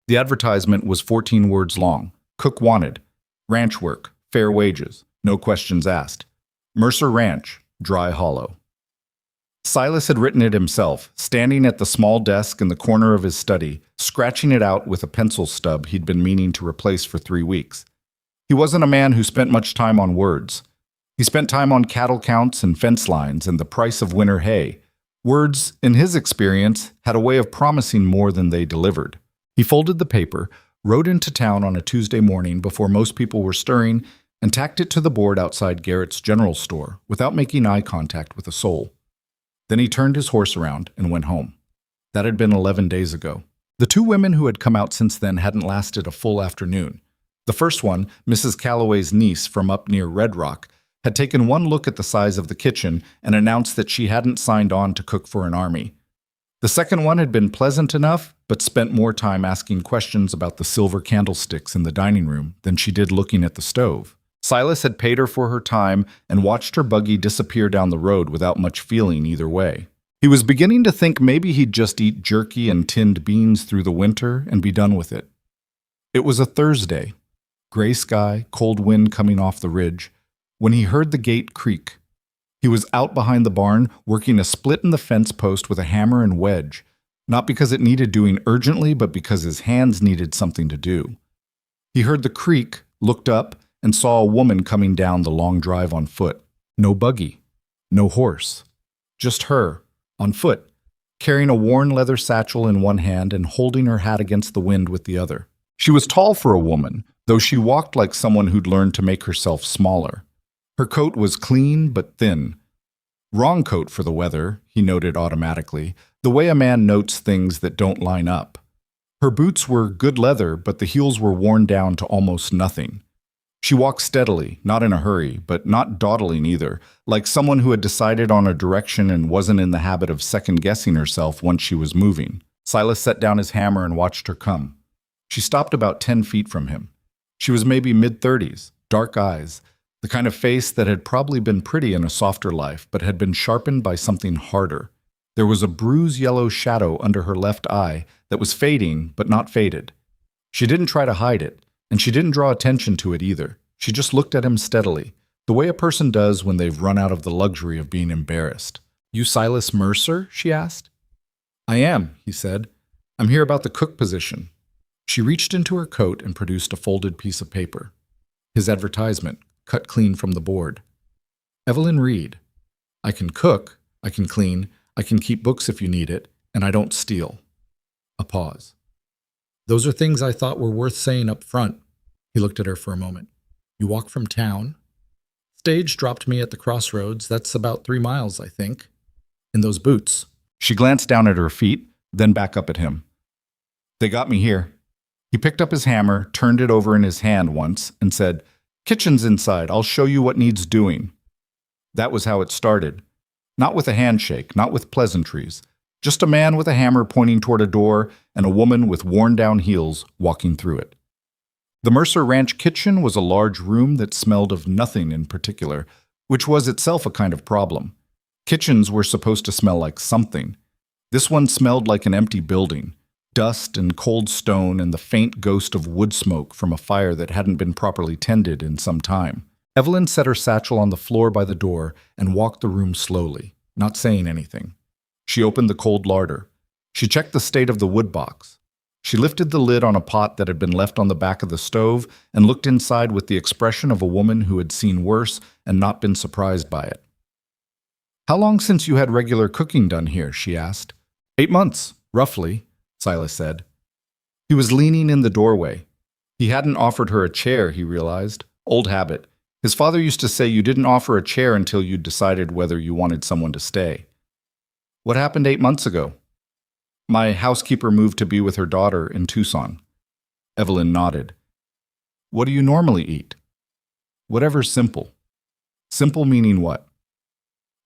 The advertisement was 14 words long. Cook wanted. Ranch work. Fair wages. No questions asked. Mercer Ranch. Dry Hollow. Silas had written it himself, standing at the small desk in the corner of his study, scratching it out with a pencil stub he'd been meaning to replace for 3 weeks. He wasn't a man who spent much time on words. He spent time on cattle counts and fence lines and the price of winter hay. Words, in his experience, had a way of promising more than they delivered. He folded the paper, rode into town on a Tuesday morning before most people were stirring, and tacked it to the board outside Garrett's general store without making eye contact with a soul. Then he turned his horse around and went home. That had been 11 days ago. The 2 women who had come out since then hadn't lasted a full afternoon. The first one, Mrs. Calloway's niece from up near Red Rock, had taken one look at the size of the kitchen and announced that she hadn't signed on to cook for an army. The second one had been pleasant enough, but spent more time asking questions about the silver candlesticks in the dining room than she did looking at the stove. Silas had paid her for her time and watched her buggy disappear down the road without much feeling either way. He was beginning to think maybe he'd just eat jerky and tinned beans through the winter and be done with it. It was a Thursday, gray sky, cold wind coming off the ridge, when he heard the gate creak. He was out behind the barn, working a split in the fence post with a hammer and wedge, not because it needed doing urgently, but because his hands needed something to do. He heard the creak, looked up, and saw a woman coming down the long drive on foot. No buggy, no horse, just her, on foot, carrying a worn leather satchel in one hand and holding her hat against the wind with the other. She was tall for a woman, though she walked like someone who'd learned to make herself smaller. Her coat was clean but thin. Wrong coat for the weather, he noted automatically, the way a man notes things that don't line up. Her boots were good leather, but the heels were worn down to almost nothing. She walked steadily, not in a hurry, but not dawdling either, like someone who had decided on a direction and wasn't in the habit of second-guessing herself once she was moving. Silas set down his hammer and watched her come. She stopped about 10 feet from him. She was maybe mid-30s, dark eyes, the kind of face that had probably been pretty in a softer life, but had been sharpened by something harder. There was a bruised yellow shadow under her left eye that was fading, but not faded. She didn't try to hide it, and she didn't draw attention to it either. She just looked at him steadily, the way a person does when they've run out of the luxury of being embarrassed. "You Silas Mercer?" she asked. "I am," he said. "I'm here about the cook position." She reached into her coat and produced a folded piece of paper. His advertisement, cut clean from the board. Evelyn Reed. "I can cook, I can clean, I can keep books if you need it, and I don't steal." A pause. "Those are things I thought were worth saying up front." He looked at her for a moment. "You walk from town?" "Stage dropped me at the crossroads. That's about 3 miles, I think." "In those boots." She glanced down at her feet, then back up at him. "They got me here." He picked up his hammer, turned it over in his hand once, and said, "Kitchen's inside. I'll show you what needs doing." That was how it started. Not with a handshake, not with pleasantries. Just a man with a hammer pointing toward a door and a woman with worn-down heels walking through it. The Mercer Ranch kitchen was a large room that smelled of nothing in particular, which was itself a kind of problem. Kitchens were supposed to smell like something. This one smelled like an empty building. Dust and cold stone and the faint ghost of wood smoke from a fire that hadn't been properly tended in some time. Evelyn set her satchel on the floor by the door and walked the room slowly, not saying anything. She opened the cold larder. She checked the state of the wood box. She lifted the lid on a pot that had been left on the back of the stove and looked inside with the expression of a woman who had seen worse and not been surprised by it. "How long since you had regular cooking done here?" she asked. 8 months, roughly," Silas said. He was leaning in the doorway. He hadn't offered her a chair, he realized. Old habit. His father used to say you didn't offer a chair until you'd decided whether you wanted someone to stay. "What happened 8 months ago?" "My housekeeper moved to be with her daughter in Tucson." Evelyn nodded. "What do you normally eat?" "Whatever's simple." "Simple meaning what?"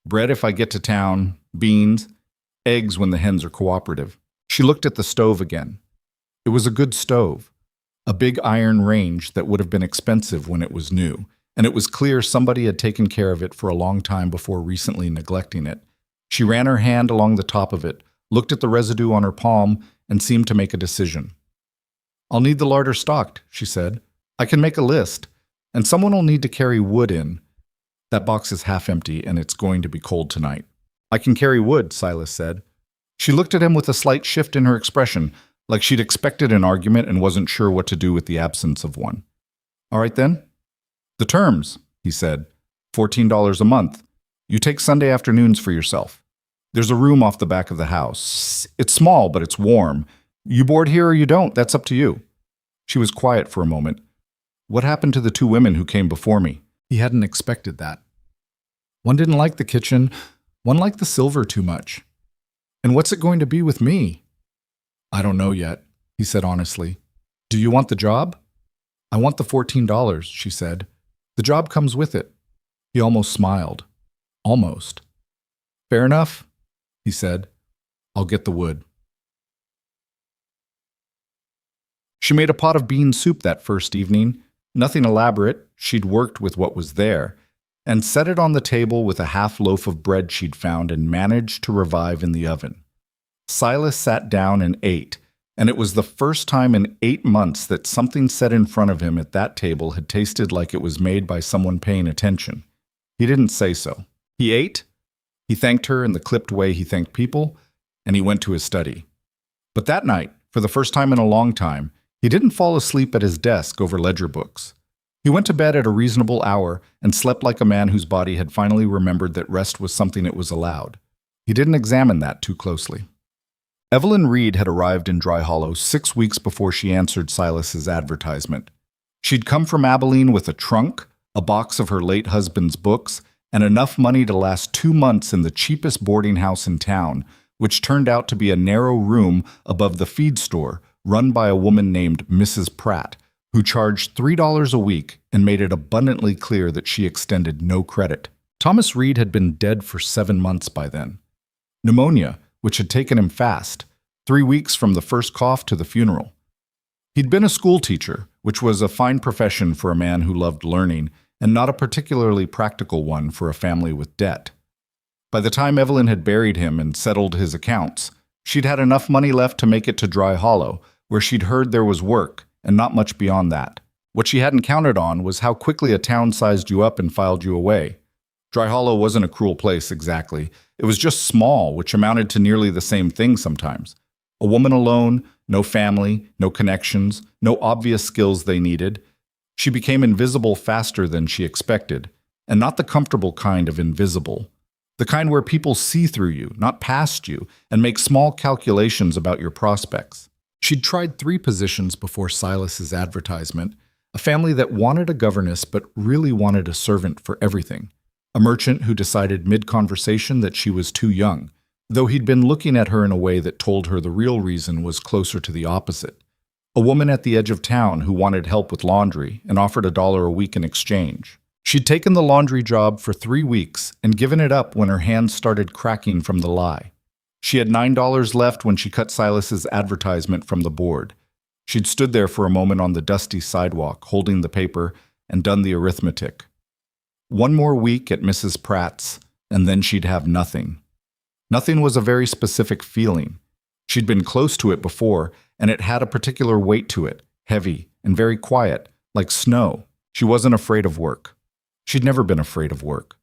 "Bread if I get to town, beans, eggs when the hens are cooperative." She looked at the stove again. It was a good stove, a big iron range that would have been expensive when it was new, and it was clear somebody had taken care of it for a long time before recently neglecting it. She ran her hand along the top of it, looked at the residue on her palm, and seemed to make a decision. I'll need the larder stocked, she said. I can make a list, and someone will need to carry wood in. That box is half empty, and it's going to be cold tonight. I can carry wood, Silas said. She looked at him with a slight shift in her expression, like she'd expected an argument and wasn't sure what to do with the absence of one. All right then. The terms, he said. $14 a month. You take Sunday afternoons for yourself. There's a room off the back of the house. It's small, but it's warm. You board here or you don't, that's up to you. She was quiet for a moment. What happened to the two women who came before me? He hadn't expected that. One didn't like the kitchen, one liked the silver too much. And what's it going to be with me? I don't know yet, he said honestly. Do you want the job? I want the $14, she said. The job comes with it. He almost smiled. Almost. Fair enough, he said. I'll get the wood. She made a pot of bean soup that first evening, nothing elaborate, she'd worked with what was there, and set it on the table with a half loaf of bread she'd found and managed to revive in the oven. Silas sat down and ate, and it was the first time in 8 months that something set in front of him at that table had tasted like it was made by someone paying attention. He didn't say so. He ate, he thanked her in the clipped way he thanked people, and he went to his study. But that night, for the first time in a long time, he didn't fall asleep at his desk over ledger books. He went to bed at a reasonable hour and slept like a man whose body had finally remembered that rest was something it was allowed. He didn't examine that too closely. Evelyn Reed had arrived in Dry Hollow 6 weeks before she answered Silas's advertisement. She'd come from Abilene with a trunk, a box of her late husband's books, and enough money to last 2 months in the cheapest boarding house in town, which turned out to be a narrow room above the feed store run by a woman named Mrs. Pratt, who charged $3 a week and made it abundantly clear that she extended no credit. Thomas Reed had been dead for 7 months by then. Pneumonia, which had taken him fast, 3 weeks from the first cough to the funeral. He'd been a school teacher, which was a fine profession for a man who loved learning, and not a particularly practical one for a family with debt. By the time Evelyn had buried him and settled his accounts, she'd had enough money left to make it to Dry Hollow, where she'd heard there was work, and not much beyond that. What she hadn't counted on was how quickly a town sized you up and filed you away. Dry Hollow wasn't a cruel place exactly. It was just small, which amounted to nearly the same thing sometimes. A woman alone, no family, no connections, no obvious skills they needed. She became invisible faster than she expected, and not the comfortable kind of invisible. The kind where people see through you, not past you, and make small calculations about your prospects. She'd tried 3 positions before Silas's advertisement, a family that wanted a governess but really wanted a servant for everything, a merchant who decided mid-conversation that she was too young, though he'd been looking at her in a way that told her the real reason was closer to the opposite, a woman at the edge of town who wanted help with laundry and offered $1 a week in exchange. She'd taken the laundry job for 3 weeks and given it up when her hands started cracking from the lie. She had $9 left when she cut Silas's advertisement from the board. She'd stood there for a moment on the dusty sidewalk, holding the paper, and done the arithmetic. 1 more week at Mrs. Pratt's, and then she'd have nothing. Nothing was a very specific feeling. She'd been close to it before, and it had a particular weight to it, heavy and very quiet, like snow. She wasn't afraid of work. She'd never been afraid of work.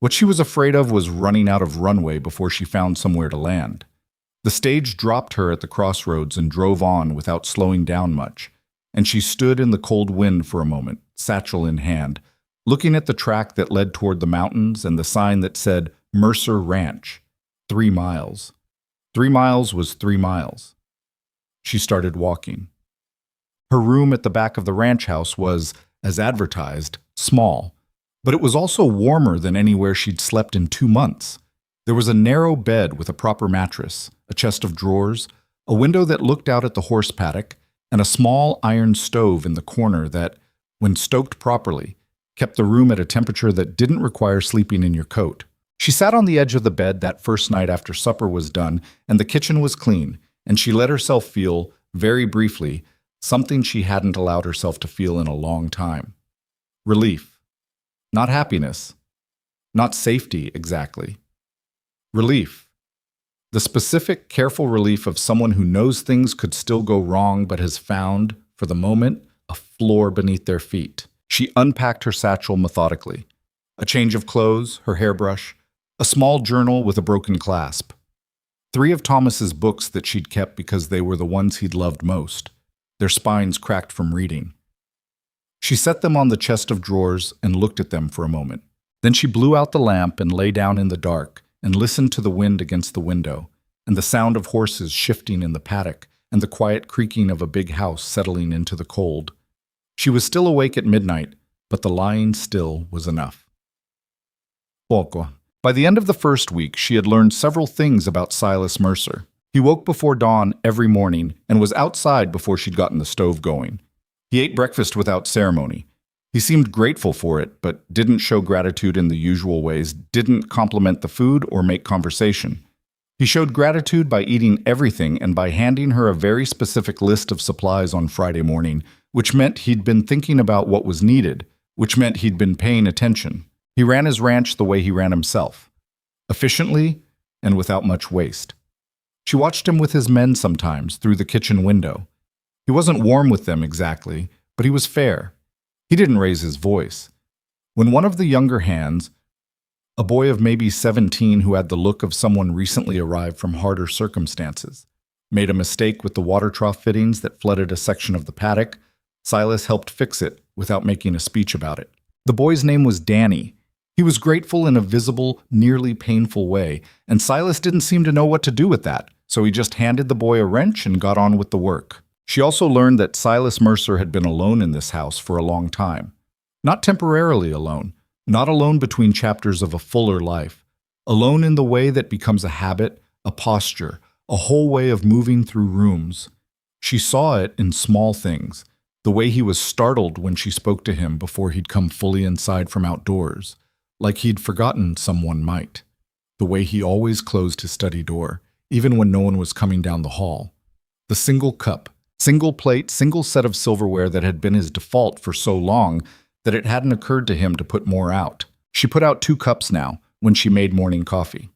What she was afraid of was running out of runway before she found somewhere to land. The stage dropped her at the crossroads and drove on without slowing down much, and she stood in the cold wind for a moment, satchel in hand, looking at the track that led toward the mountains and the sign that said Mercer Ranch, 3 miles. 3 miles was 3 miles. She started walking. Her room at the back of the ranch house was, as advertised, small, but it was also warmer than anywhere she'd slept in 2 months. There was a narrow bed with a proper mattress, a chest of drawers, a window that looked out at the horse paddock, and a small iron stove in the corner that, when stoked properly, kept the room at a temperature that didn't require sleeping in your coat. She sat on the edge of the bed that first night after supper was done and the kitchen was clean, and she let herself feel, very briefly, something she hadn't allowed herself to feel in a long time. Relief. Not happiness. Not safety, exactly. Relief. The specific, careful relief of someone who knows things could still go wrong but has found, for the moment, a floor beneath their feet. She unpacked her satchel methodically. A change of clothes, her hairbrush, a small journal with a broken clasp. 3 of Thomas's books that she'd kept because they were the ones he'd loved most, their spines cracked from reading. She set them on the chest of drawers and looked at them for a moment. Then she blew out the lamp and lay down in the dark and listened to the wind against the window, and the sound of horses shifting in the paddock, and the quiet creaking of a big house settling into the cold. She was still awake at midnight, but the lying still was enough. Poco. By the end of the first week, she had learned several things about Silas Mercer. He woke before dawn every morning and was outside before she'd gotten the stove going. He ate breakfast without ceremony. He seemed grateful for it, but didn't show gratitude in the usual ways, didn't compliment the food or make conversation. He showed gratitude by eating everything and by handing her a very specific list of supplies on Friday morning, which meant he'd been thinking about what was needed, which meant he'd been paying attention. He ran his ranch the way he ran himself, efficiently and without much waste. She watched him with his men sometimes through the kitchen window. He wasn't warm with them exactly, but he was fair. He didn't raise his voice. When one of the younger hands, a boy of maybe 17 who had the look of someone recently arrived from harder circumstances, made a mistake with the water trough fittings that flooded a section of the paddock, Silas helped fix it without making a speech about it. The boy's name was Danny. He was grateful in a visible, nearly painful way, and Silas didn't seem to know what to do with that, so he just handed the boy a wrench and got on with the work. She also learned that Silas Mercer had been alone in this house for a long time. Not temporarily alone, not alone between chapters of a fuller life, alone in the way that becomes a habit, a posture, a whole way of moving through rooms. She saw it in small things, the way he was startled when she spoke to him before he'd come fully inside from outdoors, like he'd forgotten someone might. The way he always closed his study door, even when no one was coming down the hall. The single cup, single plate, single set of silverware that had been his default for so long that it hadn't occurred to him to put more out. She put out 2 cups now when she made morning coffee.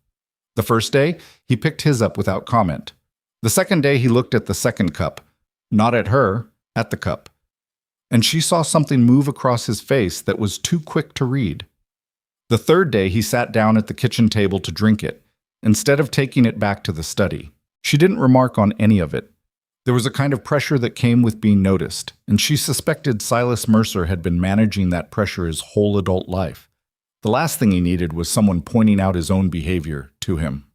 The first day, he picked his up without comment. The second day, he looked at the second cup, not at her, at the cup. And she saw something move across his face that was too quick to read. The third day, he sat down at the kitchen table to drink it, instead of taking it back to the study. She didn't remark on any of it. There was a kind of pressure that came with being noticed, and she suspected Silas Mercer had been managing that pressure his whole adult life. The last thing he needed was someone pointing out his own behavior to him.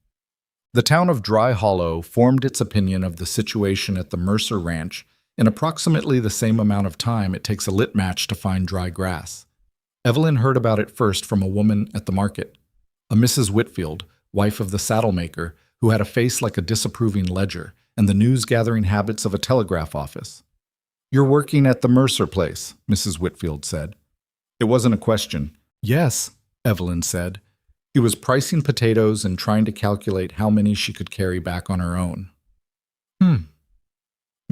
The town of Dry Hollow formed its opinion of the situation at the Mercer Ranch in approximately the same amount of time it takes a lit match to find dry grass. Evelyn heard about it first from a woman at the market, a Mrs. Whitfield, wife of the saddle maker, who had a face like a disapproving ledger and the news-gathering habits of a telegraph office. "You're working at the Mercer place," Mrs. Whitfield said. It wasn't a question. "Yes," Evelyn said. He was pricing potatoes and trying to calculate how many she could carry back on her own.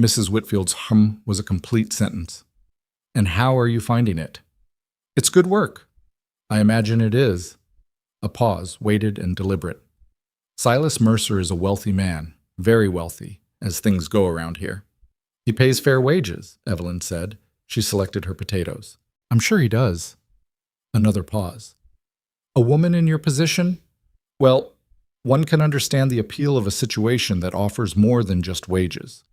Mrs. Whitfield's hum was a complete sentence. "And how are you finding it?" "It's good work." "I imagine it is." A pause, weighted and deliberate. "Silas Mercer is a wealthy man, very wealthy, as things go around here." "He pays fair wages," Evelyn said. She selected her potatoes. "I'm sure he does." Another pause. "A woman in your position? Well, one can understand the appeal of a situation that offers more than just wages."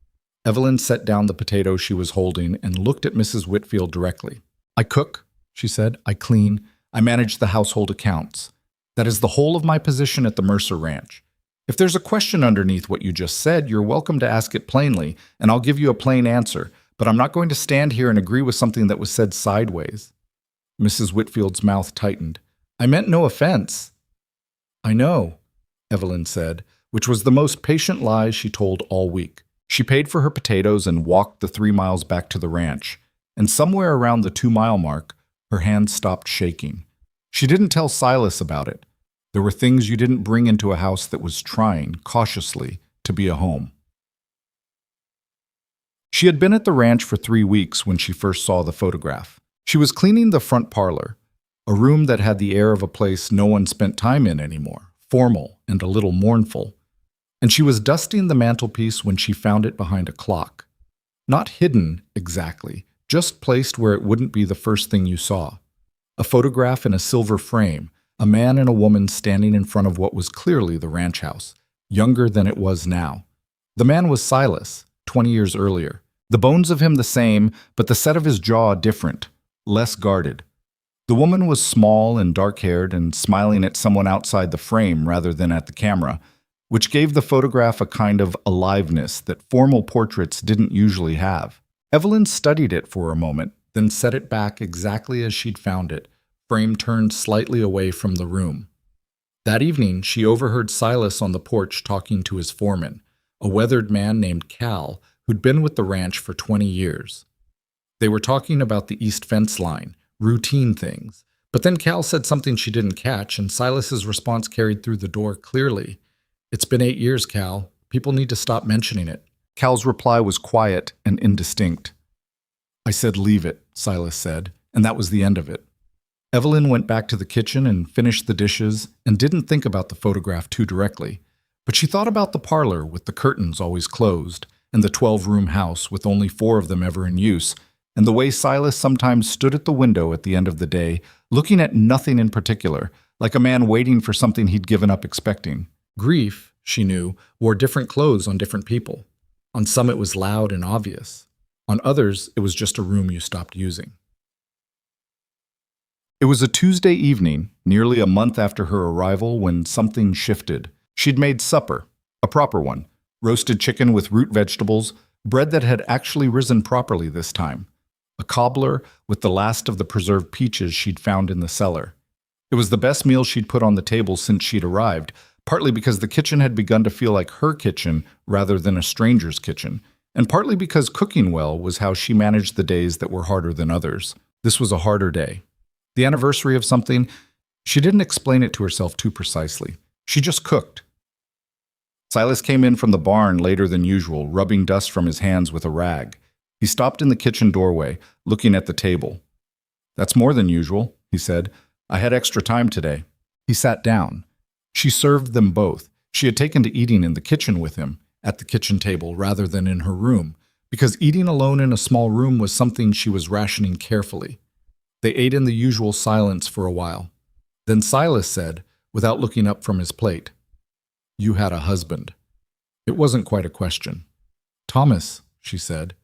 Evelyn set down the potato she was holding and looked at Mrs. Whitfield directly. "I cook," she said. "I clean. I manage the household accounts. That is the whole of my position at the Mercer Ranch. If there's a question underneath what you just said, you're welcome to ask it plainly, and I'll give you a plain answer, but I'm not going to stand here and agree with something that was said sideways." Mrs. Whitfield's mouth tightened. "I meant no offense." "I know," Evelyn said, which was the most patient lie she told all week. She paid for her potatoes and walked the 3 miles back to the ranch, and somewhere around the 2-mile mark, her hands stopped shaking. She didn't tell Silas about it. There were things you didn't bring into a house that was trying, cautiously, to be a home. She had been at the ranch for 3 weeks when she first saw the photograph. She was cleaning the front parlor, a room that had the air of a place no one spent time in anymore, formal and a little mournful. and she was dusting the mantelpiece when she found it behind a clock. Not hidden, exactly, just placed where it wouldn't be the first thing you saw. A photograph in a silver frame, a man and a woman standing in front of what was clearly the ranch house, younger than it was now. The man was Silas, 20 years earlier. The bones of him the same, but the set of his jaw different, less guarded. The woman was small and dark-haired and smiling at someone outside the frame rather than at the camera, which gave the photograph a kind of aliveness that formal portraits didn't usually have. Evelyn studied it for a moment, then set it back exactly as she'd found it, frame turned slightly away from the room. That evening, she overheard Silas on the porch talking to his foreman, a weathered man named Cal, who'd been with the ranch for 20 years. They were talking about the east fence line, routine things, but then Cal said something she didn't catch, and Silas's response carried through the door clearly. "It's been 8 years, Cal. People need to stop mentioning it." Cal's reply was quiet and indistinct. "I said leave it," Silas said, and that was the end of it. Evelyn went back to the kitchen and finished the dishes and didn't think about the photograph too directly, but she thought about the parlor with the curtains always closed, and the 12-room house with only 4 of them ever in use, and the way Silas sometimes stood at the window at the end of the day, looking at nothing in particular, like a man waiting for something he'd given up expecting. Grief, she knew, wore different clothes on different people. On some it was loud and obvious. On others, it was just a room you stopped using. It was a Tuesday evening, nearly a month after her arrival, when something shifted. She'd made supper, a proper one, roasted chicken with root vegetables, bread that had actually risen properly this time, a cobbler with the last of the preserved peaches she'd found in the cellar. It was the best meal she'd put on the table since she'd arrived, partly because the kitchen had begun to feel like her kitchen rather than a stranger's kitchen, and partly because cooking well was how she managed the days that were harder than others. This was a harder day. The anniversary of something, she didn't explain it to herself too precisely. She just cooked. Silas came in from the barn later than usual, rubbing dust from his hands with a rag. He stopped in the kitchen doorway, looking at the table. "That's more than usual," he said. "I had extra time today." He sat down. She served them both. She had taken to eating in the kitchen with him, at the kitchen table rather than in her room, because eating alone in a small room was something she was rationing carefully. They ate in the usual silence for a while. Then Silas said, without looking up from his plate, "You had a husband." It wasn't quite a question. "Thomas," she said.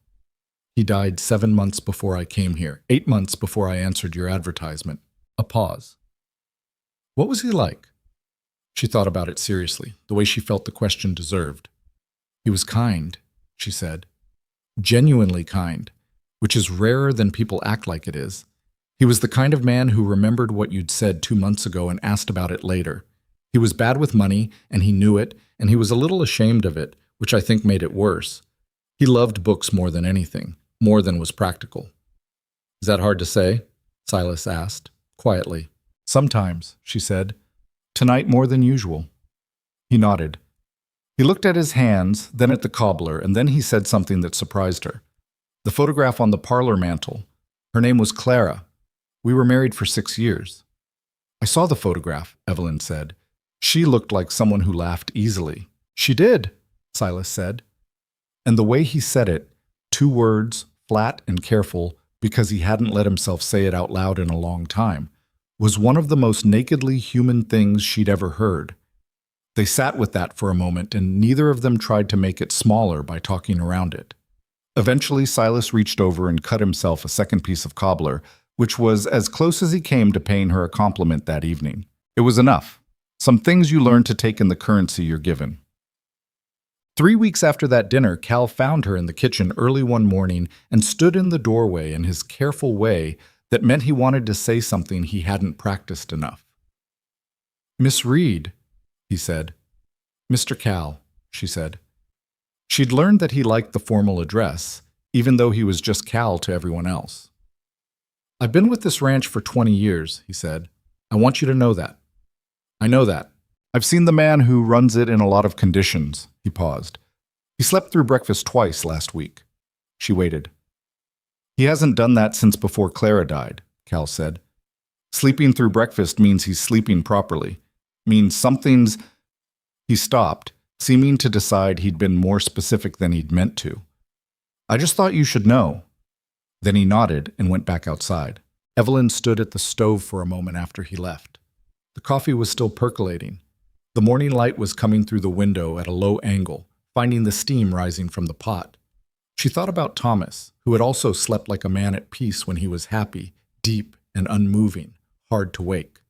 "He died 7 months before I came here, 8 months before I answered your advertisement." A pause. "What was he like?" She thought about it seriously, the way she felt the question deserved. "He was kind," she said. "Genuinely kind, which is rarer than people act like it is. He was the kind of man who remembered what you'd said 2 months ago and asked about it later. He was bad with money, and he knew it, and he was a little ashamed of it, which I think made it worse. He loved books more than anything, more than was practical." "Is that hard to say?" Silas asked, quietly. "Sometimes," she said. "Tonight more than usual." He nodded. He looked at his hands, then at the cobbler, and then he said something that surprised her. "The photograph on the parlor mantel. Her name was Clara. We were married for 6 years." "I saw the photograph," Evelyn said. She looked like someone who laughed easily. "She did," Silas said. And the way he said it, 2 words, flat and careful, because he hadn't let himself say it out loud in a long time, was one of the most nakedly human things she'd ever heard. They sat with that for a moment, and neither of them tried to make it smaller by talking around it. Eventually, Silas reached over and cut himself a second piece of cobbler, which was as close as he came to paying her a compliment that evening. It was enough. Some things you learn to take in the currency you're given. 3 weeks after that dinner, Cal found her in the kitchen early one morning and stood in the doorway in his careful way that meant he wanted to say something he hadn't practiced enough. "Miss Reed," he said. "Mr. Cal," she said. She'd learned that he liked the formal address, even though he was just Cal to everyone else. "I've been with this ranch for 20 years, he said. "I want you to know that." "I know that. I've seen the man who runs it in a lot of conditions." He paused. "He slept through breakfast twice last week." She waited. "He hasn't done that since before Clara died," Cal said. "Sleeping through breakfast means he's sleeping properly. Means something's—" He stopped, seeming to decide he'd been more specific than he'd meant to. "I just thought you should know." Then he nodded and went back outside. Evelyn stood at the stove for a moment after he left. The coffee was still percolating. The morning light was coming through the window at a low angle, finding the steam rising from the pot. She thought about Thomas, who had also slept like a man at peace when he was happy, deep and unmoving, hard to wake.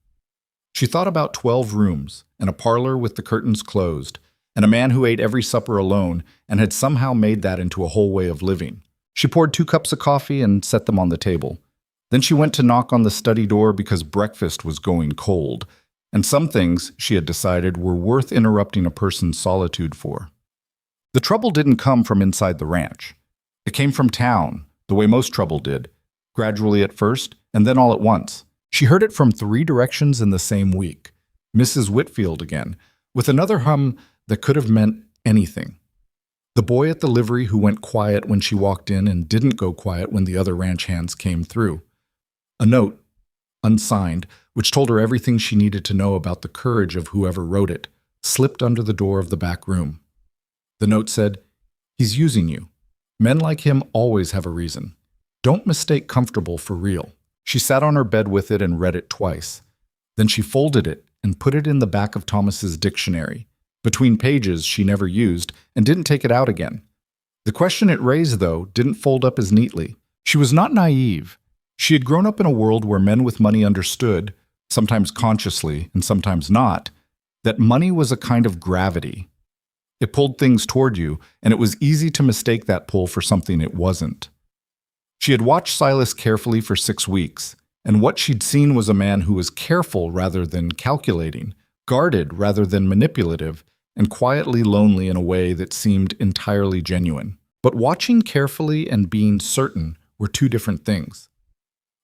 She thought about 12 rooms, and a parlor with the curtains closed, and a man who ate every supper alone and had somehow made that into a whole way of living. She poured 2 cups of coffee and set them on the table. Then she went to knock on the study door because breakfast was going cold, and some things, she had decided, were worth interrupting a person's solitude for. The trouble didn't come from inside the ranch. It came from town, the way most trouble did, gradually at first, and then all at once. She heard it from 3 directions in the same week. Mrs. Whitfield again, with another hum that could have meant anything. The boy at the livery who went quiet when she walked in and didn't go quiet when the other ranch hands came through. A note, unsigned, which told her everything she needed to know about the courage of whoever wrote it, slipped under the door of the back room. The note said, "He's using you. Men like him always have a reason. Don't mistake comfortable for real." She sat on her bed with it and read it twice. Then she folded it and put it in the back of Thomas's dictionary, between pages she never used, and didn't take it out again. The question it raised, though, didn't fold up as neatly. She was not naive. She had grown up in a world where men with money understood, sometimes consciously and sometimes not, that money was a kind of gravity. It pulled things toward you, and it was easy to mistake that pull for something it wasn't. She had watched Silas carefully for 6 weeks, and what she'd seen was a man who was careful rather than calculating, guarded rather than manipulative, and quietly lonely in a way that seemed entirely genuine. But watching carefully and being certain were 2 different things.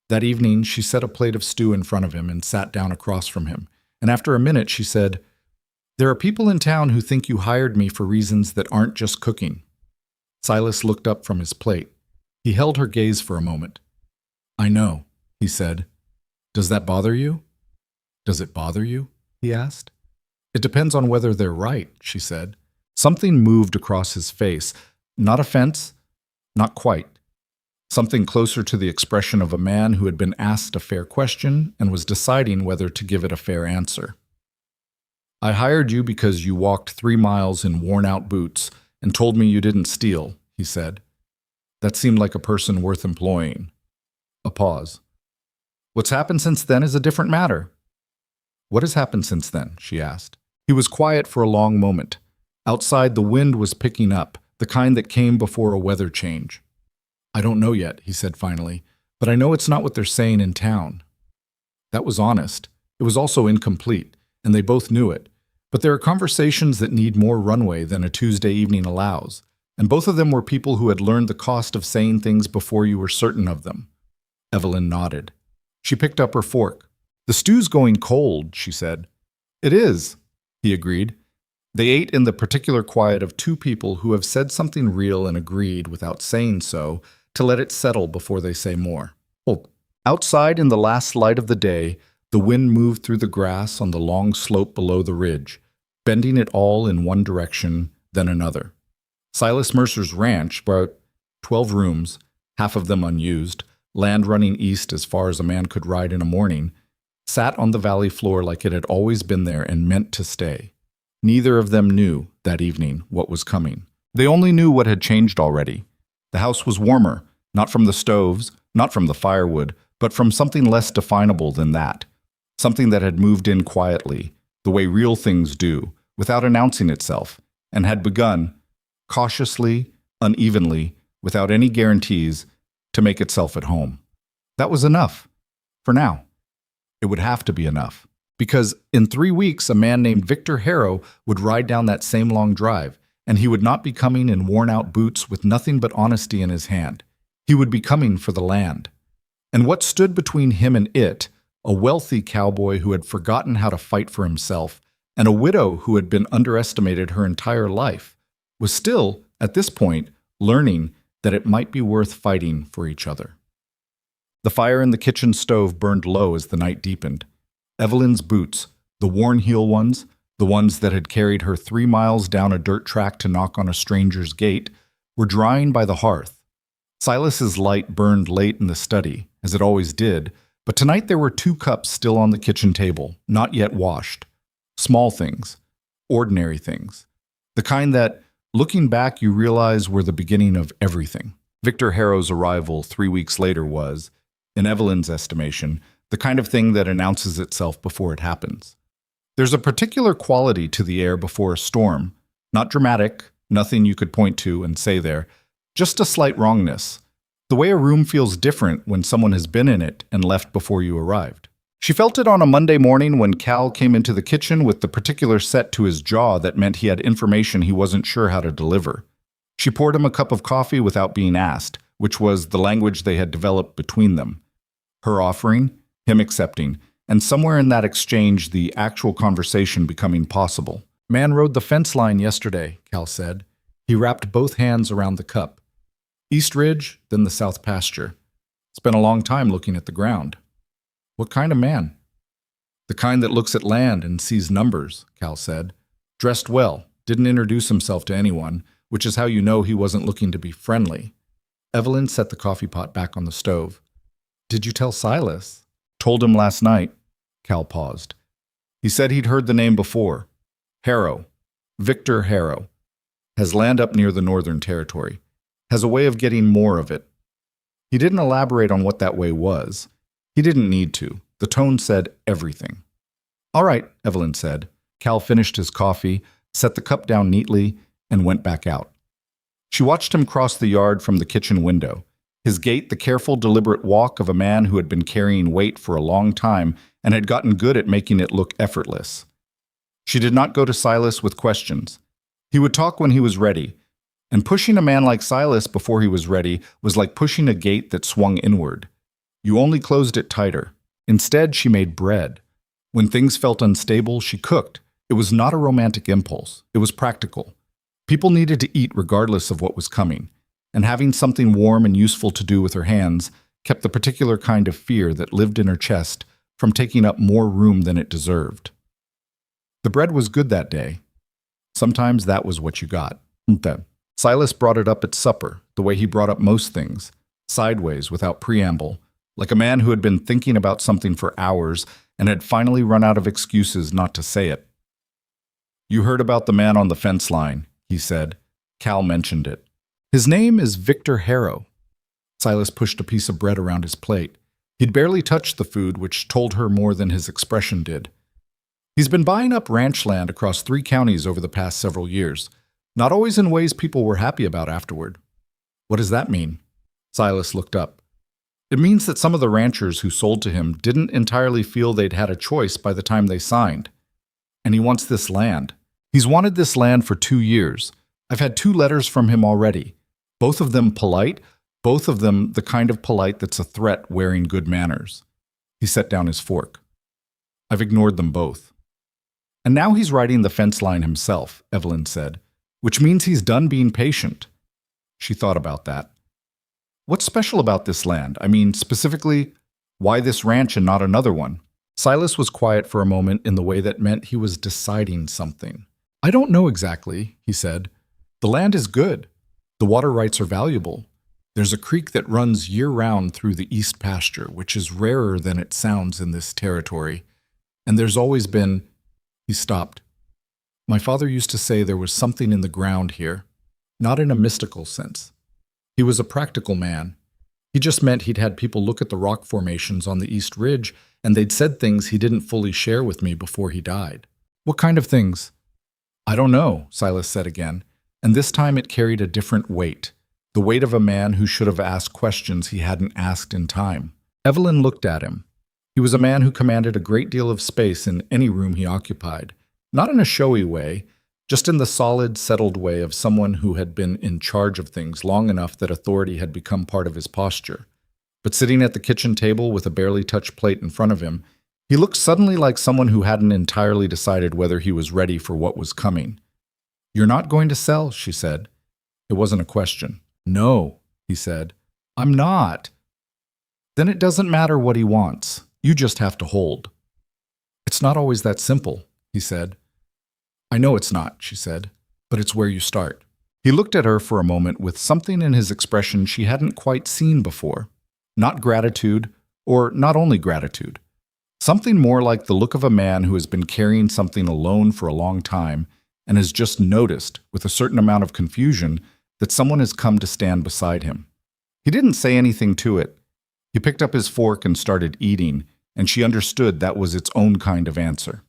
That evening, she set a plate of stew in front of him and sat down across from him, and after a minute she said, "There are people in town who think you hired me for reasons that aren't just cooking." Silas looked up from his plate. He held her gaze for a moment. "I know," he said. "Does that bother you?" "Does it bother you?" he asked. "It depends on whether they're right," she said. Something moved across his face. Not offense, not quite. Something closer to the expression of a man who had been asked a fair question and was deciding whether to give it a fair answer. "I hired you because you walked 3 miles in worn-out boots and told me you didn't steal," he said. That seemed like a person worth employing. A pause. "What's happened since then is a different matter." "What has happened since then?" she asked. He was quiet for a long moment. Outside, the wind was picking up, the kind that came before a weather change. "I don't know yet," he said finally, "but I know it's not what they're saying in town." That was honest. It was also incomplete, and they both knew it. But there are conversations that need more runway than a Tuesday evening allows, and both of them were people who had learned the cost of saying things before you were certain of them. Evelyn nodded. She picked up her fork. "The stew's going cold," she said. "It is," he agreed. They ate in the particular quiet of 2 people who have said something real and agreed, without saying so, to let it settle before they say more. Outside in the last light of the day, the wind moved through the grass on the long slope below the ridge, bending it all in one direction, then another. Silas Mercer's ranch, about 12 rooms, half of them unused, land running east as far as a man could ride in a morning, sat on the valley floor like it had always been there and meant to stay. Neither of them knew, that evening, what was coming. They only knew what had changed already. The house was warmer, not from the stoves, not from the firewood, but from something less definable than that. Something that had moved in quietly, the way real things do, without announcing itself, and had begun, cautiously, unevenly, without any guarantees, to make itself at home. That was enough. For now. It would have to be enough. Because in 3 weeks, a man named Victor Harrow would ride down that same long drive, and he would not be coming in worn-out boots with nothing but honesty in his hand. He would be coming for the land. And what stood between him and it, a wealthy cowboy who had forgotten how to fight for himself, and a widow who had been underestimated her entire life, was still, at this point, learning that it might be worth fighting for each other. The fire in the kitchen stove burned low as the night deepened. Evelyn's boots, the worn heel ones, the the ones that had carried her 3 miles down a dirt track to knock on a stranger's gate, were drying by the hearth. Silas's light burned late in the study, as it always did, but tonight there were 2 cups still on the kitchen table, not yet washed. Small things, ordinary things, the kind that, looking back, you realize were the beginning of everything. Victor Harrow's arrival 3 weeks later was, in Evelyn's estimation, the kind of thing that announces itself before it happens. There's a particular quality to the air before a storm, not dramatic, nothing you could point to and say there, just a slight wrongness. The way a room feels different when someone has been in it and left before you arrived. She felt it on a Monday morning when Cal came into the kitchen with the particular set to his jaw that meant he had information he wasn't sure how to deliver. She poured him a cup of coffee without being asked, which was the language they had developed between them. Her offering, him accepting, and somewhere in that exchange the actual conversation becoming possible. "Man rode the fence line yesterday," Cal said. He wrapped both hands around the cup. "East Ridge, then the South Pasture. Spent a long time looking at the ground." "What kind of man?" "The kind that looks at land and sees numbers," Cal said. "Dressed well, didn't introduce himself to anyone, which is how you know he wasn't looking to be friendly." Evelyn set the coffee pot back on the stove. "Did you tell Silas?" "Told him last night." Cal paused. "He said he'd heard the name before. Harrow. Victor Harrow. Has land up near the Northern Territory. Has a way of getting more of it." He didn't elaborate on what that way was. He didn't need to. The tone said everything. "All right," Evelyn said. Cal finished his coffee, set the cup down neatly, and went back out. She watched him cross the yard from the kitchen window. His gait the careful, deliberate walk of a man who had been carrying weight for a long time and had gotten good at making it look effortless. She did not go to Silas with questions. He would talk when he was ready, and pushing a man like Silas before he was ready was like pushing a gate that swung inward. You only closed it tighter. Instead, she made bread. When things felt unstable, she cooked. It was not a romantic impulse. It was practical. People needed to eat regardless of what was coming, and having something warm and useful to do with her hands kept the particular kind of fear that lived in her chest from taking up more room than it deserved. The bread was good that day. Sometimes that was what you got. Silas brought it up at supper, the way he brought up most things, sideways, without preamble, like a man who had been thinking about something for hours and had finally run out of excuses not to say it. "You heard about the man on the fence line," he said. Cal mentioned it. "His name is Victor Harrow." Silas pushed a piece of bread around his plate. He'd barely touched the food, which told her more than his expression did. "He's been buying up ranch land across 3 counties over the past several years, not always in ways people were happy about afterward." "What does that mean?" Silas looked up. "It means that some of the ranchers who sold to him didn't entirely feel they'd had a choice by the time they signed. And he wants this land. He's wanted this land for 2 years. I've had 2 letters from him already. Both of them polite, both of them the kind of polite that's a threat wearing good manners." He set down his fork. "I've ignored them both." "And now he's riding the fence line himself," Evelyn said, "which means he's done being patient." She thought about that. "What's special about this land? I mean, specifically, why this ranch and not another one?" Silas was quiet for a moment in the way that meant he was deciding something. "I don't know exactly," he said. "The land is good. The water rights are valuable. There's a creek that runs year-round through the East Pasture, which is rarer than it sounds in this territory. And there's always been—" He stopped. "My father used to say there was something in the ground here, not in a mystical sense. He was a practical man. He just meant he'd had people look at the rock formations on the East Ridge, and they'd said things he didn't fully share with me before he died." "What kind of things?" "I don't know," Silas said again, and this time it carried a different weight, the weight of a man who should have asked questions he hadn't asked in time. Evelyn looked at him. He was a man who commanded a great deal of space in any room he occupied, not in a showy way, just in the solid, settled way of someone who had been in charge of things long enough that authority had become part of his posture. But sitting at the kitchen table with a barely touched plate in front of him, he looked suddenly like someone who hadn't entirely decided whether he was ready for what was coming. "You're not going to sell?" she said. It wasn't a question. "No," he said. "I'm not." "Then it doesn't matter what he wants. You just have to hold." "It's not always that simple," he said. I know it's not, she said, but it's where you start. He looked at her for a moment with something in his expression she hadn't quite seen before. Not gratitude, or not only gratitude. Something more like the look of a man who has been carrying something alone for a long time and has just noticed, with a certain amount of confusion, that someone has come to stand beside him. He didn't say anything to it. He picked up his fork and started eating, and she understood that was its own kind of answer.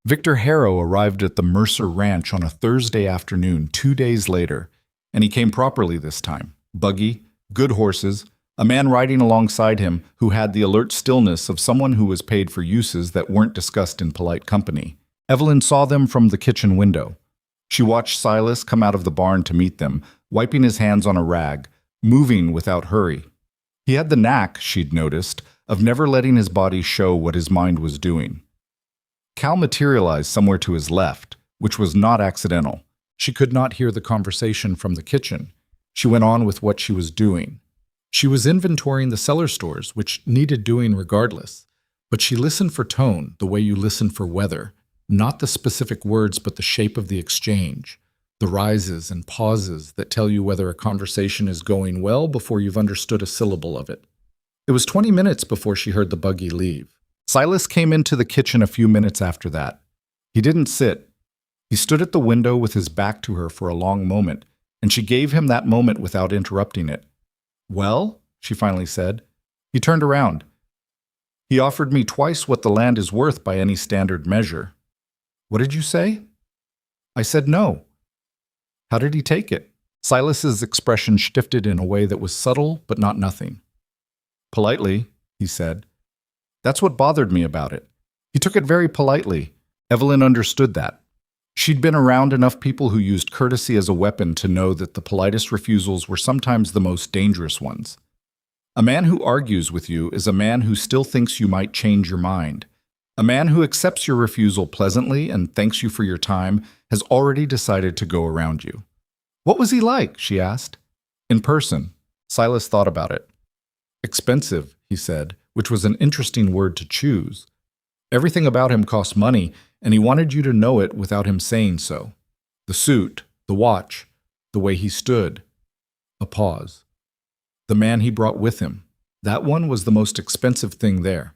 Victor Harrow arrived at the Mercer Ranch on a Thursday afternoon 2 days later, and he came properly this time. Buggy, good horses, a man riding alongside him who had the alert stillness of someone who was paid for uses that weren't discussed in polite company. Evelyn saw them from the kitchen window. She watched Silas come out of the barn to meet them, wiping his hands on a rag, moving without hurry. He had the knack, she'd noticed, of never letting his body show what his mind was doing. Cal materialized somewhere to his left, which was not accidental. She could not hear the conversation from the kitchen. She went on with what she was doing. She was inventorying the cellar stores, which needed doing regardless. But she listened for tone, the way you listen for weather, not the specific words but the shape of the exchange, the rises and pauses that tell you whether a conversation is going well before you've understood a syllable of it. It was 20 minutes before she heard the buggy leave. Silas came into the kitchen a few minutes after that. He didn't sit. He stood at the window with his back to her for a long moment, and she gave him that moment without interrupting it. "Well?" she finally said. He turned around. "He offered me twice what the land is worth by any standard measure." "What did you say?" "I said no." "How did he take it?" Silas's expression shifted in a way that was subtle but not nothing. "Politely," he said. "That's what bothered me about it. He took it very politely." Evelyn understood that. She'd been around enough people who used courtesy as a weapon to know that the politest refusals were sometimes the most dangerous ones. A man who argues with you is a man who still thinks you might change your mind. A man who accepts your refusal pleasantly and thanks you for your time has already decided to go around you. "What was he like?" she asked. "In person." Silas thought about it. "Expensive," he said, which was an interesting word to choose. Everything about him cost money, and he wanted you to know it without him saying so. The suit, the watch, the way he stood. A pause. The man he brought with him. That one was the most expensive thing there.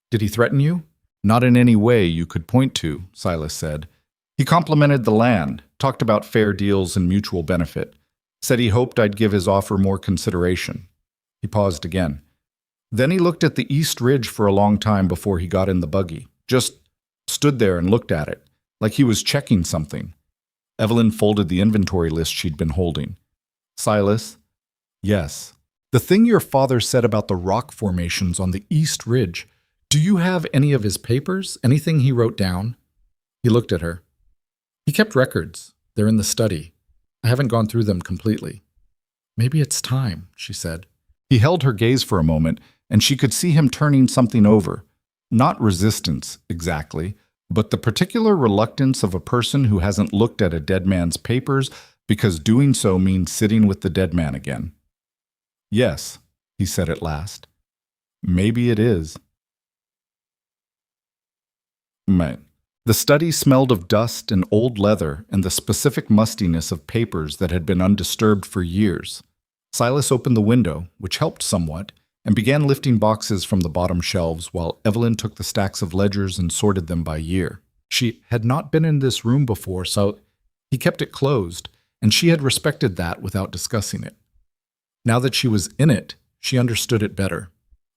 "Did he threaten you?" "Not in any way you could point to," Silas said. "He complimented the land, talked about fair deals and mutual benefit, said he hoped I'd give his offer more consideration." He paused again. Then he looked at the East Ridge for a long time before he got in the buggy. Just stood there and looked at it, like he was checking something. Evelyn folded the inventory list she'd been holding. "Silas?" "Yes." "The thing your father said about the rock formations on the East Ridge, do you have any of his papers, anything he wrote down?" He looked at her. "He kept records. They're in the study. I haven't gone through them completely." "Maybe it's time," she said. He held her gaze for a moment, and she could see him turning something over. Not resistance, exactly, but the particular reluctance of a person who hasn't looked at a dead man's papers because doing so means sitting with the dead man again. "Yes," he said at last. "Maybe it is." The study smelled of dust and old leather and the specific mustiness of papers that had been undisturbed for years. Silas opened the window, which helped somewhat, and began lifting boxes from the bottom shelves while Evelyn took the stacks of ledgers and sorted them by year. She had not been in this room before, so he kept it closed, and she had respected that without discussing it. Now that she was in it, she understood it better.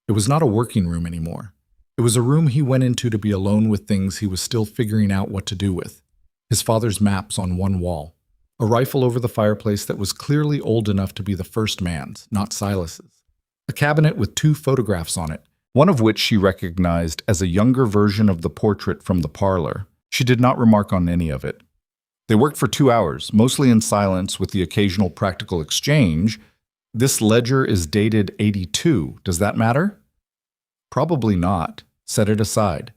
It was not a working room anymore. It was a room he went into to be alone with things he was still figuring out what to do with. His father's maps on one wall. A rifle over the fireplace that was clearly old enough to be the first man's, not Silas's. A cabinet with 2 photographs on it, one of which she recognized as a younger version of the portrait from the parlor. She did not remark on any of it. They worked for 2 hours, mostly in silence with the occasional practical exchange. "This ledger is dated 82. Does that matter?" "Probably not. Set it aside."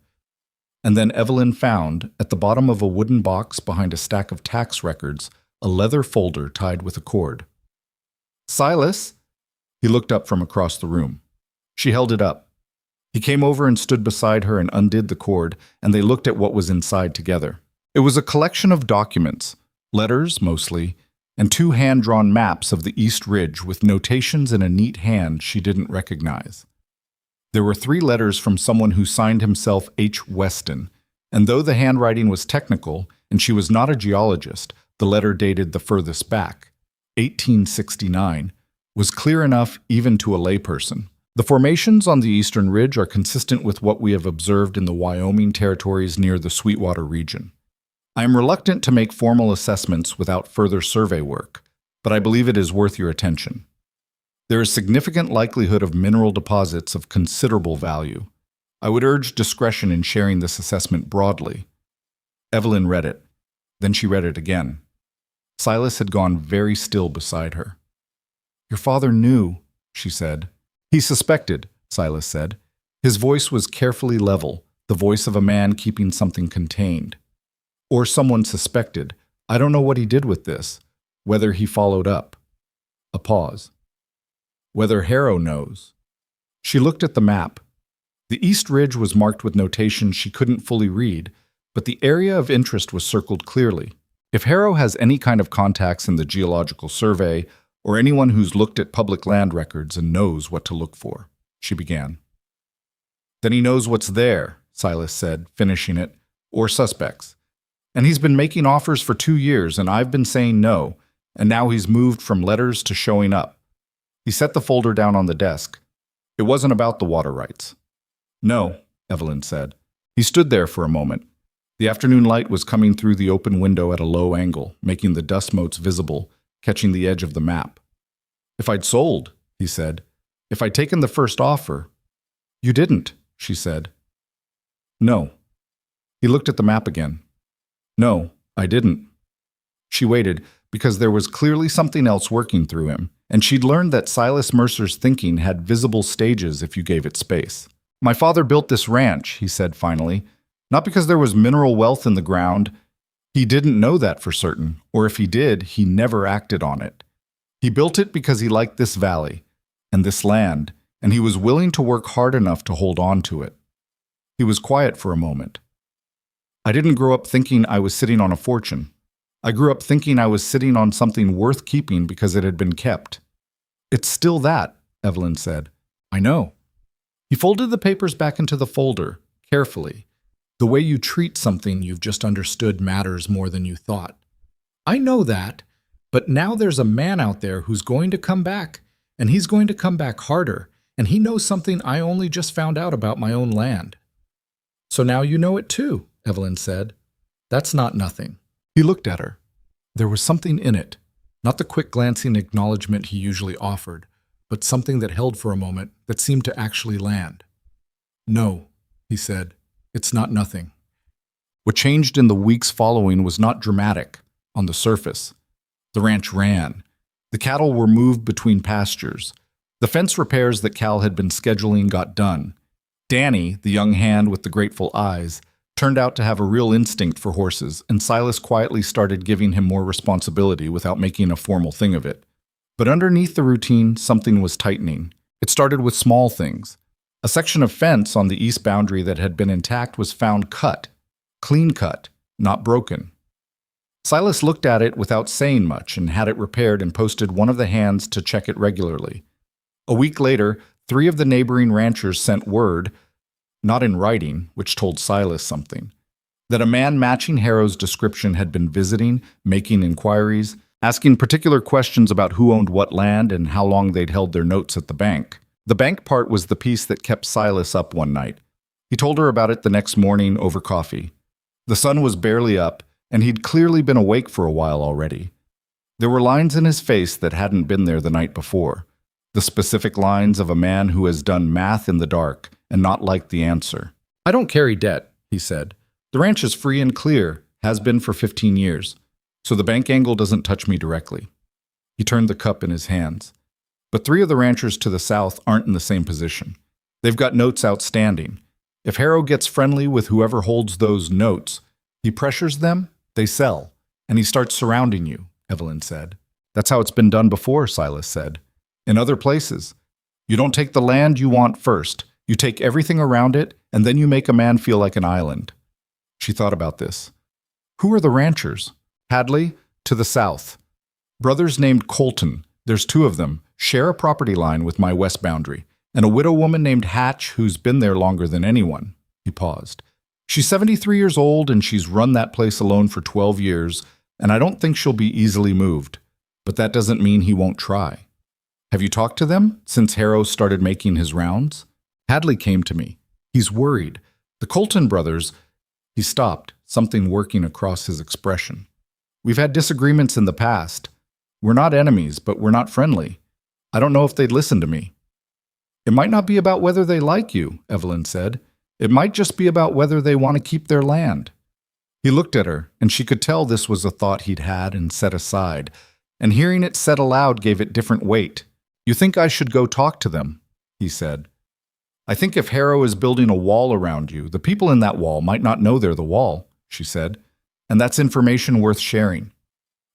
And then Evelyn found, at the bottom of a wooden box behind a stack of tax records, a leather folder tied with a cord. "Silas?" He looked up from across the room. She held it up. He came over and stood beside her and undid the cord, and they looked at what was inside together. It was a collection of documents, letters mostly, and 2 hand-drawn maps of the East Ridge with notations in a neat hand she didn't recognize. There were 3 letters from someone who signed himself H. Weston, and though the handwriting was technical and she was not a geologist, the letter dated the furthest back, 1869, was clear enough even to a layperson. The formations on the Eastern Ridge are consistent with what we have observed in the Wyoming territories near the Sweetwater region. I am reluctant to make formal assessments without further survey work, but I believe it is worth your attention. There is significant likelihood of mineral deposits of considerable value. I would urge discretion in sharing this assessment broadly. Evelyn read it. Then she read it again. Silas had gone very still beside her. "Your father knew," she said. "He suspected," Silas said. His voice was carefully level, the voice of a man keeping something contained. "Or someone suspected. I don't know what he did with this. Whether he followed up." A pause. "Whether Harrow knows." She looked at the map. The East Ridge was marked with notations she couldn't fully read, but the area of interest was circled clearly. If Harrow has any kind of contacts in the Geological Survey, or anyone who's looked at public land records and knows what to look for, she began. "Then he knows what's there," Silas said, finishing it, "or suspects. And he's been making offers for 2 years, and I've been saying no, and now he's moved from letters to showing up." He set the folder down on the desk. "It wasn't about the water rights." "No," Evelyn said. He stood there for a moment. The afternoon light was coming through the open window at a low angle, making the dust motes visible, catching the edge of the map. "If I'd sold," he said. "If I'd taken the first offer." "You didn't," she said. "No." He looked at the map again. "No, I didn't." She waited, because there was clearly something else working through him, and she'd learned that Silas Mercer's thinking had visible stages if you gave it space. "My father built this ranch," he said finally, "not because there was mineral wealth in the ground. He didn't know that for certain, or if he did, he never acted on it. He built it because he liked this valley and this land, and he was willing to work hard enough to hold on to it." He was quiet for a moment. "I didn't grow up thinking I was sitting on a fortune. I grew up thinking I was sitting on something worth keeping because it had been kept." "It's still that," Evelyn said. "I know." He folded the papers back into the folder, carefully. "The way you treat something you've just understood matters more than you thought." "I know that, but now there's a man out there who's going to come back, and he's going to come back harder, and he knows something I only just found out about my own land." "So now you know it too," Evelyn said. "That's not nothing." He looked at her. There was something in it, not the quick glancing acknowledgement he usually offered, but something that held for a moment that seemed to actually land. "No," he said, "it's not nothing." What changed in the weeks following was not dramatic, on the surface. The ranch ran. The cattle were moved between pastures. The fence repairs that Cal had been scheduling got done. Danny, the young hand with the grateful eyes, turned out to have a real instinct for horses, and Silas quietly started giving him more responsibility without making a formal thing of it. But underneath the routine, something was tightening. It started with small things. A section of fence on the east boundary that had been intact was found cut, clean cut, not broken. Silas looked at it without saying much and had it repaired and posted one of the hands to check it regularly. A week later, 3 of the neighboring ranchers sent word, not in writing, which told Silas something, that a man matching Harrow's description had been visiting, making inquiries, asking particular questions about who owned what land and how long they'd held their notes at the bank. The bank part was the piece that kept Silas up one night. He told her about it the next morning over coffee. The sun was barely up, and he'd clearly been awake for a while already. There were lines in his face that hadn't been there the night before, the specific lines of a man who has done math in the dark and not liked the answer. "I don't carry debt," he said. "The ranch is free and clear, has been for 15 years, so the bank angle doesn't touch me directly." He turned the cup in his hands. But 3 of the ranchers to the south aren't in the same position. They've got notes outstanding. If Harrow gets friendly with whoever holds those notes, he pressures them, they sell, and he starts surrounding you, Evelyn said. "That's how it's been done before," Silas said. "In other places. You don't take the land you want first, You take everything around it, and then you make a man feel like an island. She thought about this. Who are the ranchers? Hadley, to the south. Brothers named Colton, there's two of them, share a property line with my west boundary, and a widow woman named Hatch who's been there longer than anyone. He paused. She's 73 years old, and she's run that place alone for 12 years, and I don't think she'll be easily moved. But that doesn't mean he won't try. Have you talked to them since Harrow started making his rounds? Hadley came to me. He's worried. The Colton brothers... He stopped, something working across his expression. We've had disagreements in the past. We're not enemies, but we're not friendly. I don't know if they'd listen to me. It might not be about whether they like you, Evelyn said. It might just be about whether they want to keep their land. He looked at her, and she could tell this was a thought he'd had and set aside, and hearing it said aloud gave it different weight. You think I should go talk to them? He said. I think if Harrow is building a wall around you, the people in that wall might not know they're the wall, she said, and that's information worth sharing.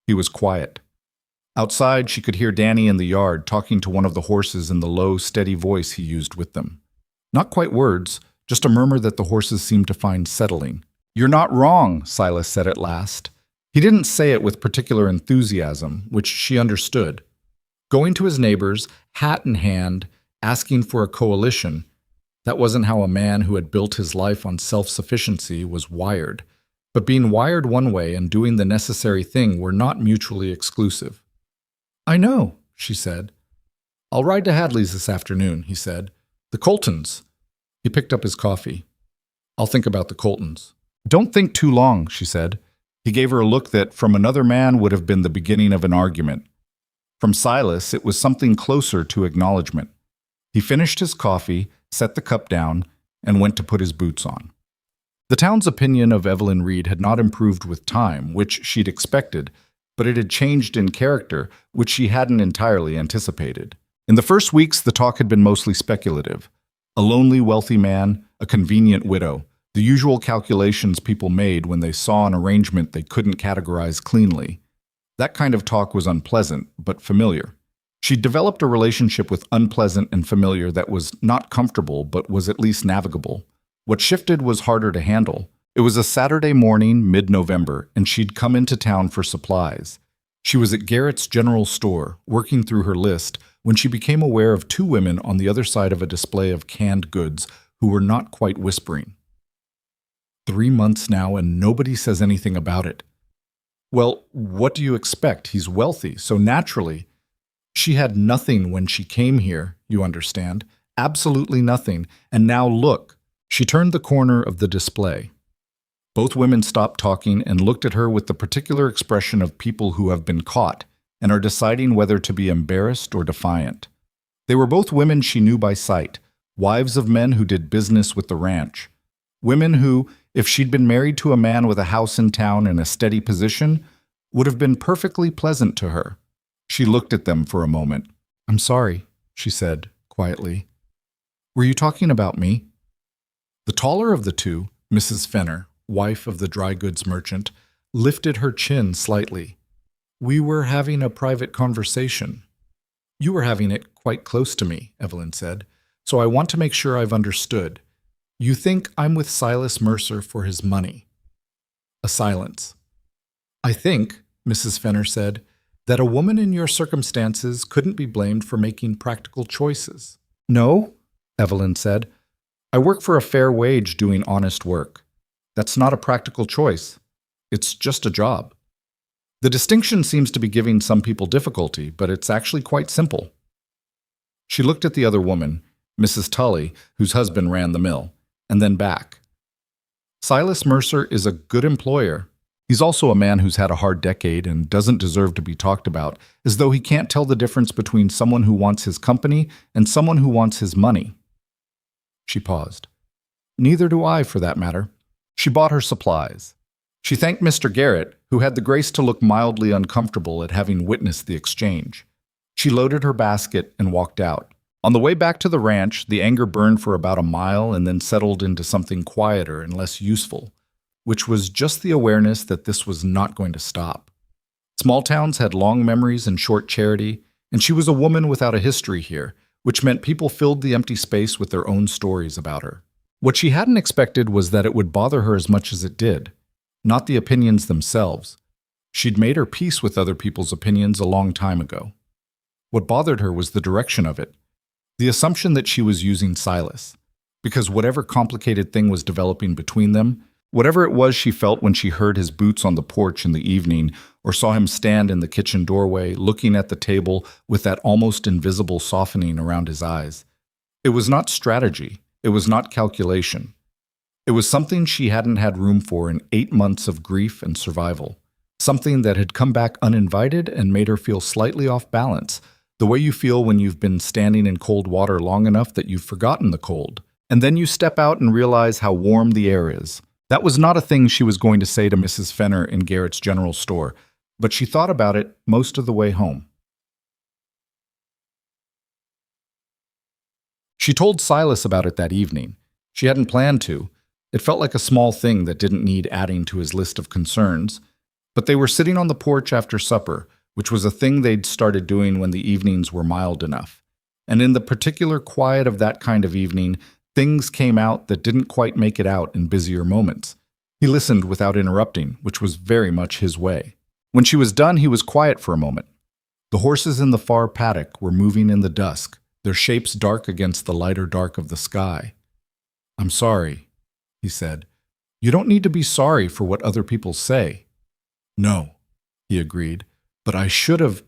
He was quiet. Outside, she could hear Danny in the yard talking to one of the horses in the low, steady voice he used with them. Not quite words, just a murmur that the horses seemed to find settling. You're not wrong, Silas said at last. He didn't say it with particular enthusiasm, which she understood. Going to his neighbors, hat in hand, asking for a coalition, that wasn't how a man who had built his life on self-sufficiency was wired. But being wired one way and doing the necessary thing were not mutually exclusive. I know, she said. I'll ride to Hadley's this afternoon, he said. The Coltons. He picked up his coffee. I'll think about the Coltons. Don't think too long, she said. He gave her a look that, from another man, would have been the beginning of an argument. From Silas, it was something closer to acknowledgement. He finished his coffee, set the cup down, and went to put his boots on. The town's opinion of Evelyn Reed had not improved with time, which she'd expected, but it had changed in character, which she hadn't entirely anticipated. In the first weeks, the talk had been mostly speculative. A lonely, wealthy man, a convenient widow, the usual calculations people made when they saw an arrangement they couldn't categorize cleanly. That kind of talk was unpleasant, but familiar. She'd developed a relationship with unpleasant and familiar that was not comfortable, but was at least navigable. What shifted was harder to handle. It was a Saturday morning, mid-November, and she'd come into town for supplies. She was at Garrett's general store, working through her list, when she became aware of two women on the other side of a display of canned goods who were not quite whispering. 3 months now, and nobody says anything about it. Well, what do you expect? He's wealthy, so naturally. She had nothing when she came here, you understand. Absolutely nothing. And now look. She turned the corner of the display. Both women stopped talking and looked at her with the particular expression of people who have been caught and are deciding whether to be embarrassed or defiant. They were both women she knew by sight, wives of men who did business with the ranch. Women who, if she'd been married to a man with a house in town and a steady position, would have been perfectly pleasant to her. She looked at them for a moment. I'm sorry, she said quietly. Were you talking about me? The taller of the two, Mrs. Fenner, wife of the dry goods merchant, lifted her chin slightly. We were having a private conversation. You were having it quite close to me, Evelyn said, so I want to make sure I've understood. You think I'm with Silas Mercer for his money. A silence. I think, Mrs. Fenner said, that a woman in your circumstances couldn't be blamed for making practical choices. No, Evelyn said. I work for a fair wage doing honest work. That's not a practical choice. It's just a job. The distinction seems to be giving some people difficulty, but it's actually quite simple. She looked at the other woman, Mrs. Tully, whose husband ran the mill, and then back. Silas Mercer is a good employer. He's also a man who's had a hard decade and doesn't deserve to be talked about, as though he can't tell the difference between someone who wants his company and someone who wants his money. She paused. Neither do I, for that matter. She bought her supplies. She thanked Mr. Garrett, who had the grace to look mildly uncomfortable at having witnessed the exchange. She loaded her basket and walked out. On the way back to the ranch, the anger burned for about a mile and then settled into something quieter and less useful, which was just the awareness that this was not going to stop. Small towns had long memories and short charity, and she was a woman without a history here, which meant people filled the empty space with their own stories about her. What she hadn't expected was that it would bother her as much as it did, not the opinions themselves. She'd made her peace with other people's opinions a long time ago. What bothered her was the direction of it, the assumption that she was using Silas, because whatever complicated thing was developing between them, whatever it was she felt when she heard his boots on the porch in the evening or saw him stand in the kitchen doorway looking at the table with that almost invisible softening around his eyes, it was not strategy, it was not calculation. It was something she hadn't had room for in 8 months of grief and survival, something that had come back uninvited and made her feel slightly off balance, the way you feel when you've been standing in cold water long enough that you've forgotten the cold, and then you step out and realize how warm the air is. That was not a thing she was going to say to Mrs. Fenner in Garrett's general store, but she thought about it most of the way home. She told Silas about it that evening. She hadn't planned to. It felt like a small thing that didn't need adding to his list of concerns. But they were sitting on the porch after supper, which was a thing they'd started doing when the evenings were mild enough. And in the particular quiet of that kind of evening, things came out that didn't quite make it out in busier moments. He listened without interrupting, which was very much his way. When she was done, he was quiet for a moment. The horses in the far paddock were moving in the dusk, their shapes dark against the lighter dark of the sky. "I'm sorry," he said. "You don't need to be sorry for what other people say." "No," he agreed, "but I should have—"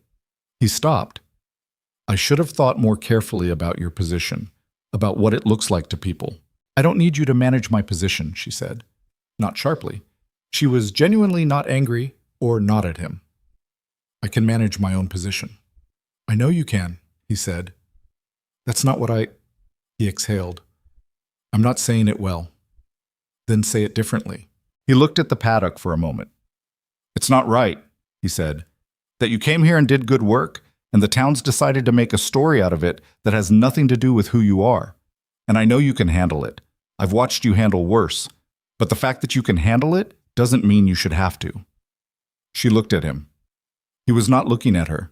He stopped. "I should have thought more carefully about your position, about what it looks like to people. I don't need you to manage my position," she said, not sharply. She was genuinely not angry or not at him. "I can manage my own position." "I know you can," he said. "That's not what He exhaled. "I'm not saying it well." "Then say it differently." He looked at the paddock for a moment. "It's not right," he said, "that you came here and did good work, and the town's decided to make a story out of it that has nothing to do with who you are. And I know you can handle it. I've watched you handle worse. But the fact that you can handle it doesn't mean you should have to." She looked at him. He was not looking at her.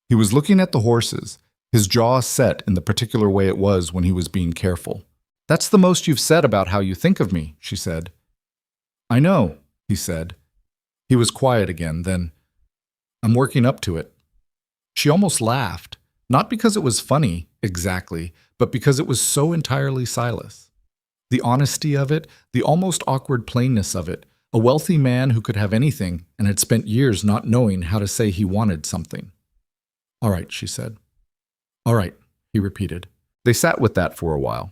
He was looking at the horses, his jaw set in the particular way it was when he was being careful. "That's the most you've said about how you think of me," she said. "I know," he said. He was quiet again, then, "I'm working up to it." She almost laughed, not because it was funny, exactly, but because it was so entirely Silas. The honesty of it, the almost awkward plainness of it, a wealthy man who could have anything and had spent years not knowing how to say he wanted something. "All right," she said. "All right," he repeated. They sat with that for a while.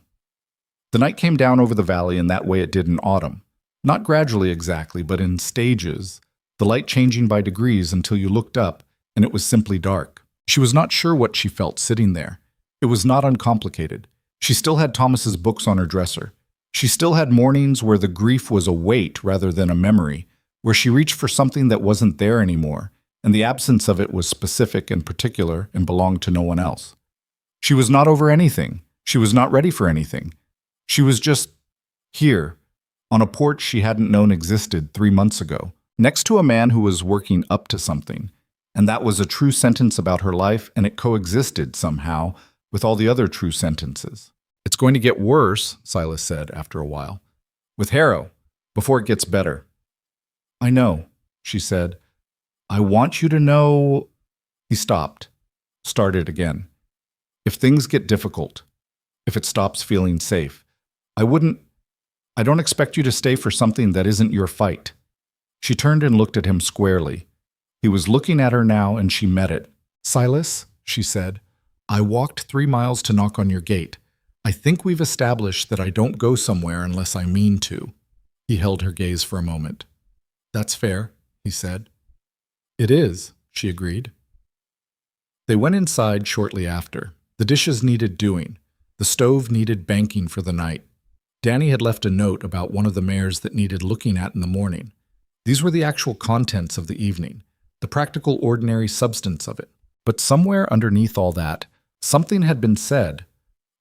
The night came down over the valley in that way it did in autumn. Not gradually exactly, but in stages, the light changing by degrees until you looked up and it was simply dark. She was not sure what she felt sitting there. It was not uncomplicated. She still had Thomas's books on her dresser. She still had mornings where the grief was a weight rather than a memory, where she reached for something that wasn't there anymore, and the absence of it was specific and particular and belonged to no one else. She was not over anything. She was not ready for anything. She was just here, on a porch she hadn't known existed 3 months ago, next to a man who was working up to something. And that was a true sentence about her life, and it coexisted somehow with all the other true sentences. "It's going to get worse," Silas said after a while, "with Harrow, before it gets better." "I know," she said. "I want you to know—" He stopped, started again. "If things get difficult, if it stops feeling safe, I don't expect you to stay for something that isn't your fight." She turned and looked at him squarely. He was looking at her now, and she met it. "Silas," she said, "I walked 3 miles to knock on your gate. I think we've established that I don't go somewhere unless I mean to." He held her gaze for a moment. "That's fair," he said. "It is," she agreed. They went inside shortly after. The dishes needed doing. The stove needed banking for the night. Danny had left a note about one of the mares that needed looking at in the morning. These were the actual contents of the evening, the practical ordinary substance of it. But somewhere underneath all that, something had been said.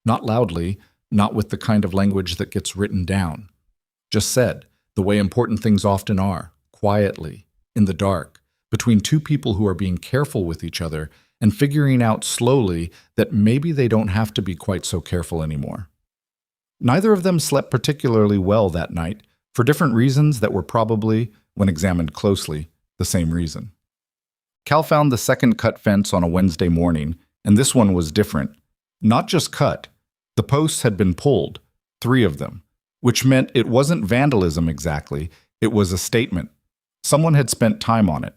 Not loudly, not with the kind of language that gets written down. Just said, the way important things often are, quietly, in the dark, between two people who are being careful with each other and figuring out slowly that maybe they don't have to be quite so careful anymore. Neither of them slept particularly well that night, for different reasons that were probably, when examined closely, the same reason. Cal found the second cut fence on a Wednesday morning, and this one was different. Not just cut. The posts had been pulled, 3 of them, which meant it wasn't vandalism exactly, it was a statement. Someone had spent time on it.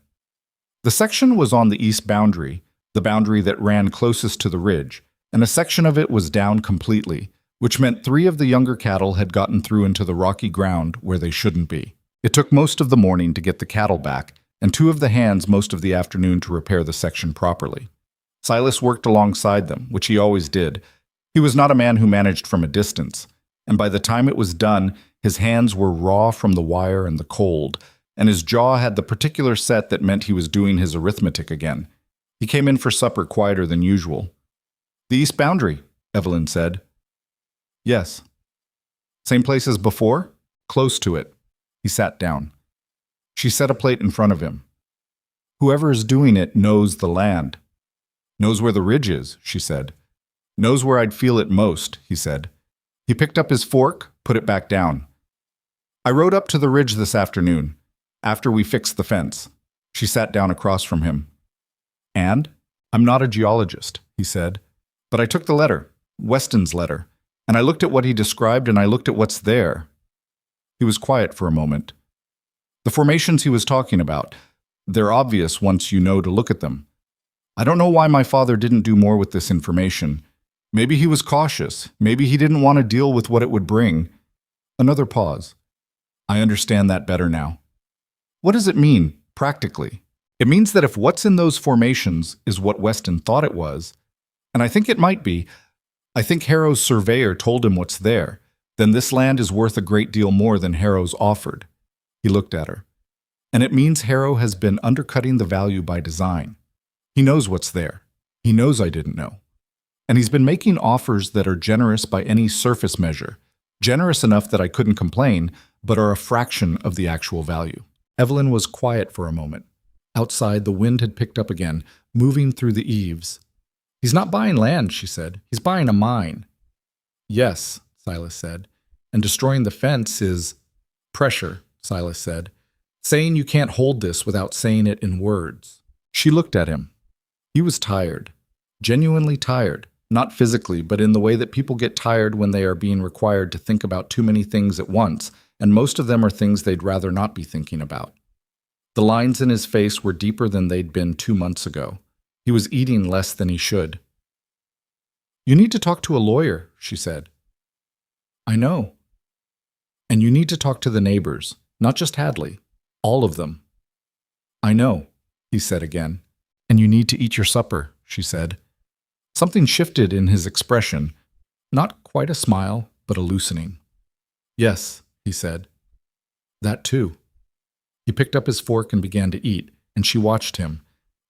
The section was on the east boundary, the boundary that ran closest to the ridge, and a section of it was down completely, which meant 3 of the younger cattle had gotten through into the rocky ground where they shouldn't be. It took most of the morning to get the cattle back, and 2 of the hands most of the afternoon to repair the section properly. Silas worked alongside them, which he always did. He was not a man who managed from a distance, and by the time it was done, his hands were raw from the wire and the cold, and his jaw had the particular set that meant he was doing his arithmetic again. He came in for supper quieter than usual. "The east boundary," Evelyn said. "Yes." "Same place as before?" "Close to it." He sat down. She set a plate in front of him. "Whoever is doing it knows the land." "Knows where the ridge is," she said. "Knows where I'd feel it most," he said. He picked up his fork, put it back down. "I rode up to the ridge this afternoon, after we fixed the fence." She sat down across from him. "And? I'm not a geologist," he said. "But I took the letter, Weston's letter, and I looked at what he described and I looked at what's there." He was quiet for a moment. "The formations he was talking about, they're obvious once you know to look at them. I don't know why my father didn't do more with this information. Maybe he was cautious. Maybe he didn't want to deal with what it would bring." Another pause. "I understand that better now." "What does it mean, practically?" "It means that if what's in those formations is what Weston thought it was, and I think it might be, I think Harrow's surveyor told him what's there, then this land is worth a great deal more than Harrow's offered." He looked at her. "And it means Harrow has been undercutting the value by design. He knows what's there. He knows I didn't know. And he's been making offers that are generous by any surface measure, generous enough that I couldn't complain, but are a fraction of the actual value." Evelyn was quiet for a moment. Outside, the wind had picked up again, moving through the eaves. "He's not buying land," she said. "He's buying a mine." "Yes," Silas said. "And destroying the fence is pressure," Silas said. "Saying you can't hold this without saying it in words." She looked at him. He was tired. Genuinely tired. Not physically, but in the way that people get tired when they are being required to think about too many things at once, and most of them are things they'd rather not be thinking about. The lines in his face were deeper than they'd been 2 months ago. He was eating less than he should. "You need to talk to a lawyer," she said. "I know. And you need to talk to the neighbors, not just Hadley. All of them." "I know," he said again. "And you need to eat your supper," she said. Something shifted in his expression. Not quite a smile, but a loosening. "Yes," he said. "That too." He picked up his fork and began to eat, and she watched him.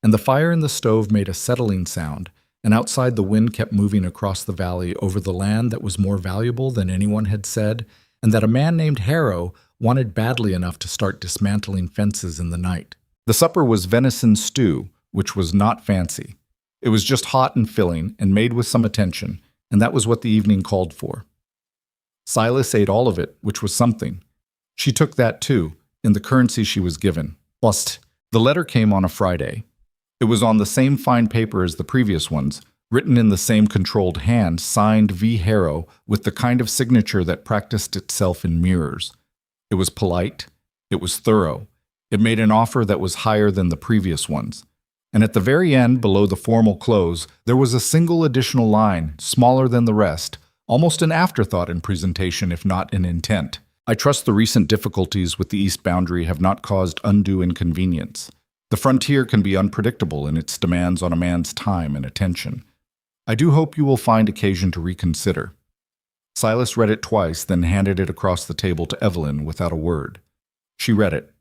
And the fire in the stove made a settling sound, and outside the wind kept moving across the valley over the land that was more valuable than anyone had said, and that a man named Harrow wanted badly enough to start dismantling fences in the night. The supper was venison stew, which was not fancy. It was just hot and filling, and made with some attention, and that was what the evening called for. Silas ate all of it, which was something. She took that too, in the currency she was given. Plus, the letter came on a Friday. It was on the same fine paper as the previous ones, written in the same controlled hand, signed V. Harrow, with the kind of signature that practiced itself in mirrors. It was polite. It was thorough. It made an offer that was higher than the previous ones. And at the very end, below the formal close, there was a single additional line, smaller than the rest, almost an afterthought in presentation if not in intent. "I trust the recent difficulties with the east boundary have not caused undue inconvenience. The frontier can be unpredictable in its demands on a man's time and attention. I do hope you will find occasion to reconsider." Silas read it twice, then handed it across the table to Evelyn without a word. She read it.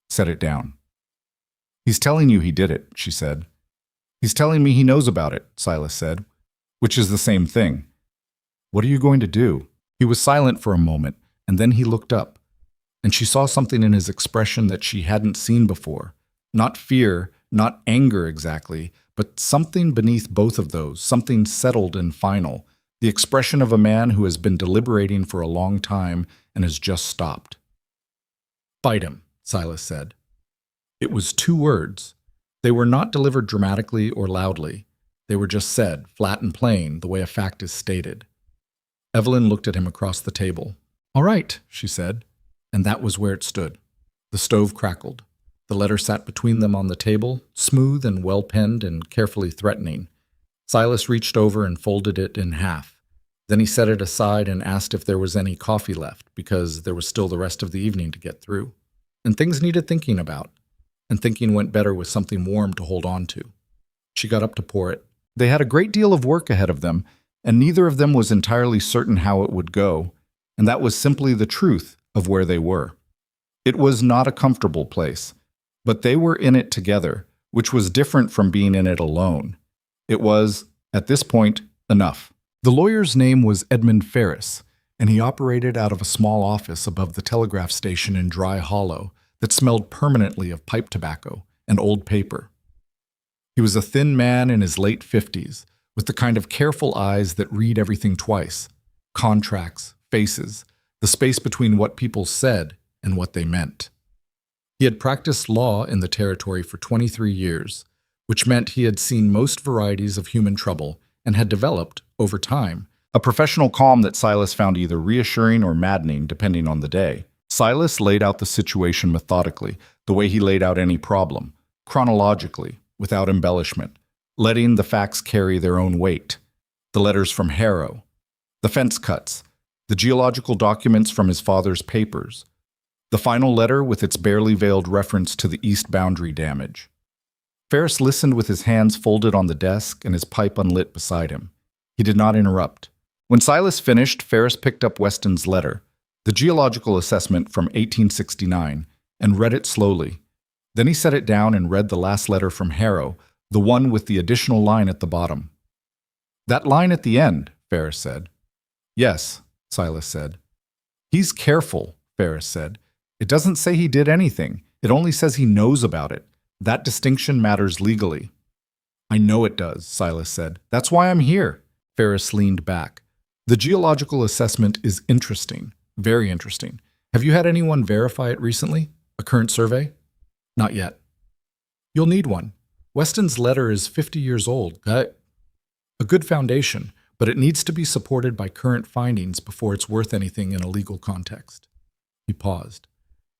Set it down. "He's telling you he did it," she said. "He's telling me he knows about it," Silas said, "which is the same thing. What are you going to do?" He was silent for a moment, and then he looked up, and she saw something in his expression that she hadn't seen before. Not fear, Not anger exactly, but something beneath both of those, something settled and final, the expression of a man who has been deliberating for a long time and has just stopped. "Fight him," Silas said. It was 2 words. They were not delivered dramatically or loudly. They were just said, flat and plain, the way a fact is stated. Evelyn looked at him across the table. "All right," she said, and that was where it stood. The stove crackled. The letter sat between them on the table, smooth and well-penned and carefully threatening. Silas reached over and folded it in half. Then he set it aside and asked if there was any coffee left, because there was still the rest of the evening to get through. And things needed thinking about. And thinking went better with something warm to hold on to. She got up to pour it. They had a great deal of work ahead of them, and neither of them was entirely certain how it would go, and that was simply the truth of where they were. It was not a comfortable place, but they were in it together, which was different from being in it alone. It was, at this point, enough. The lawyer's name was Edmund Ferris, and he operated out of a small office above the telegraph station in Dry Hollow that smelled permanently of pipe tobacco and old paper. He was a thin man in his late 50s, with the kind of careful eyes that read everything twice. Contracts, faces, the space between what people said and what they meant. He had practiced law in the territory for 23 years, which meant he had seen most varieties of human trouble and had developed, over time, a professional calm that Silas found either reassuring or maddening, depending on the day. Silas laid out the situation methodically, the way he laid out any problem, chronologically, without embellishment, letting the facts carry their own weight. The letters from Harrow, the fence cuts, the geological documents from his father's papers, the final letter with its barely veiled reference to the east boundary damage. Ferris listened with his hands folded on the desk and his pipe unlit beside him. He did not interrupt. When Silas finished, Ferris picked up Weston's letter, the geological assessment from 1869, and read it slowly. Then he set it down and read the last letter from Harrow, the one with the additional line at the bottom. "That line at the end," Ferris said. "Yes," Silas said. "He's careful," Ferris said. "It doesn't say he did anything. It only says he knows about it. That distinction matters legally." "I know it does," Silas said. "That's why I'm here." Ferris leaned back. "The geological assessment is interesting, very interesting. Have you had anyone verify it recently? A current survey?" "Not yet." "You'll need one. Weston's letter is 50 years old. A good foundation, but it needs to be supported by current findings before it's worth anything in a legal context." He paused.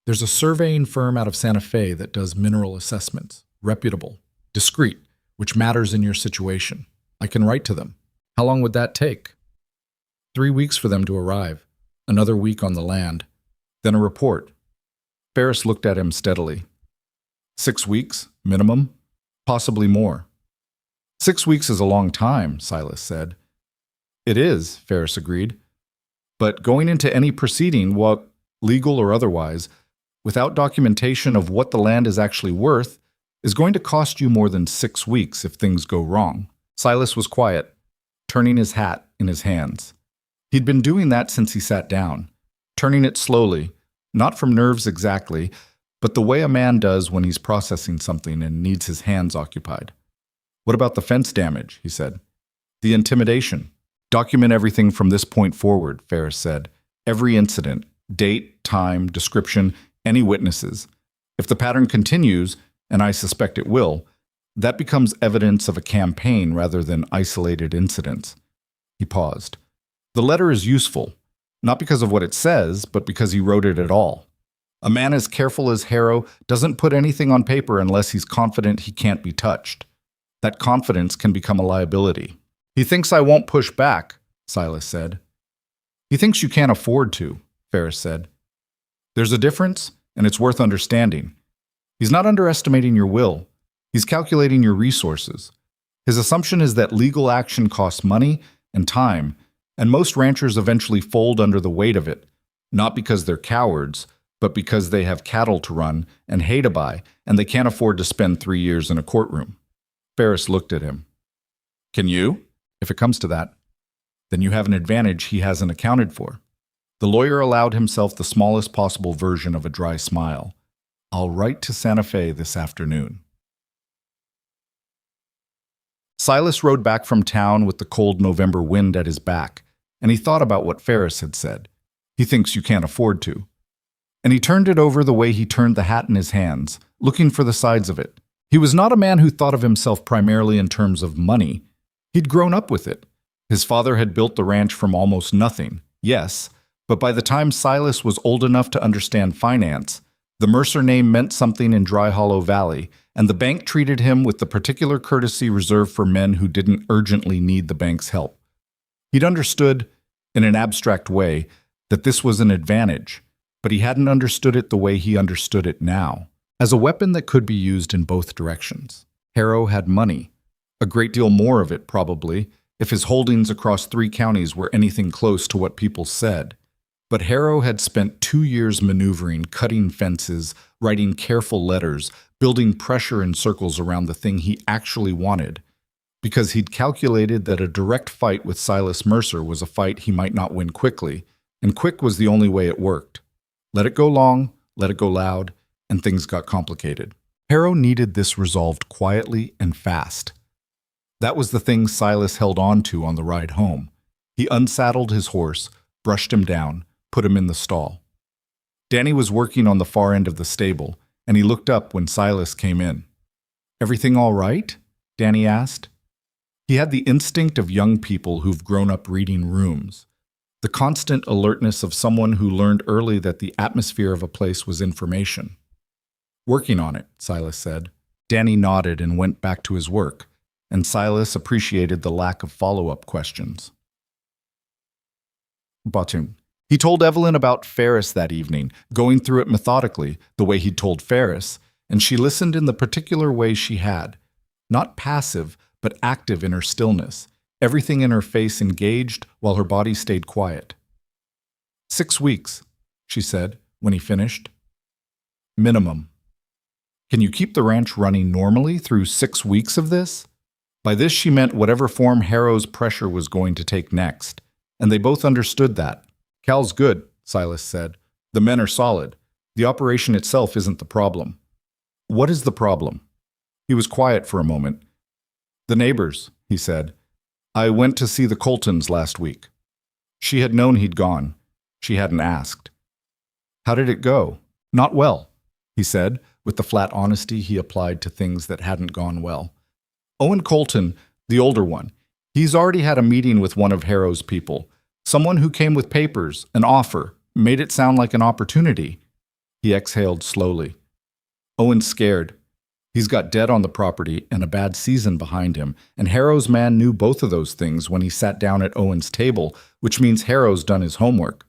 "There's a surveying firm out of Santa Fe that does mineral assessments. Reputable. Discreet, which matters in your situation. I can write to them." "How long would that take?" 3 weeks for them to arrive. Another week on the land. Then a report. Ferris looked at him steadily. 6 weeks, minimum? Possibly more. 6 weeks is a long time, Silas said. "It is," Ferris agreed. "But going into any proceeding, legal or otherwise, without documentation of what the land is actually worth, is going to cost you more than 6 weeks if things go wrong." Silas was quiet, turning his hat in his hands. He'd been doing that since he sat down, turning it slowly, not from nerves exactly, but the way a man does when he's processing something and needs his hands occupied. "What about the fence damage?" he said. "The intimidation. Document everything from this point forward," Ferris said. "Every incident, date, time, description, any witnesses. If the pattern continues, and I suspect it will, that becomes evidence of a campaign rather than isolated incidents." He paused. "The letter is useful, not because of what it says, but because he wrote it at all. A man as careful as Harrow doesn't put anything on paper unless he's confident he can't be touched. That confidence can become a liability." "He thinks I won't push back," Silas said. "He thinks you can't afford to," Ferris said. "There's a difference, and it's worth understanding. He's not underestimating your will. He's calculating your resources. His assumption is that legal action costs money and time, and most ranchers eventually fold under the weight of it, not because they're cowards, but because they have cattle to run and hay to buy, and they can't afford to spend 3 years in a courtroom." Ferris looked at him. "Can you? If it comes to that, then you have an advantage he hasn't accounted for." The lawyer allowed himself the smallest possible version of a dry smile. "I'll write to Santa Fe this afternoon." Silas rode back from town with the cold November wind at his back, and he thought about what Ferris had said. He thinks you can't afford to. And he turned it over the way he turned the hat in his hands, looking for the sides of it. He was not a man who thought of himself primarily in terms of money. He'd grown up with it. His father had built the ranch from almost nothing, yes, but by the time Silas was old enough to understand finance, the Mercer name meant something in Dry Hollow Valley, and the bank treated him with the particular courtesy reserved for men who didn't urgently need the bank's help. He'd understood, in an abstract way, that this was an advantage, but he hadn't understood it the way he understood it now, as a weapon that could be used in both directions. Harrow had money, a great deal more of it probably, if his holdings across 3 counties were anything close to what people said. But Harrow had spent 2 years maneuvering, cutting fences, writing careful letters, building pressure in circles around the thing he actually wanted, because he'd calculated that a direct fight with Silas Mercer was a fight he might not win quickly, and quick was the only way it worked. Let it go long, let it go loud, and things got complicated. Harrow needed this resolved quietly and fast. That was the thing Silas held on to on the ride home. He unsaddled his horse, brushed him down, put him in the stall. Danny was working on the far end of the stable, and he looked up when Silas came in. "Everything all right?" Danny asked. He had the instinct of young people who've grown up reading rooms, the constant alertness of someone who learned early that the atmosphere of a place was information. "Working on it," Silas said. Danny nodded and went back to his work, and Silas appreciated the lack of follow-up questions. Bottom. He told Evelyn about Ferris that evening, going through it methodically, the way he'd told Ferris, and she listened in the particular way she had. Not passive, but active in her stillness, everything in her face engaged while her body stayed quiet. 6 weeks, she said, when he finished. Minimum. Can you keep the ranch running normally through 6 weeks of this? By this she meant whatever form Harrow's pressure was going to take next, and they both understood that. "Cal's good," Silas said. "The men are solid. The operation itself isn't the problem." "What is the problem?" He was quiet for a moment. "The neighbors," he said. "I went to see the Coltons last week." She had known he'd gone. She hadn't asked. "How did it go?" "Not well," he said, with the flat honesty he applied to things that hadn't gone well. "Owen Colton, the older one, he's already had a meeting with one of Harrow's people. Someone who came with papers, an offer, made it sound like an opportunity." He exhaled slowly. "Owen's scared. He's got debt on the property and a bad season behind him, and Harrow's man knew both of those things when he sat down at Owen's table, which means Harrow's done his homework."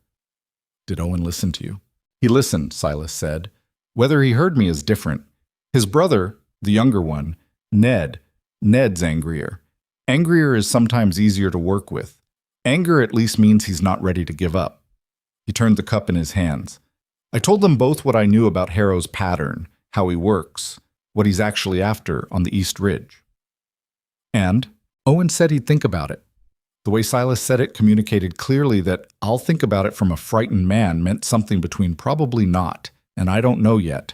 "Did Owen listen to you?" "He listened," Silas said. "Whether he heard me is different. His brother, the younger one, Ned's angrier. Angrier is sometimes easier to work with. Anger at least means he's not ready to give up." He turned the cup in his hands. "I told them both what I knew about Harrow's pattern, how he works, what he's actually after on the East Ridge." "And?" "Owen said he'd think about it." The way Silas said it communicated clearly that "I'll think about it" from a frightened man meant something between probably not and "I don't know yet."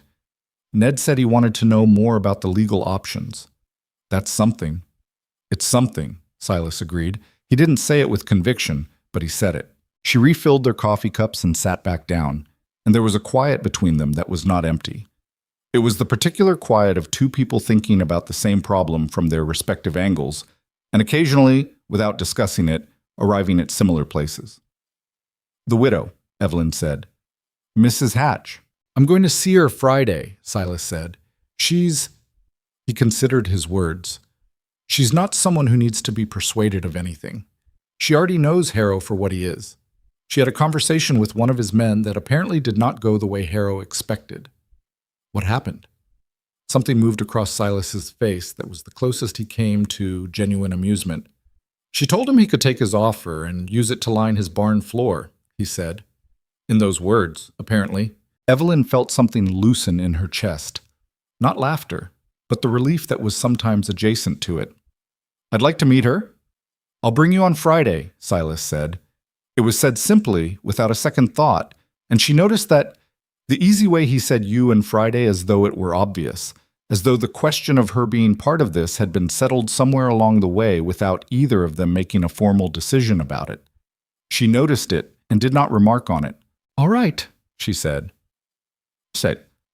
Ned said he wanted to know more about the legal options. "That's something." "It's something," Silas agreed. He didn't say it with conviction, but he said it. She refilled their coffee cups and sat back down, and there was a quiet between them that was not empty. It was the particular quiet of 2 people thinking about the same problem from their respective angles, and occasionally, without discussing it, arriving at similar places. "The widow," Evelyn said. "Mrs. Hatch." "I'm going to see her Friday," Silas said. "She's—" He considered his words. "She's not someone who needs to be persuaded of anything. She already knows Harrow for what he is. She had a conversation with one of his men that apparently did not go the way Harrow expected." "What happened?" Something moved across Silas's face that was the closest he came to genuine amusement. "She told him he could take his offer and use it to line his barn floor," he said. In those words, apparently, Evelyn felt something loosen in her chest. Not laughter, but the relief that was sometimes adjacent to it. "I'd like to meet her." "I'll bring you on Friday," Silas said. It was said simply, without a second thought, and she noticed that the easy way he said "you" and Friday as though it were obvious, as though the question of her being part of this had been settled somewhere along the way without either of them making a formal decision about it. She noticed it and did not remark on it. "All right," she said.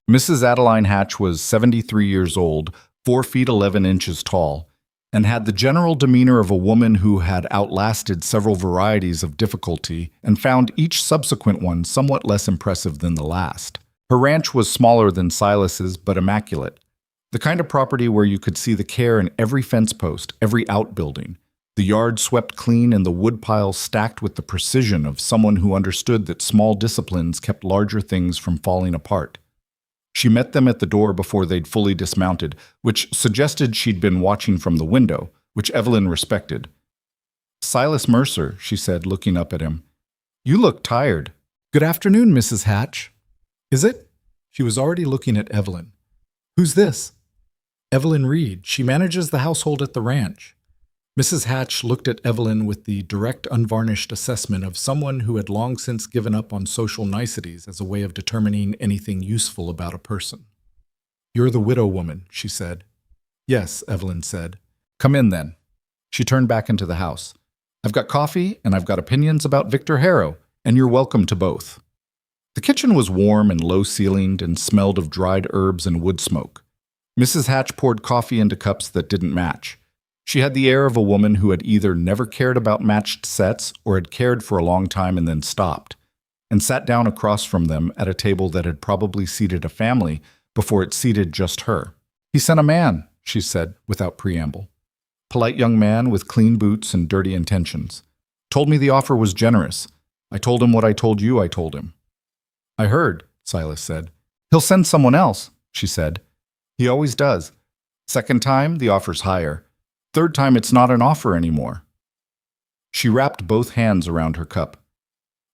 Mrs. Adeline Hatch was 73 years old, 4 feet 11 inches tall, and had the general demeanor of a woman who had outlasted several varieties of difficulty and found each subsequent one somewhat less impressive than the last. Her ranch was smaller than Silas's, but immaculate. The kind of property where you could see the care in every fence post, every outbuilding, the yard swept clean and the woodpiles stacked with the precision of someone who understood that small disciplines kept larger things from falling apart. She met them at the door before they'd fully dismounted, which suggested she'd been watching from the window, which Evelyn respected. "Silas Mercer," she said, looking up at him. "You look tired." "Good afternoon, Mrs. Hatch." "Is it?" She was already looking at Evelyn. "Who's this?" "Evelyn Reed. She manages the household at the ranch." Mrs. Hatch looked at Evelyn with the direct, unvarnished assessment of someone who had long since given up on social niceties as a way of determining anything useful about a person. "You're the widow woman," she said. "Yes," Evelyn said. "Come in, then." She turned back into the house. "I've got coffee, and I've got opinions about Victor Harrow, and you're welcome to both." The kitchen was warm and low-ceilinged and smelled of dried herbs and wood smoke. Mrs. Hatch poured coffee into cups that didn't match. She had the air of a woman who had either never cared about matched sets or had cared for a long time and then stopped, and sat down across from them at a table that had probably seated a family before it seated just her. "He sent a man," she said without preamble. "Polite young man with clean boots and dirty intentions. Told me the offer was generous. I told him what I told you I told him." "I heard," Silas said. "He'll send someone else," she said. "He always does. Second time, the offer's higher. Third time, it's not an offer anymore." She wrapped both hands around her cup.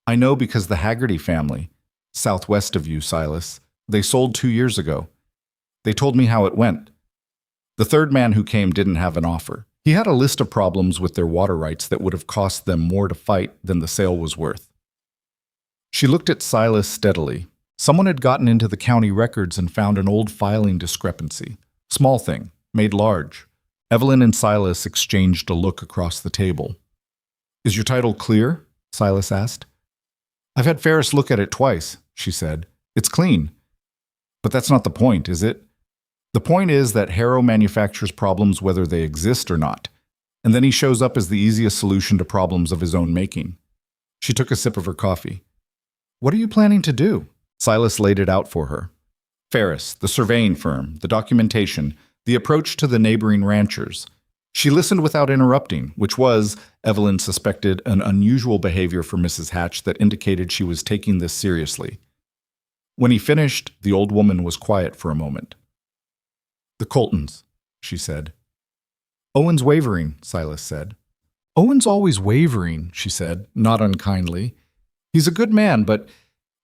"I know because the Haggerty family, southwest of you, Silas, they sold 2 years ago. They told me how it went. The third man who came didn't have an offer. He had a list of problems with their water rights that would have cost them more to fight than the sale was worth." She looked at Silas steadily. Someone had gotten into the county records and found an old filing discrepancy. Small thing, made large. Evelyn and Silas exchanged a look across the table. "Is your title clear?" Silas asked. "I've had Ferris look at it twice," she said. "It's clean. But that's not the point, is it? The point is that Harrow manufactures problems whether they exist or not, and then he shows up as the easiest solution to problems of his own making." She took a sip of her coffee. "What are you planning to do?" Silas laid it out for her. Ferris, the surveying firm, the documentation, the approach to the neighboring ranchers. She listened without interrupting, which was, Evelyn suspected, an unusual behavior for Mrs. Hatch that indicated she was taking this seriously. When he finished, the old woman was quiet for a moment. "The Coltons," she said. "Owen's wavering," Silas said. "Owen's always wavering," she said, not unkindly. "He's a good man, but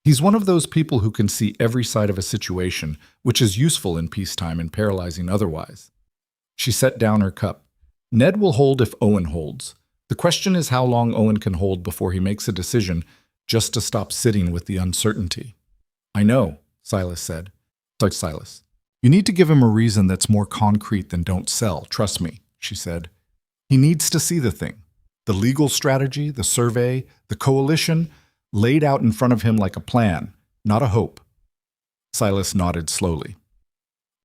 he's one of those people who can see every side of a situation, which is useful in peacetime and paralyzing otherwise." She set down her cup. "Ned will hold if Owen holds. The question is how long Owen can hold before he makes a decision just to stop sitting with the uncertainty." "I know," Silas said. "Silas, you need to give him a reason that's more concrete than don't sell, trust me," she said. "He needs to see the thing. The legal strategy, the survey, the coalition, laid out in front of him like a plan, not a hope." Silas nodded slowly.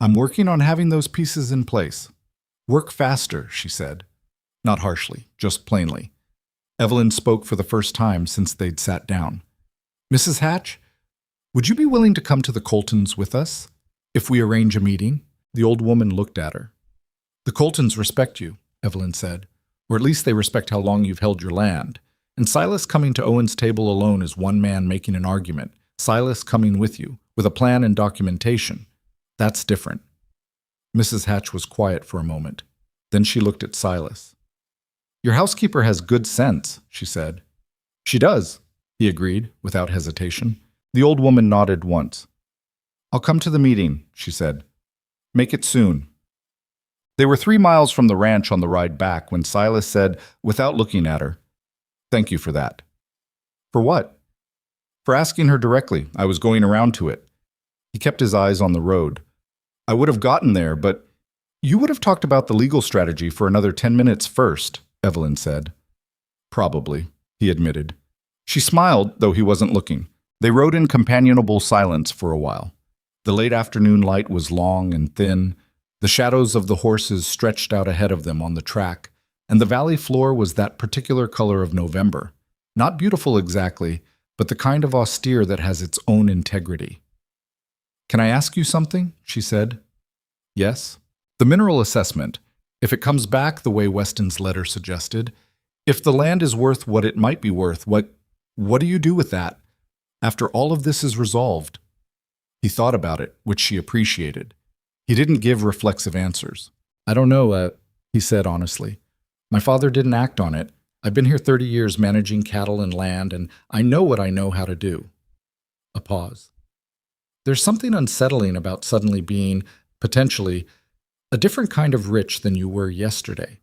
"I'm working on having those pieces in place." "Work faster," she said. Not harshly, just plainly. Evelyn spoke for the first time since they'd sat down. "Mrs. Hatch, would you be willing to come to the Coltons with us, if we arrange a meeting?" The old woman looked at her. "The Coltons respect you," Evelyn said, "or at least they respect how long you've held your land. And Silas coming to Owen's table alone is one man making an argument. Silas coming with you, with a plan and documentation. That's different." Mrs. Hatch was quiet for a moment. Then she looked at Silas. "Your housekeeper has good sense," she said. "She does," he agreed, without hesitation. The old woman nodded once. "I'll come to the meeting," she said. "Make it soon." They were 3 miles from the ranch on the ride back when Silas said, without looking at her, "Thank you for that." "For what?" "For asking her directly. I was going around to it." He kept his eyes on the road. I would have gotten there, but you would have talked about the legal strategy for another 10 minutes first, Evelyn said. Probably, he admitted. She smiled, though he wasn't looking. They rode in companionable silence for a while. The late afternoon light was long and thin. The shadows of the horses stretched out ahead of them on the track, and the valley floor was that particular color of November. Not beautiful exactly, but the kind of austere that has its own integrity. Can I ask you something? She said. Yes. The mineral assessment, if it comes back the way Weston's letter suggested, if the land is worth what it might be worth, what do you do with that after all of this is resolved? He thought about it, which she appreciated. He didn't give reflexive answers. I don't know, he said honestly. My father didn't act on it. I've been here 30 years managing cattle and land, and I know what I know how to do. A pause. There's something unsettling about suddenly being, potentially, a different kind of rich than you were yesterday.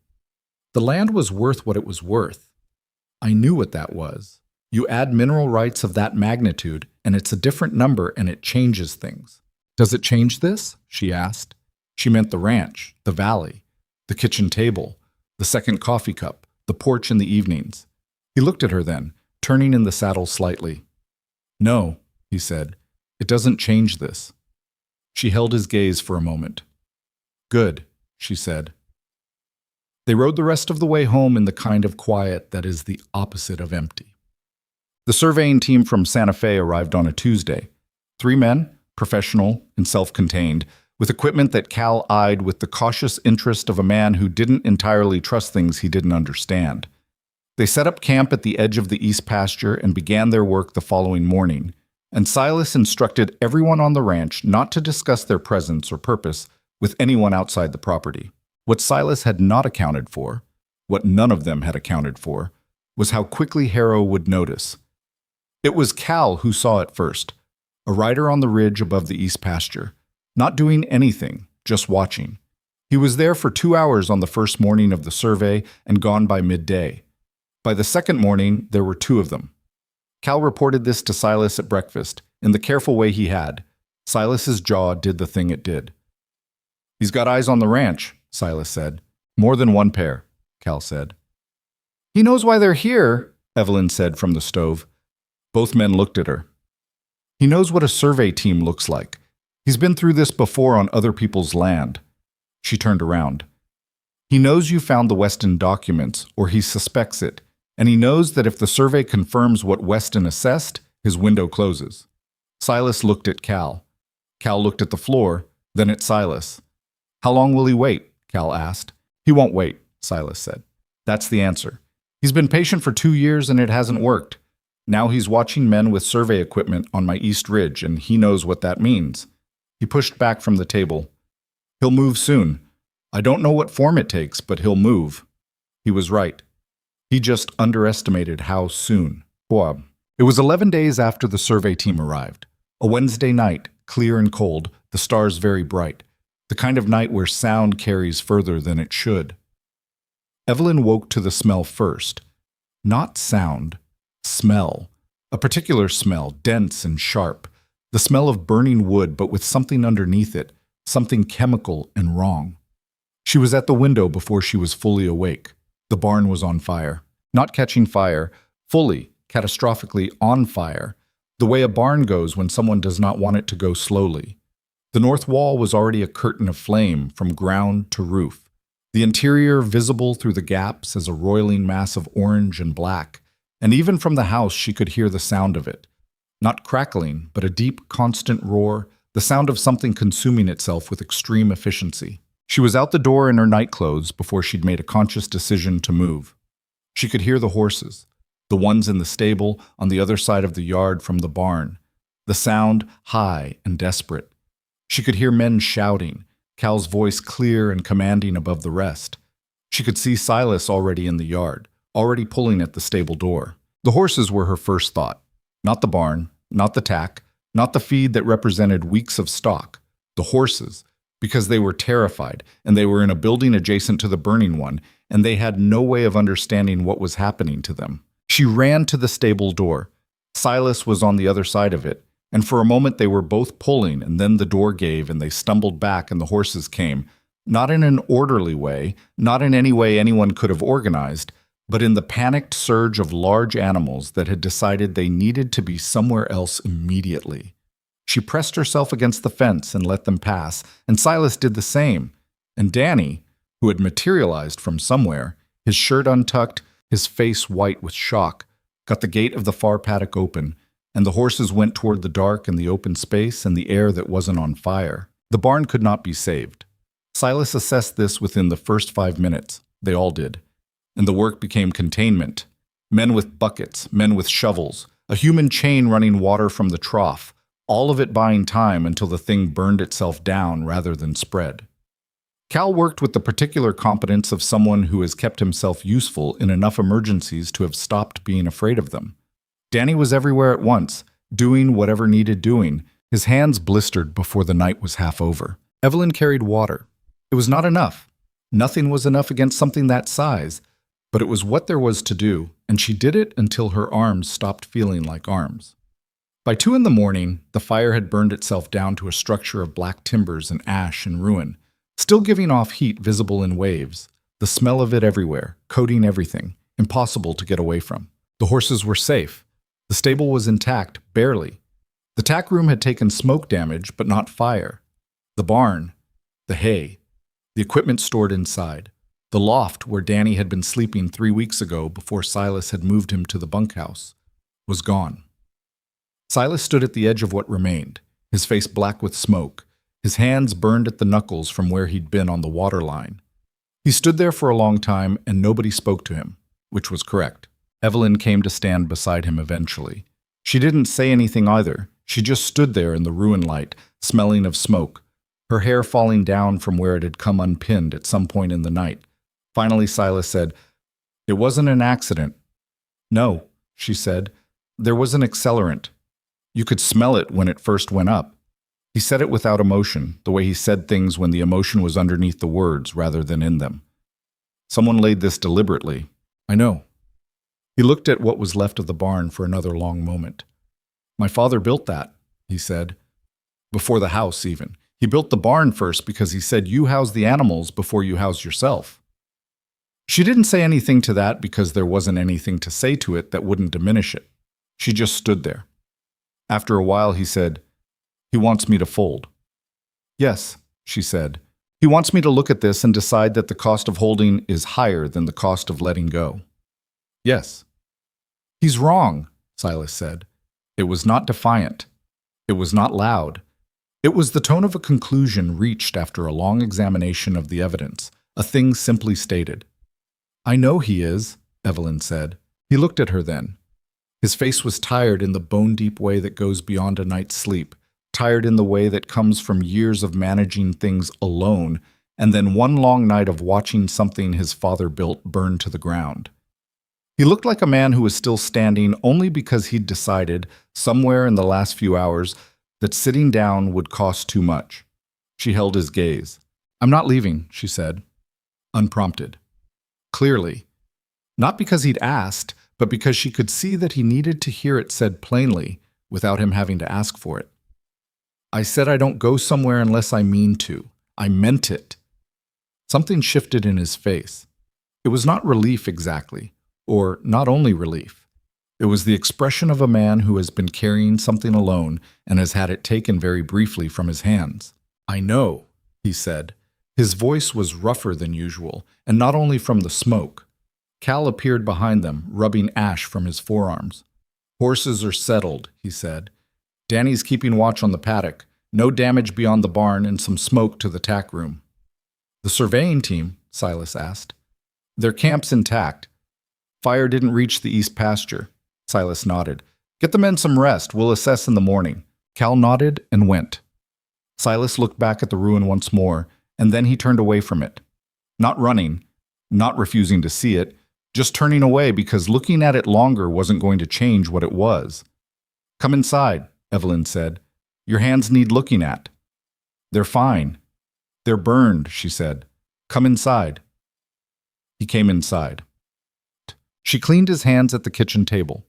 The land was worth what it was worth. I knew what that was. You add mineral rights of that magnitude, and it's a different number, and it changes things. Does it change this? She asked. She meant the ranch, the valley, the kitchen table, the second coffee cup, the porch in the evenings. He looked at her then, turning in the saddle slightly. No, he said, it doesn't change this. She held his gaze for a moment. Good, she said. They rode the rest of the way home in the kind of quiet that is the opposite of empty. The surveying team from Santa Fe arrived on a Tuesday. 3 men, professional and self-contained, with equipment that Cal eyed with the cautious interest of a man who didn't entirely trust things he didn't understand. They set up camp at the edge of the east pasture and began their work the following morning, and Silas instructed everyone on the ranch not to discuss their presence or purpose with anyone outside the property. What Silas had not accounted for, what none of them had accounted for, was how quickly Harrow would notice. It was Cal who saw it first, a rider on the ridge above the east pasture, not doing anything, just watching. He was there for 2 hours on the first morning of the survey and gone by midday. By the second morning, there were 2 of them. Cal reported this to Silas at breakfast, in the careful way he had. Silas's jaw did the thing it did. He's got eyes on the ranch, Silas said. More than 1 pair, Cal said. He knows why they're here, Evelyn said from the stove. Both men looked at her. He knows what a survey team looks like. He's been through this before on other people's land. She turned around. He knows you found the Weston documents, or he suspects it, and he knows that if the survey confirms what Weston assessed, his window closes. Silas looked at Cal. Cal looked at the floor, then at Silas. How long will he wait? Cal asked. He won't wait, Silas said. That's the answer. He's been patient for 2 years and it hasn't worked. Now he's watching men with survey equipment on my East Ridge, and he knows what that means. He pushed back from the table. He'll move soon. I don't know what form it takes, but he'll move. He was right. He just underestimated how soon. It was 11 days after the survey team arrived. A Wednesday night, clear and cold, the stars very bright. The kind of night where sound carries further than it should. Evelyn woke to the smell first. Not sound. Smell. A particular smell, dense and sharp. The smell of burning wood, but with something underneath it, something chemical and wrong. She was at the window before she was fully awake. The barn was on fire. Not catching fire, fully, catastrophically on fire, the way a barn goes when someone does not want it to go slowly. The north wall was already a curtain of flame from ground to roof. The interior visible through the gaps as a roiling mass of orange and black, and even from the house she could hear the sound of it. Not crackling, but a deep, constant roar, the sound of something consuming itself with extreme efficiency. She was out the door in her nightclothes before she'd made a conscious decision to move. She could hear the horses, the ones in the stable on the other side of the yard from the barn, the sound high and desperate. She could hear men shouting, Cal's voice clear and commanding above the rest. She could see Silas already in the yard, already pulling at the stable door. The horses were her first thought. Not the barn, not the tack, not the feed that represented weeks of stock. The horses, because they were terrified, and they were in a building adjacent to the burning one, and they had no way of understanding what was happening to them. She ran to the stable door. Silas was on the other side of it, And for a moment they were both pulling, and then the door gave and they stumbled back and the horses came, not in an orderly way, not in any way anyone could have organized, but in the panicked surge of large animals that had decided they needed to be somewhere else immediately. She pressed herself against the fence and let them pass, and Silas did the same. And Danny, who had materialized from somewhere, his shirt untucked, his face white with shock, got the gate of the far paddock open, and the horses went toward the dark and the open space and the air that wasn't on fire. The barn could not be saved. Silas assessed this within the first 5 minutes. They all did. And the work became containment. Men with buckets, men with shovels, a human chain running water from the trough, all of it buying time until the thing burned itself down rather than spread. Cal worked with the particular competence of someone who has kept himself useful in enough emergencies to have stopped being afraid of them. Danny was everywhere at once, doing whatever needed doing. His hands blistered before the night was half over. Evelyn carried water. It was not enough. Nothing was enough against something that size, but it was what there was to do, and she did it until her arms stopped feeling like arms. By 2 a.m, the fire had burned itself down to a structure of black timbers and ash and ruin, still giving off heat visible in waves, the smell of it everywhere, coating everything, impossible to get away from. The horses were safe. The stable was intact, barely. The tack room had taken smoke damage, but not fire. The barn, the hay, the equipment stored inside, the loft where Danny had been sleeping 3 weeks ago before Silas had moved him to the bunkhouse, was gone. Silas stood at the edge of what remained, his face black with smoke, his hands burned at the knuckles from where he'd been on the water line. He stood there for a long time and nobody spoke to him, which was correct. Evelyn came to stand beside him eventually. She didn't say anything either. She just stood there in the ruin light, smelling of smoke, her hair falling down from where it had come unpinned at some point in the night. Finally, Silas said, "It wasn't an accident." "No," she said. "There was an accelerant. You could smell it when it first went up." He said it without emotion, the way he said things when the emotion was underneath the words rather than in them. "Someone laid this deliberately. I know." He looked at what was left of the barn for another long moment. "My father built that," he said. "Before the house, even. He built the barn first because he said you house the animals before you house yourself." She didn't say anything to that because there wasn't anything to say to it that wouldn't diminish it. She just stood there. After a while, he said, "He wants me to fold." "Yes," she said. "He wants me to look at this and decide that the cost of holding is higher than the cost of letting go." "Yes." "He's wrong," Silas said. It was not defiant. It was not loud. It was the tone of a conclusion reached after a long examination of the evidence, a thing simply stated. "I know he is," Evelyn said. He looked at her then. His face was tired in the bone-deep way that goes beyond a night's sleep, tired in the way that comes from years of managing things alone, and then one long night of watching something his father built burn to the ground. He looked like a man who was still standing only because he'd decided, somewhere in the last few hours, that sitting down would cost too much. She held his gaze. "I'm not leaving," she said, unprompted. Clearly. Not because he'd asked, but because she could see that he needed to hear it said plainly, without him having to ask for it. "I said I don't go somewhere unless I mean to. I meant it." Something shifted in his face. It was not relief exactly, or not only relief. It was the expression of a man who has been carrying something alone and has had it taken very briefly from his hands. "I know," he said. His voice was rougher than usual, and not only from the smoke. Cal appeared behind them, rubbing ash from his forearms. "Horses are settled," he said. "Danny's keeping watch on the paddock. No damage beyond the barn and some smoke to the tack room." "The surveying team?" Silas asked. "Their camp's intact. Fire didn't reach the east pasture." Silas nodded. "Get the men some rest. We'll assess in the morning." Cal nodded and went. Silas looked back at the ruin once more, and then he turned away from it. Not running, not refusing to see it, just turning away because looking at it longer wasn't going to change what it was. "Come inside," Evelyn said. "Your hands need looking at." "They're fine." "They're burned," she said. "Come inside." He came inside. She cleaned his hands at the kitchen table.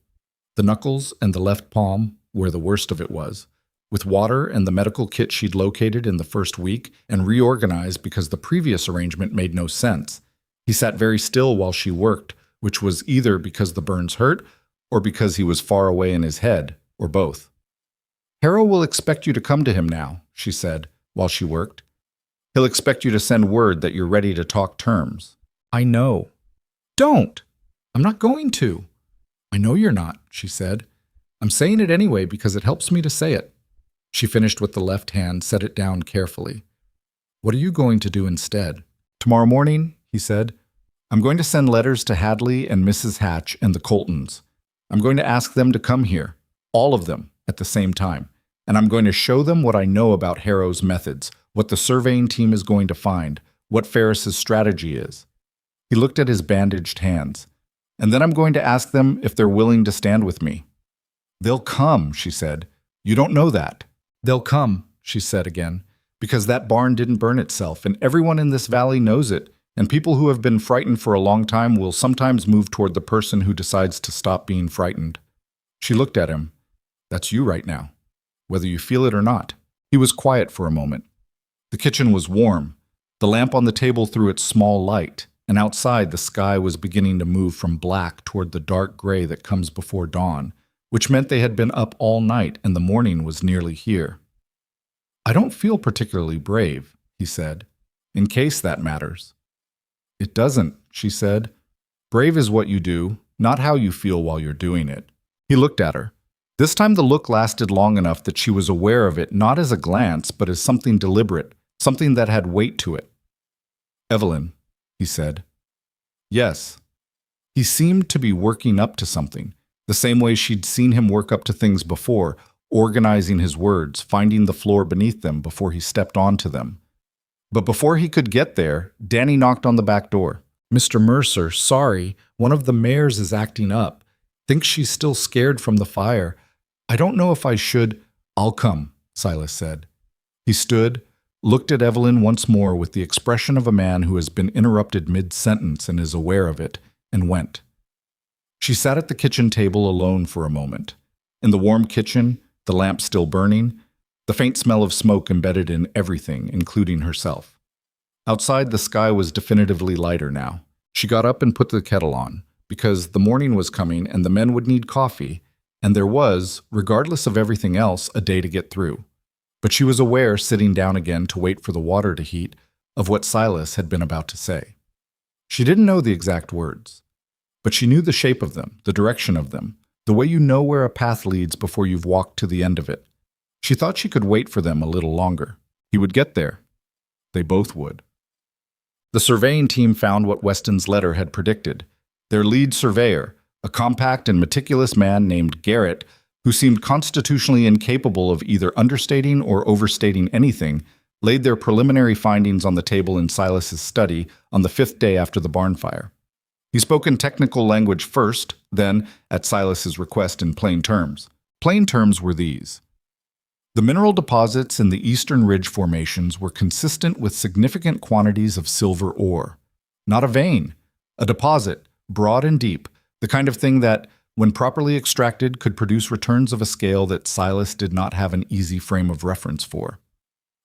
The knuckles and the left palm, where the worst of it was, with water and the medical kit she'd located in the first week and reorganized because the previous arrangement made no sense. He sat very still while she worked, which was either because the burns hurt or because he was far away in his head, or both. Harrow will expect you to come to him now, she said, while she worked. He'll expect you to send word that you're ready to talk terms. I know. Don't! I'm not going to. I know you're not, she said. I'm saying it anyway because it helps me to say it. She finished with the left hand, set it down carefully. What are you going to do instead? Tomorrow morning, he said, I'm going to send letters to Hadley and Mrs. Hatch and the Coltons. I'm going to ask them to come here, all of them, at the same time, and I'm going to show them what I know about Harrow's methods, what the surveying team is going to find, what Ferris's strategy is. He looked at his bandaged hands. And then I'm going to ask them if they're willing to stand with me. They'll come, she said. You don't know that. They'll come, she said again, because that barn didn't burn itself, and everyone in this valley knows it, and people who have been frightened for a long time will sometimes move toward the person who decides to stop being frightened. She looked at him. That's you right now, whether you feel it or not. He was quiet for a moment. The kitchen was warm. The lamp on the table threw its small light, and outside the sky was beginning to move from black toward the dark gray that comes before dawn, which meant they had been up all night and the morning was nearly here. I don't feel particularly brave, he said, in case that matters. It doesn't, she said. Brave is what you do, not how you feel while you're doing it. He looked at her. This time the look lasted long enough that she was aware of it not as a glance, but as something deliberate, something that had weight to it. Evelyn, he said. Yes. He seemed to be working up to something, the same way she'd seen him work up to things before, organizing his words, finding the floor beneath them before he stepped onto them. But before he could get there, Danny knocked on the back door. Mr. Mercer, sorry, one of the mares is acting up. Thinks she's still scared from the fire. I don't know if I should. I'll come, Silas said. He stood, looked at Evelyn once more with the expression of a man who has been interrupted mid-sentence and is aware of it, and went. She sat at the kitchen table alone for a moment. In the warm kitchen, the lamp still burning, the faint smell of smoke embedded in everything, including herself. Outside, the sky was definitively lighter now. She got up and put the kettle on, because the morning was coming and the men would need coffee, and there was, regardless of everything else, a day to get through. But she was aware, sitting down again to wait for the water to heat, of what Silas had been about to say. She didn't know the exact words, but she knew the shape of them, the direction of them, the way you know where a path leads before you've walked to the end of it. She thought she could wait for them a little longer. He would get there. They both would. The surveying team found what Weston's letter had predicted. Their lead surveyor, a compact and meticulous man named Garrett, who seemed constitutionally incapable of either understating or overstating anything, laid their preliminary findings on the table in Silas's study on the 5th day after the barn fire. He spoke in technical language first, then, at Silas's request, in plain terms. Plain terms were these. The mineral deposits in the eastern ridge formations were consistent with significant quantities of silver ore. Not a vein, a deposit, broad and deep, the kind of thing that, when properly extracted, could produce returns of a scale that Silas did not have an easy frame of reference for.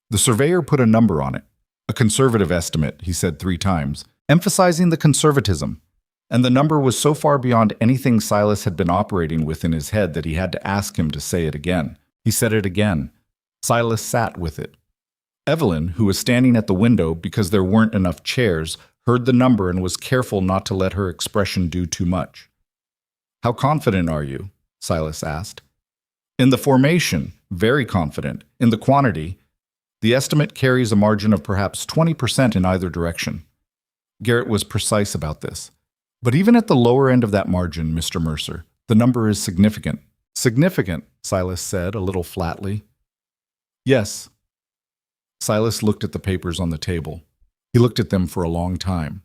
The surveyor put a number on it, a conservative estimate, he said 3 times, emphasizing the conservatism. And the number was so far beyond anything Silas had been operating with in his head that he had to ask him to say it again. He said it again. Silas sat with it. Evelyn, who was standing at the window because there weren't enough chairs, heard the number and was careful not to let her expression do too much. How confident are you? Silas asked. In the formation, very confident. In the quantity, the estimate carries a margin of perhaps 20% in either direction. Garrett was precise about this. But even at the lower end of that margin, Mr. Mercer, the number is significant. Significant, Silas said, a little flatly. Yes. Silas looked at the papers on the table. He looked at them for a long time.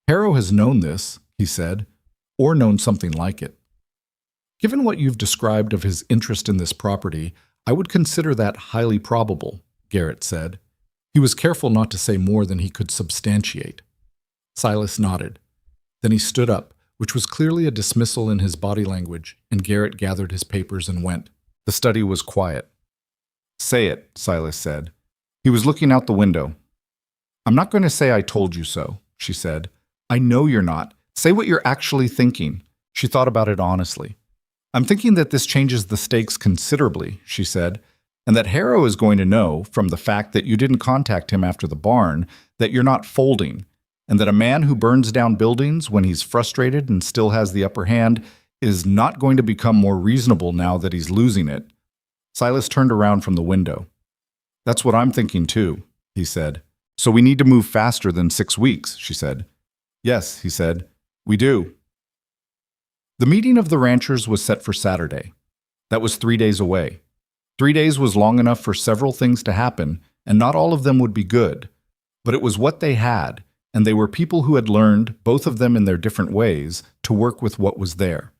Harrow has known this, he said, or known something like it. Given what you've described of his interest in this property, I would consider that highly probable, Garrett said. He was careful not to say more than he could substantiate. Silas nodded. Then he stood up, which was clearly a dismissal in his body language, and Garrett gathered his papers and went. The study was quiet. "Say it," Silas said. He was looking out the window. "I'm not going to say I told you so," she said. "I know you're not. Say what you're actually thinking." She thought about it honestly. "I'm thinking that this changes the stakes considerably," she said, "and that Harrow is going to know, from the fact that you didn't contact him after the barn, that you're not folding, and that a man who burns down buildings when he's frustrated and still has the upper hand is not going to become more reasonable now that he's losing it." Silas turned around from the window. "That's what I'm thinking too," he said. "So we need to move faster than 6 weeks," she said. "Yes," he said, "we do." The meeting of the ranchers was set for Saturday. That was 3 days away. 3 days was long enough for several things to happen, and not all of them would be good. But it was what they had, and they were people who had learned, both of them in their different ways, to work with what was there.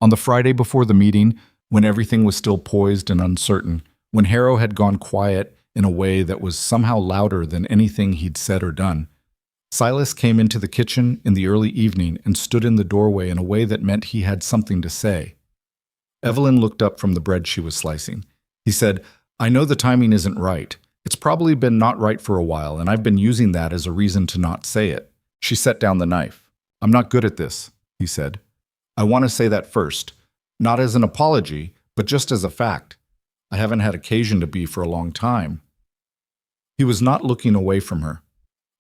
On the Friday before the meeting, when everything was still poised and uncertain, when Harrow had gone quiet in a way that was somehow louder than anything he'd said or done, Silas came into the kitchen in the early evening and stood in the doorway in a way that meant he had something to say. Evelyn looked up from the bread she was slicing. He said, "I know the timing isn't right. It's probably been not right for a while, and I've been using that as a reason to not say it." She set down the knife. "I'm not good at this," he said. "I want to say that first, not as an apology, but just as a fact. I haven't had occasion to be for a long time." He was not looking away from her.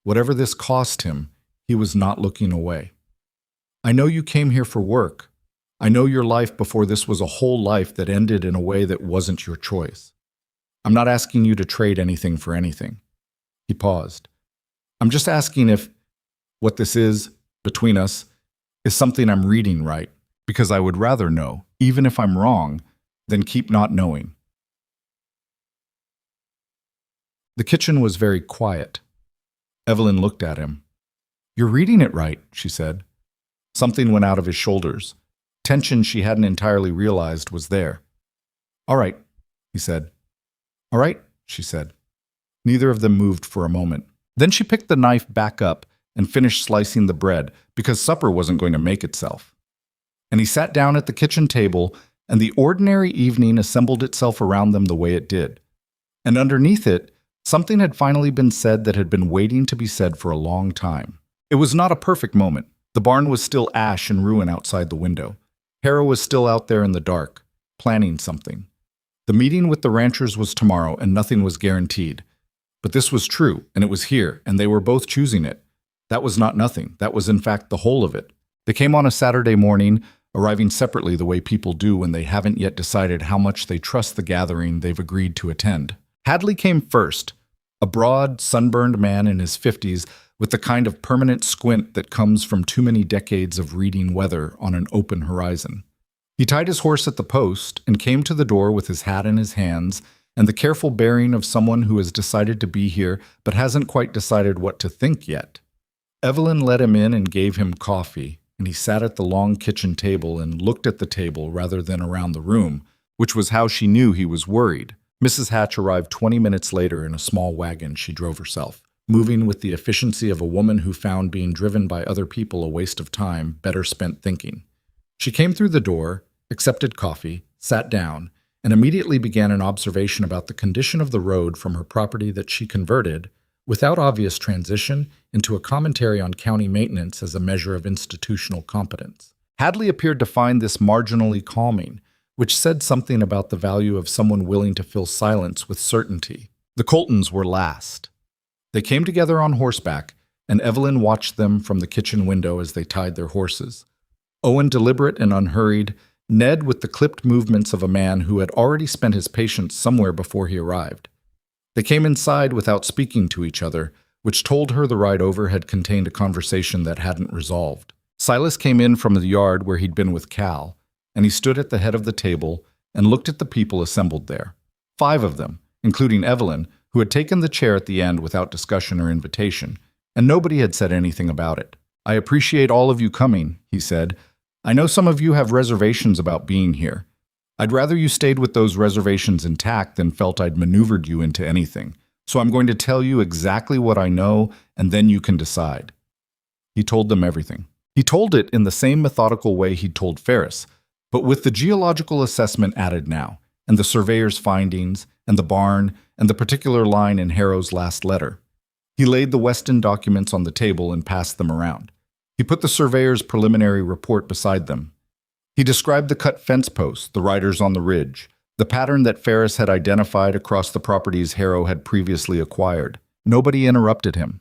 Whatever this cost him, he was not looking away. "I know you came here for work. I know your life before this was a whole life that ended in a way that wasn't your choice. I'm not asking you to trade anything for anything." He paused. "I'm just asking if what this is, between us, is something I'm reading right, because I would rather know, even if I'm wrong, than keep not knowing." The kitchen was very quiet. Evelyn looked at him. "You're reading it right," she said. Something went out of his shoulders. Tension she hadn't entirely realized was there. "All right," he said. "All right," she said. Neither of them moved for a moment. Then she picked the knife back up and finished slicing the bread, because supper wasn't going to make itself. And he sat down at the kitchen table, and the ordinary evening assembled itself around them the way it did. And underneath it, something had finally been said that had been waiting to be said for a long time. It was not a perfect moment. The barn was still ash and ruin outside the window. Harrow was still out there in the dark, planning something. The meeting with the ranchers was tomorrow, and nothing was guaranteed. But this was true, and it was here, and they were both choosing it. That was not nothing. That was in fact the whole of it. They came on a Saturday morning, arriving separately the way people do when they haven't yet decided how much they trust the gathering they've agreed to attend. Hadley came first, a broad, sunburned man in his 50s with the kind of permanent squint that comes from too many decades of reading weather on an open horizon. He tied his horse at the post and came to the door with his hat in his hands and the careful bearing of someone who has decided to be here but hasn't quite decided what to think yet. Evelyn let him in and gave him coffee, and he sat at the long kitchen table and looked at the table rather than around the room, which was how she knew he was worried. Mrs. Hatch arrived 20 minutes later in a small wagon she drove herself, moving with the efficiency of a woman who found being driven by other people a waste of time better spent thinking. She came through the door, accepted coffee, sat down, and immediately began an observation about the condition of the road from her property that she converted, without obvious transition, into a commentary on county maintenance as a measure of institutional competence. Hadley appeared to find this marginally calming, which said something about the value of someone willing to fill silence with certainty. The Coltons were last. They came together on horseback, and Evelyn watched them from the kitchen window as they tied their horses. Owen deliberate and unhurried, Ned with the clipped movements of a man who had already spent his patience somewhere before he arrived. They came inside without speaking to each other, which told her the ride over had contained a conversation that hadn't resolved. Silas came in from the yard where he'd been with Cal, and he stood at the head of the table and looked at the people assembled there. 5 of them, including Evelyn, who had taken the chair at the end without discussion or invitation, and nobody had said anything about it. "I appreciate all of you coming," he said. "I know some of you have reservations about being here. I'd rather you stayed with those reservations intact than felt I'd maneuvered you into anything. So I'm going to tell you exactly what I know, and then you can decide." He told them everything. He told it in the same methodical way he'd told Ferris, but with the geological assessment added now, and the surveyor's findings, and the barn, and the particular line in Harrow's last letter. He laid the Weston documents on the table and passed them around. He put the surveyor's preliminary report beside them. He described the cut fence posts, the riders on the ridge, the pattern that Ferris had identified across the properties Harrow had previously acquired. Nobody interrupted him.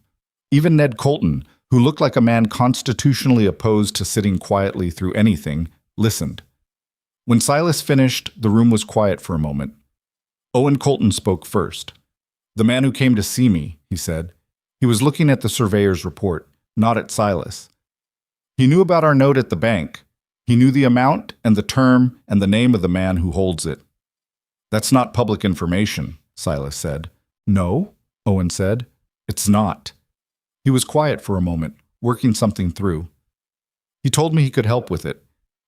Even Ned Colton, who looked like a man constitutionally opposed to sitting quietly through anything, listened. When Silas finished, the room was quiet for a moment. Owen Colton spoke first. "The man who came to see me," he said. He was looking at the surveyor's report, not at Silas. "He knew about our note at the bank. He knew the amount and the term and the name of the man who holds it." "That's not public information," Silas said. "No," Owen said. "It's not." He was quiet for a moment, working something through. "He told me he could help with it.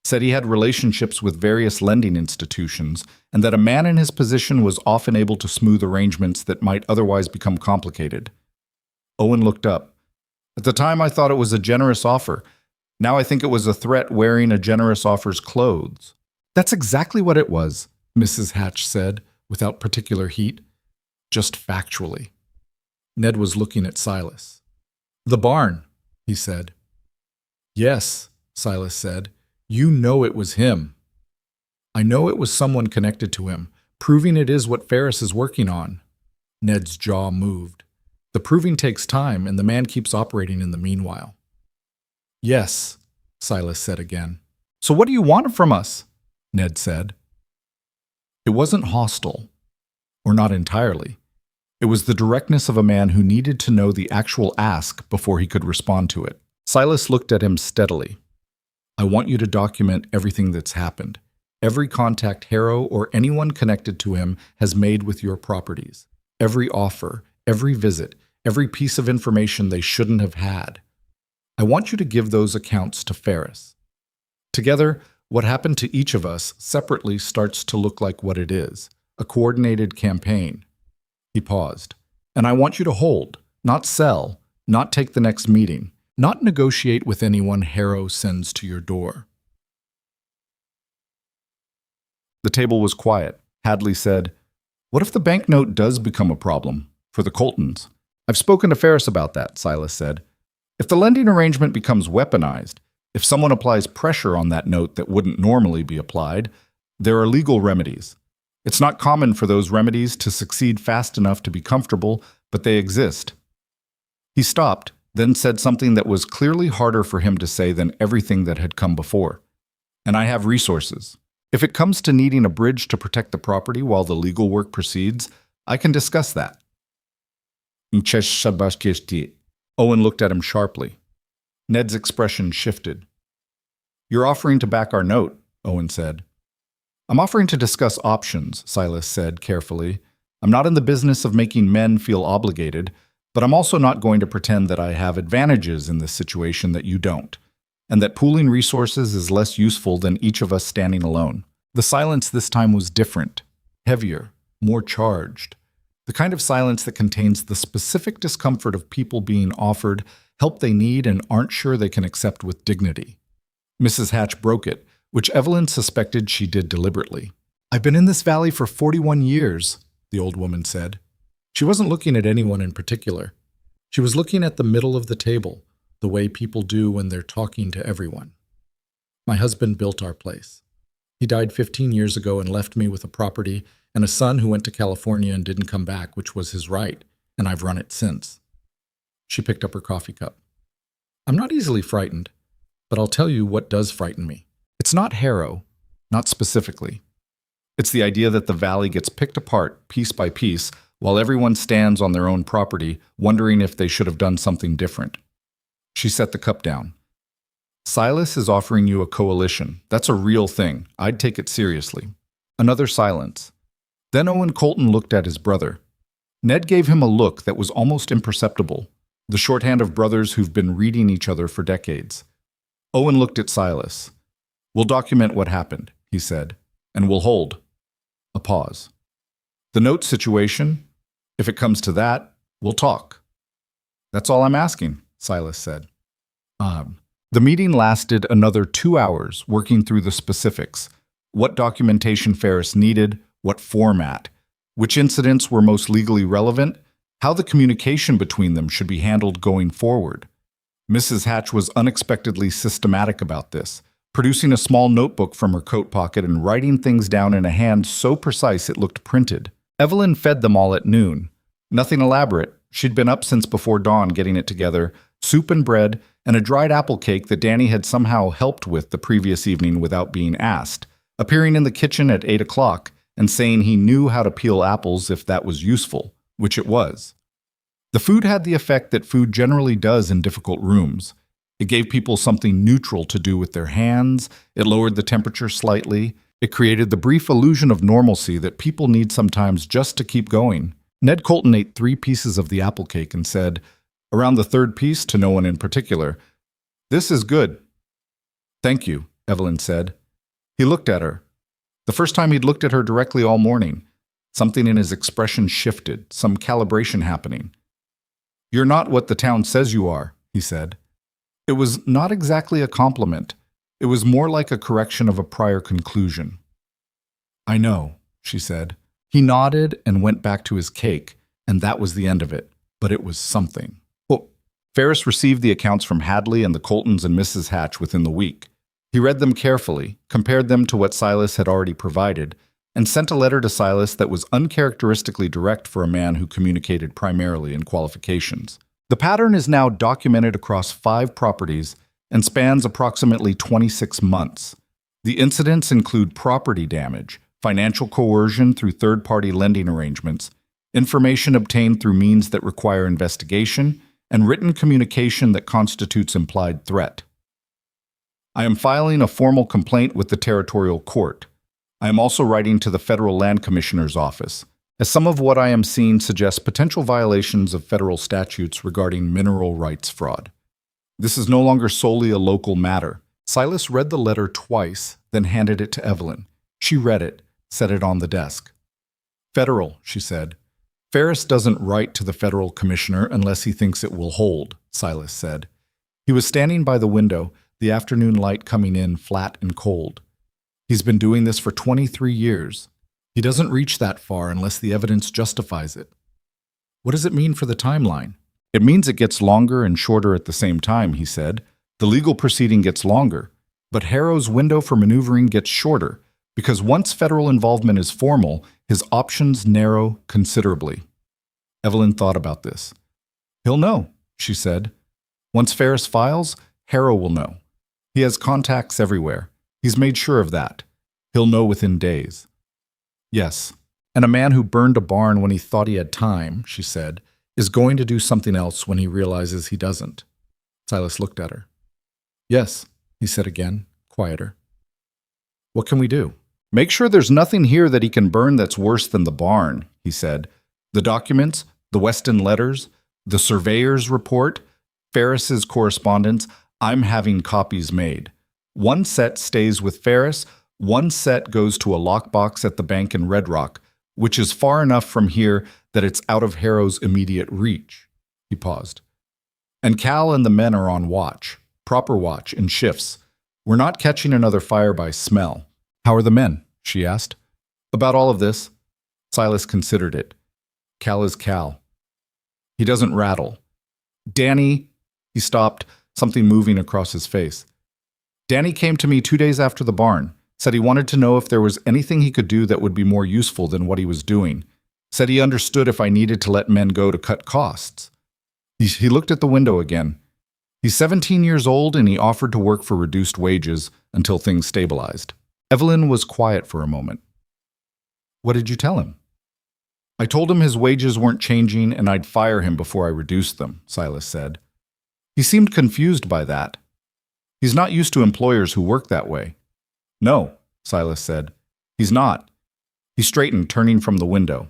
Said he had relationships with various lending institutions, and that a man in his position was often able to smooth arrangements that might otherwise become complicated." Owen looked up. "At the time I thought it was a generous offer. Now I think it was a threat wearing a generous offer's clothes." "That's exactly what it was," Mrs. Hatch said, without particular heat, just factually. Ned was looking at Silas. "The barn," he said. "Yes," Silas said. "You know it was him." "I know it was someone connected to him, proving it is what Ferris is working on." Ned's jaw moved. "The proving takes time, and the man keeps operating in the meanwhile." "Yes," Silas said again. "So what do you want from us?" Ned said. It wasn't hostile, or not entirely. It was the directness of a man who needed to know the actual ask before he could respond to it. Silas looked at him steadily. "I want you to document everything that's happened. Every contact Harrow or anyone connected to him has made with your properties. Every offer, every visit, every piece of information they shouldn't have had. I want you to give those accounts to Ferris. Together, what happened to each of us separately starts to look like what it is, a coordinated campaign." He paused. "And I want you to hold, not sell, not take the next meeting, not negotiate with anyone Harrow sends to your door." The table was quiet. Hadley said, "What if the banknote does become a problem for the Coltons?" "I've spoken to Ferris about that," Silas said. "If the lending arrangement becomes weaponized, if someone applies pressure on that note that wouldn't normally be applied, there are legal remedies. It's not common for those remedies to succeed fast enough to be comfortable, but they exist." He stopped, then said something that was clearly harder for him to say than everything that had come before. "And I have resources. If it comes to needing a bridge to protect the property while the legal work proceeds, I can discuss that." Owen looked at him sharply. Ned's expression shifted. "You're offering to back our note," Owen said. "I'm offering to discuss options," Silas said carefully. "I'm not in the business of making men feel obligated, but I'm also not going to pretend that I have advantages in this situation that you don't, and that pooling resources is less useful than each of us standing alone." The silence this time was different, heavier, more charged. The kind of silence that contains the specific discomfort of people being offered help they need and aren't sure they can accept with dignity. Mrs. Hatch broke it, which Evelyn suspected she did deliberately. "I've been in this valley for 41 years, the old woman said. She wasn't looking at anyone in particular. She was looking at the middle of the table, the way people do when they're talking to everyone. "My husband built our place. He died 15 years ago and left me with a property and a son who went to California and didn't come back, which was his right, and I've run it since." She picked up her coffee cup. "I'm not easily frightened, but I'll tell you what does frighten me. It's not Harrow, not specifically. It's the idea that the valley gets picked apart piece by piece while everyone stands on their own property, wondering if they should have done something different." She set the cup down. "Silas is offering you a coalition. That's a real thing. I'd take it seriously." Another silence. Then Owen Colton looked at his brother. Ned gave him a look that was almost imperceptible, the shorthand of brothers who've been reading each other for decades. Owen looked at Silas. "We'll document what happened," he said, "and we'll hold." A pause. "The note situation, if it comes to that, we'll talk." "That's all I'm asking," Silas said. The meeting lasted another 2 hours, working through the specifics. What documentation Ferris needed, what format, which incidents were most legally relevant, how the communication between them should be handled going forward. Mrs. Hatch was unexpectedly systematic about this, producing a small notebook from her coat pocket and writing things down in a hand so precise it looked printed. Evelyn fed them all at noon. Nothing elaborate. She'd been up since before dawn getting it together, soup and bread, and a dried apple cake that Danny had somehow helped with the previous evening without being asked, appearing in the kitchen at 8 o'clock and saying he knew how to peel apples if that was useful, which it was. The food had the effect that food generally does in difficult rooms. It gave people something neutral to do with their hands, it lowered the temperature slightly, it created the brief illusion of normalcy that people need sometimes just to keep going. Ned Colton ate 3 pieces of the apple cake and said, around the 3rd piece to no one in particular, "This is good." "Thank you," Evelyn said. He looked at her. The first time he'd looked at her directly all morning. Something in his expression shifted, some calibration happening. "You're not what the town says you are," he said. It was not exactly a compliment. It was more like a correction of a prior conclusion. "I know," she said. He nodded and went back to his cake, and that was the end of it. But it was something. Well, Ferris received the accounts from Hadley and the Coltons and Mrs. Hatch within the week. He read them carefully, compared them to what Silas had already provided, and sent a letter to Silas that was uncharacteristically direct for a man who communicated primarily in qualifications. The pattern is now documented across 5 properties and spans approximately 26 months. The incidents include property damage, financial coercion through third-party lending arrangements, information obtained through means that require investigation, and written communication that constitutes implied threat. I am filing a formal complaint with the territorial court. I am also writing to the Federal Land Commissioner's office, as some of what I am seeing suggests potential violations of federal statutes regarding mineral rights fraud. This is no longer solely a local matter. Silas read the letter twice, then handed it to Evelyn. She read it, set it on the desk. "Federal," she said. "Ferris doesn't write to the federal commissioner unless he thinks it will hold," Silas said. He was standing by the window, the afternoon light coming in flat and cold. He's been doing this for 23 years. He doesn't reach that far unless the evidence justifies it. What does it mean for the timeline? It means it gets longer and shorter at the same time, he said. The legal proceeding gets longer, but Harrow's window for maneuvering gets shorter, because once federal involvement is formal, his options narrow considerably. Evelyn thought about this. "He'll know," she said. "Once Ferris files, Harrow will know. He has contacts everywhere. He's made sure of that. He'll know within days." "Yes, and a man who burned a barn when he thought he had time," she said, "is going to do something else when he realizes he doesn't." Silas looked at her. "Yes," he said again, quieter. "What can we do?" "Make sure there's nothing here that he can burn that's worse than the barn," he said. "The documents, the Weston letters, the surveyor's report, Ferris's correspondence, I'm having copies made. 1 set stays with Ferris, 1 set goes to a lockbox at the bank in Red Rock, which is far enough from here that it's out of Harrow's immediate reach." He paused. "And Cal and the men are on watch, proper watch, in shifts. We're not catching another fire by smell." "How are the men?" she asked. "About all of this." Silas considered it. "Cal is Cal. He doesn't rattle. Danny," he stopped, something moving across his face. "Danny came to me 2 days after the barn, said he wanted to know if there was anything he could do that would be more useful than what he was doing. Said he understood if I needed to let men go to cut costs." He looked at the window again. "He's 17 years old and he offered to work for reduced wages until things stabilized." Evelyn was quiet for a moment. "What did you tell him?" "I told him his wages weren't changing and I'd fire him before I reduced them," Silas said. He seemed confused by that. He's not used to employers who work that way. "No," Silas said. "He's not." He straightened, turning from the window.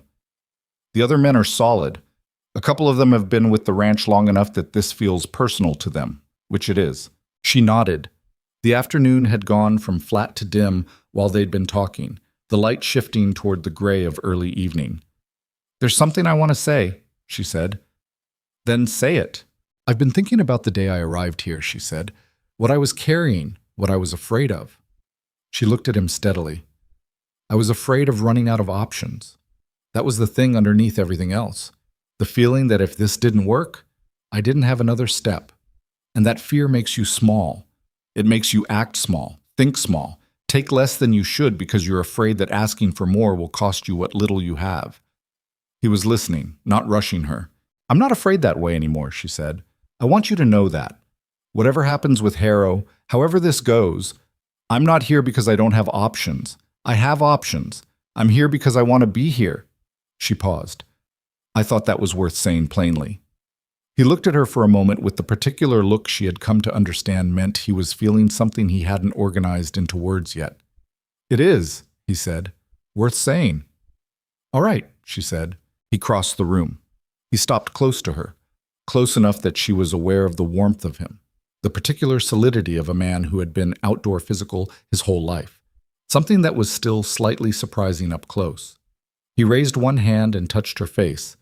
"The other men are solid. A couple of them have been with the ranch long enough that this feels personal to them, which it is." She nodded. The afternoon had gone from flat to dim while they'd been talking, the light shifting toward the gray of early evening. "There's something I want to say," she said. "Then say it." I've been thinking about the day I arrived here, she said. What I was carrying, what I was afraid of. She looked at him steadily. I was afraid of running out of options. That was the thing underneath everything else. The feeling that if this didn't work, I didn't have another step. And that fear makes you small. It makes you act small, think small, take less than you should because you're afraid that asking for more will cost you what little you have. He was listening, not rushing her. I'm not afraid that way anymore, she said. I want you to know that. Whatever happens with Harrow, however this goes, I'm not here because I don't have options. I have options. I'm here because I want to be here. She paused. I thought that was worth saying plainly. He looked at her for a moment with the particular look she had come to understand meant he was feeling something he hadn't organized into words yet. It is, he said, worth saying. All right, she said. He crossed the room. He stopped close to her, close enough that she was aware of the warmth of him, the particular solidity of a man who had been outdoor physical his whole life, something that was still slightly surprising up close. He raised one hand and touched her face,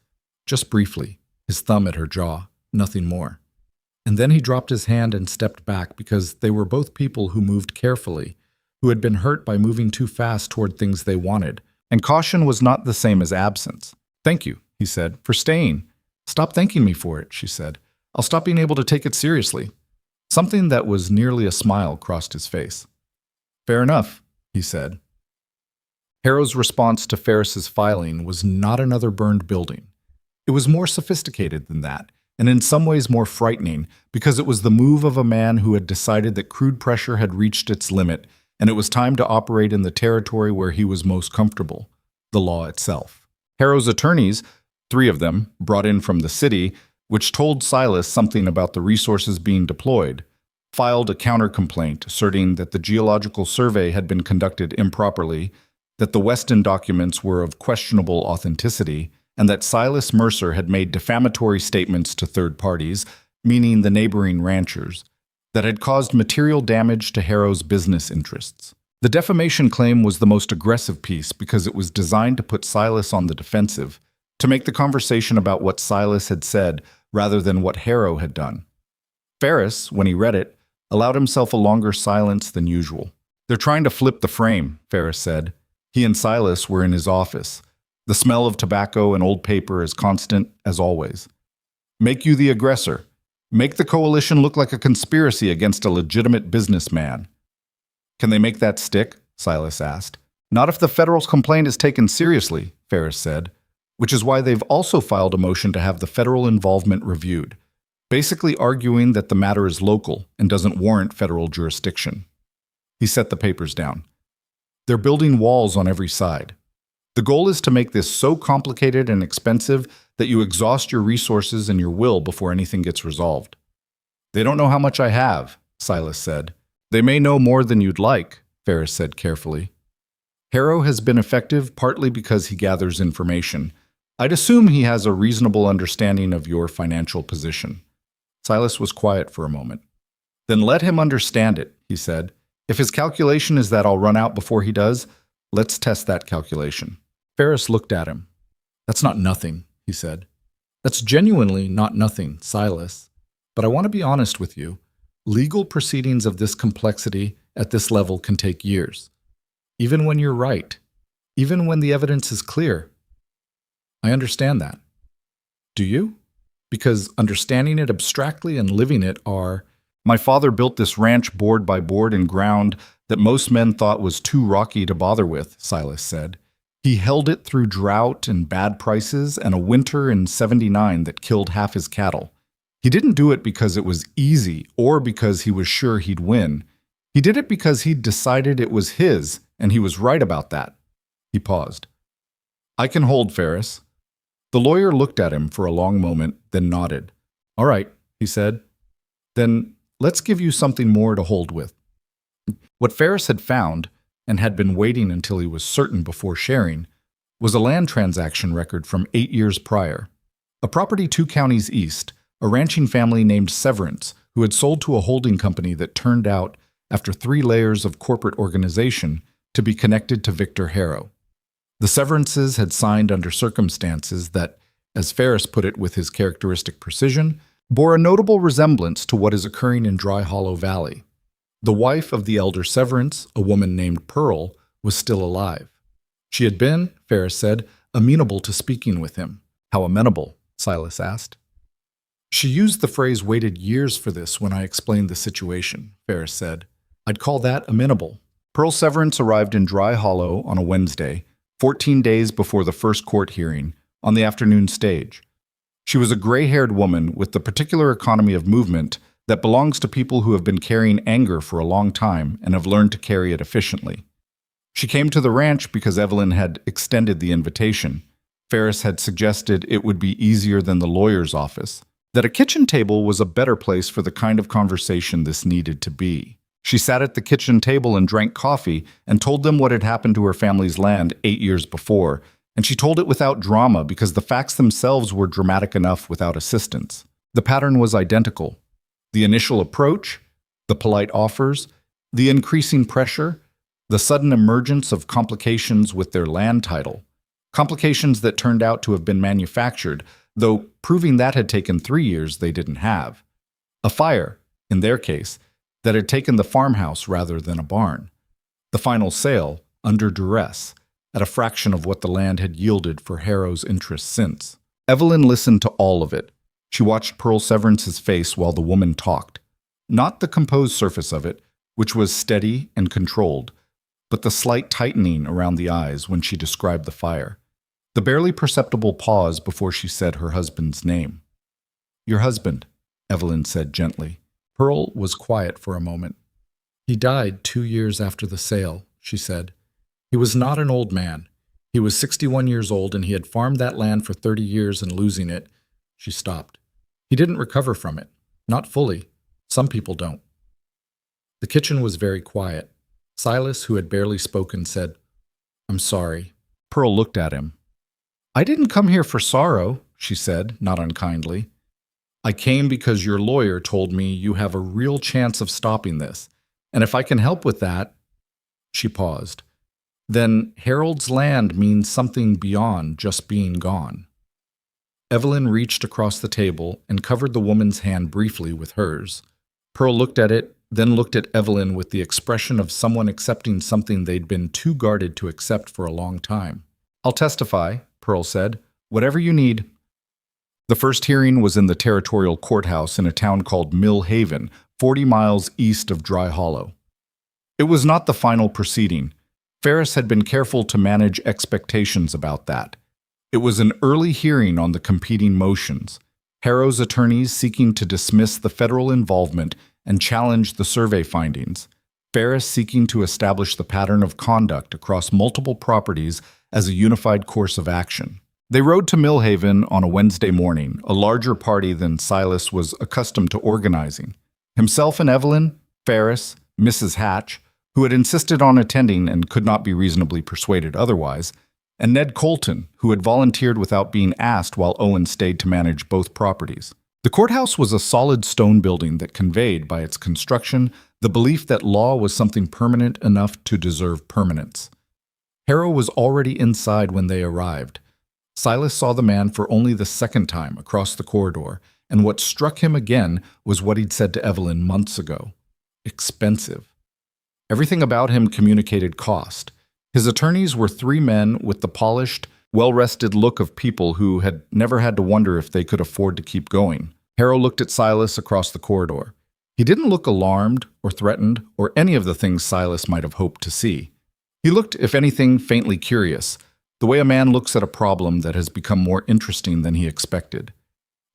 just briefly, his thumb at her jaw, nothing more. And then he dropped his hand and stepped back because they were both people who moved carefully, who had been hurt by moving too fast toward things they wanted, and caution was not the same as absence. Thank you, he said, for staying. Stop thanking me for it, she said. I'll stop being able to take it seriously. Something that was nearly a smile crossed his face. Fair enough, he said. Harrow's response to Ferris's filing was not another burned building. It was more sophisticated than that, and in some ways more frightening, because it was the move of a man who had decided that crude pressure had reached its limit, and it was time to operate in the territory where he was most comfortable, the law itself. Harrow's attorneys, 3 of them, brought in from the city, which told Silas something about the resources being deployed, filed a counter-complaint asserting that the geological survey had been conducted improperly, that the Weston documents were of questionable authenticity, and that Silas Mercer had made defamatory statements to third parties, meaning the neighboring ranchers, that had caused material damage to Harrow's business interests. The defamation claim was the most aggressive piece because it was designed to put Silas on the defensive, to make the conversation about what Silas had said rather than what Harrow had done. Ferris, when he read it, allowed himself a longer silence than usual. They're trying to flip the frame, Ferris said. He and Silas were in his office. The smell of tobacco and old paper as constant as always. Make you the aggressor. Make the coalition look like a conspiracy against a legitimate businessman. Can they make that stick? Silas asked. Not if the federal complaint is taken seriously, Ferris said, which is why they've also filed a motion to have the federal involvement reviewed, basically arguing that the matter is local and doesn't warrant federal jurisdiction. He set the papers down. They're building walls on every side. The goal is to make this so complicated and expensive that you exhaust your resources and your will before anything gets resolved. They don't know how much I have, Silas said. They may know more than you'd like, Ferris said carefully. Harrow has been effective partly because he gathers information. I'd assume he has a reasonable understanding of your financial position. Silas was quiet for a moment. Then let him understand it, he said. If his calculation is that I'll run out before he does, let's test that calculation. Ferris looked at him. That's not nothing, he said. That's genuinely not nothing, Silas. But I want to be honest with you. Legal proceedings of this complexity at this level can take years. Even when you're right. Even when the evidence is clear. I understand that. Do you? Because understanding it abstractly and living it are... My father built this ranch board by board in ground that most men thought was too rocky to bother with, Silas said. He held it through drought and bad prices and a winter in '79 that killed half his cattle. He didn't do it because it was easy or because he was sure he'd win. He did it because he'd decided it was his, and he was right about that. He paused. I can hold, Ferris. The lawyer looked at him for a long moment, then nodded. All right, he said. Then let's give you something more to hold with. What Ferris had found, and had been waiting until he was certain before sharing, was a land transaction record from 8 years prior. A property 2 counties east, a ranching family named Severance, who had sold to a holding company that turned out, after 3 layers of corporate organization, to be connected to Victor Harrow. The Severances had signed under circumstances that, as Ferris put it with his characteristic precision, bore a notable resemblance to what is occurring in Dry Hollow Valley. The wife of the elder Severance, a woman named Pearl, was still alive. She had been, Ferris said, amenable to speaking with him. How amenable? Silas asked. She used the phrase waited years for this when I explained the situation, Ferris said. I'd call that amenable. Pearl Severance arrived in Dry Hollow on a Wednesday, 14 days before the first court hearing, on the afternoon stage. She was a gray-haired woman with the particular economy of movement that belongs to people who have been carrying anger for a long time and have learned to carry it efficiently. She came to the ranch because Evelyn had extended the invitation. Ferris had suggested it would be easier than the lawyer's office, that a kitchen table was a better place for the kind of conversation this needed to be. She sat at the kitchen table and drank coffee and told them what had happened to her family's land 8 years before, and she told it without drama because the facts themselves were dramatic enough without assistance. The pattern was identical. The initial approach, the polite offers, the increasing pressure, the sudden emergence of complications with their land title, complications that turned out to have been manufactured, though proving that had taken 3 years they didn't have. A fire, in their case, that had taken the farmhouse rather than a barn. The final sale, under duress, at a fraction of what the land had yielded for Harrow's interest since. Evelyn listened to all of it. She watched Pearl Severance's face while the woman talked. Not the composed surface of it, which was steady and controlled, but the slight tightening around the eyes when she described the fire. The barely perceptible pause before she said her husband's name. Your husband, Evelyn said gently. Pearl was quiet for a moment. He died 2 years after the sale, she said. He was not an old man. He was 61 years old and he had farmed that land for 30 years and losing it. She stopped. He didn't recover from it. Not fully. Some people don't. The kitchen was very quiet. Silas, who had barely spoken, said, I'm sorry. Pearl looked at him. I didn't come here for sorrow, she said, not unkindly. I came because your lawyer told me you have a real chance of stopping this, and if I can help with that... She paused. Then Harold's land means something beyond just being gone. Evelyn reached across the table and covered the woman's hand briefly with hers. Pearl looked at it, then looked at Evelyn with the expression of someone accepting something they'd been too guarded to accept for a long time. I'll testify, Pearl said. Whatever you need. The first hearing was in the territorial courthouse in a town called Mill Haven, 40 miles east of Dry Hollow. It was not the final proceeding. Ferris had been careful to manage expectations about that. It was an early hearing on the competing motions, Harrow's attorneys seeking to dismiss the federal involvement and challenge the survey findings, Ferris seeking to establish the pattern of conduct across multiple properties as a unified course of action. They rode to Millhaven on a Wednesday morning, a larger party than Silas was accustomed to organizing. Himself and Evelyn, Ferris, Mrs. Hatch, who had insisted on attending and could not be reasonably persuaded otherwise, and Ned Colton, who had volunteered without being asked while Owen stayed to manage both properties. The courthouse was a solid stone building that conveyed, by its construction, the belief that law was something permanent enough to deserve permanence. Harrow was already inside when they arrived. Silas saw the man for only the second time across the corridor, and what struck him again was what he'd said to Evelyn months ago. Expensive. Everything about him communicated cost. His attorneys were 3 men with the polished, well-rested look of people who had never had to wonder if they could afford to keep going. Harrow looked at Silas across the corridor. He didn't look alarmed or threatened or any of the things Silas might have hoped to see. He looked, if anything, faintly curious, the way a man looks at a problem that has become more interesting than he expected.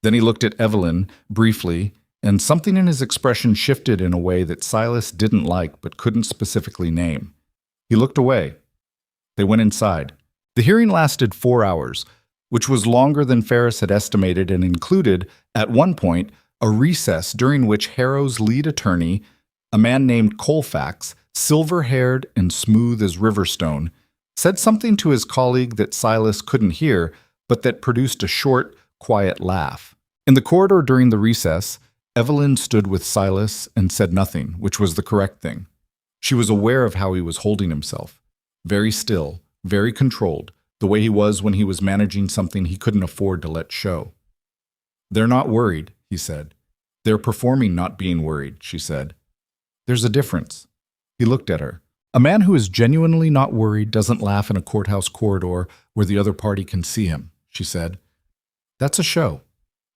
Then he looked at Evelyn, briefly, and something in his expression shifted in a way that Silas didn't like but couldn't specifically name. He looked away. They went inside. The hearing lasted 4 hours, which was longer than Ferris had estimated and included, at one point, a recess during which Harrow's lead attorney, a man named Colfax, silver-haired and smooth as Riverstone, said something to his colleague that Silas couldn't hear, but that produced a short, quiet laugh. In the corridor during the recess, Evelyn stood with Silas and said nothing, which was the correct thing. She was aware of how he was holding himself. Very still, very controlled, the way he was when he was managing something he couldn't afford to let show. They're not worried, he said. They're performing not being worried, she said. There's a difference. He looked at her. A man who is genuinely not worried doesn't laugh in a courthouse corridor where the other party can see him, she said. That's a show.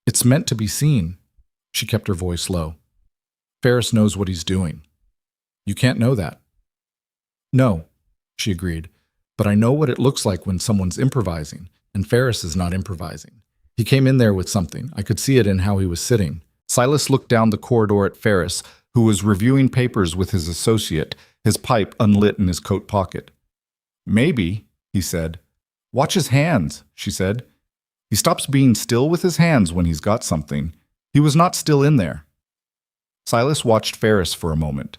It's meant to be seen. She kept her voice low. Ferris knows what he's doing. You can't know that. No, she agreed, but I know what it looks like when someone's improvising, and Ferris is not improvising. He came in there with something. I could see it in how he was sitting. Silas looked down the corridor at Ferris, who was reviewing papers with his associate, his pipe unlit in his coat pocket. Maybe, he said. Watch his hands, she said. He stops being still with his hands when he's got something. He was not still in there. Silas watched Ferris for a moment.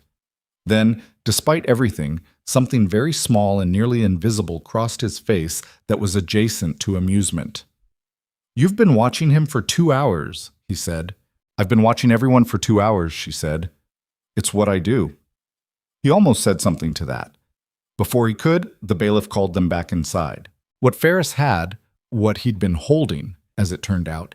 Then, despite everything, something very small and nearly invisible crossed his face that was adjacent to amusement. You've been watching him for 2 hours, he said. I've been watching everyone for 2 hours, she said. It's what I do. He almost said something to that. Before he could, the bailiff called them back inside. What Ferris had, what he'd been holding, as it turned out,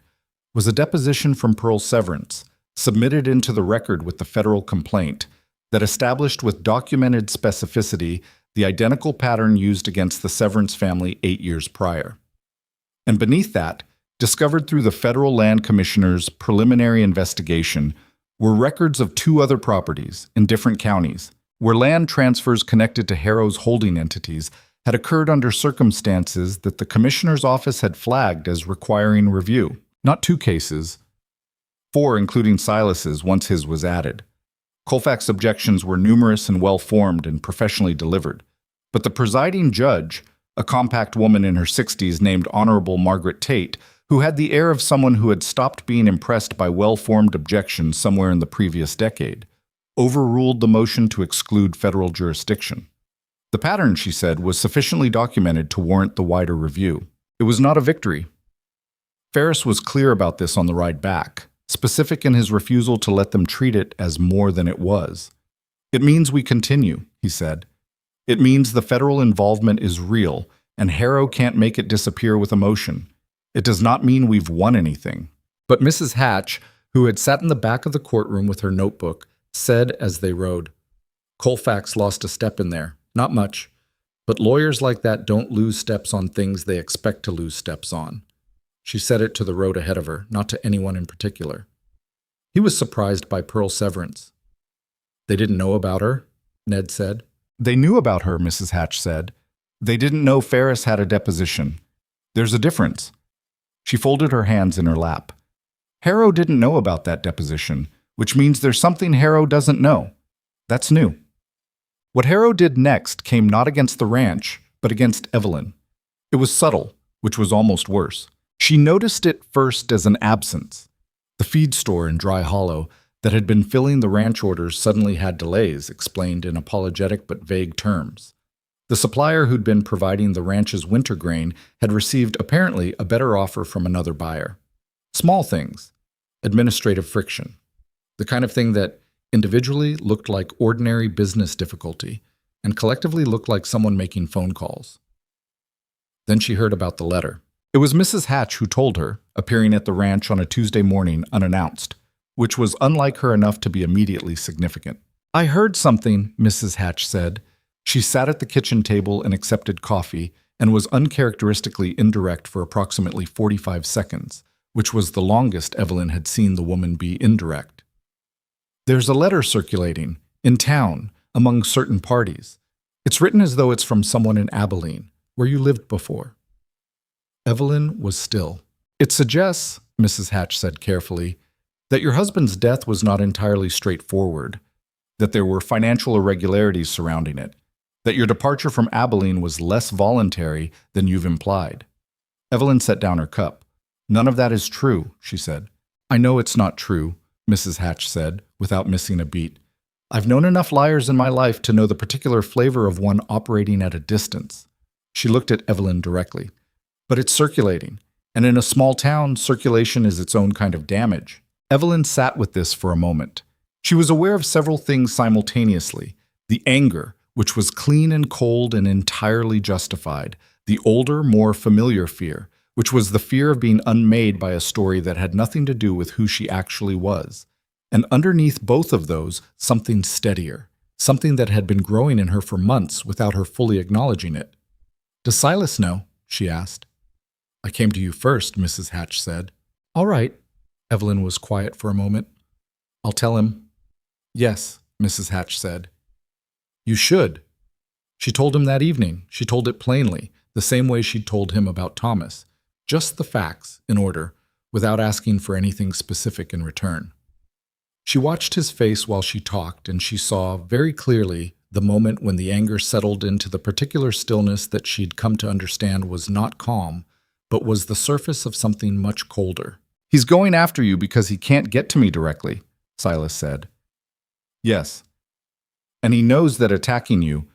was a deposition from Pearl Severance, submitted into the record with the federal complaint, that established with documented specificity the identical pattern used against the Severance family 8 years prior. And beneath that, discovered through the Federal Land Commissioner's preliminary investigation, were records of 2 other properties in different counties, where land transfers connected to Harrow's holding entities had occurred under circumstances that the Commissioner's office had flagged as requiring review. Not 2 cases, 4 including Silas's once his was added. Colfax's objections were numerous and well-formed and professionally delivered, but the presiding judge, a compact woman in her 60s named Honorable Margaret Tate, who had the air of someone who had stopped being impressed by well-formed objections somewhere in the previous decade, overruled the motion to exclude federal jurisdiction. The pattern, she said, was sufficiently documented to warrant the wider review. It was not a victory. Ferris was clear about this on the ride back, specific in his refusal to let them treat it as more than it was. It means we continue, he said. It means the federal involvement is real, and Harrow can't make it disappear with emotion. It does not mean we've won anything. But Mrs. Hatch, who had sat in the back of the courtroom with her notebook, said as they rode, Colfax lost a step in there. Not much. But lawyers like that don't lose steps on things they expect to lose steps on. She said it to the road ahead of her, not to anyone in particular. He was surprised by Pearl Severance. They didn't know about her, Ned said. They knew about her, Mrs. Hatch said. They didn't know Ferris had a deposition. There's a difference. She folded her hands in her lap. Harrow didn't know about that deposition, which means there's something Harrow doesn't know. That's new. What Harrow did next came not against the ranch, but against Evelyn. It was subtle, which was almost worse. She noticed it first as an absence. The feed store in Dry Hollow that had been filling the ranch orders suddenly had delays, explained in apologetic but vague terms. The supplier who'd been providing the ranch's winter grain had received apparently a better offer from another buyer. Small things. Administrative friction. The kind of thing that individually looked like ordinary business difficulty and collectively looked like someone making phone calls. Then she heard about the letter. It was Mrs. Hatch who told her, appearing at the ranch on a Tuesday morning unannounced, which was unlike her enough to be immediately significant. I heard something, Mrs. Hatch said. She sat at the kitchen table and accepted coffee and was uncharacteristically indirect for approximately 45 seconds, which was the longest Evelyn had seen the woman be indirect. There's a letter circulating, in town, among certain parties. It's written as though it's from someone in Abilene, where you lived before. Evelyn was still. It suggests, Mrs. Hatch said carefully, that your husband's death was not entirely straightforward, that there were financial irregularities surrounding it, that your departure from Abilene was less voluntary than you've implied. Evelyn set down her cup. None of that is true, she said. I know it's not true, Mrs. Hatch said, without missing a beat. I've known enough liars in my life to know the particular flavor of one operating at a distance. She looked at Evelyn directly. But it's circulating, and in a small town, circulation is its own kind of damage. Evelyn sat with this for a moment. She was aware of several things simultaneously. The anger, which was clean and cold and entirely justified. The older, more familiar fear, which was the fear of being unmade by a story that had nothing to do with who she actually was. And underneath both of those, something steadier, something that had been growing in her for months without her fully acknowledging it. "Does Silas know?" she asked. "I came to you first," Mrs. Hatch said. "All right." Evelyn was quiet for a moment. "I'll tell him." "Yes," Mrs. Hatch said. "You should." She told him that evening. She told it plainly, the same way she'd told him about Thomas. Just the facts, in order, without asking for anything specific in return. She watched his face while she talked, and she saw, very clearly, the moment when the anger settled into the particular stillness that she'd come to understand was not calm, but was the surface of something much colder. "He's going after you because he can't get to me directly," Silas said. "Yes. And he knows that attacking you—"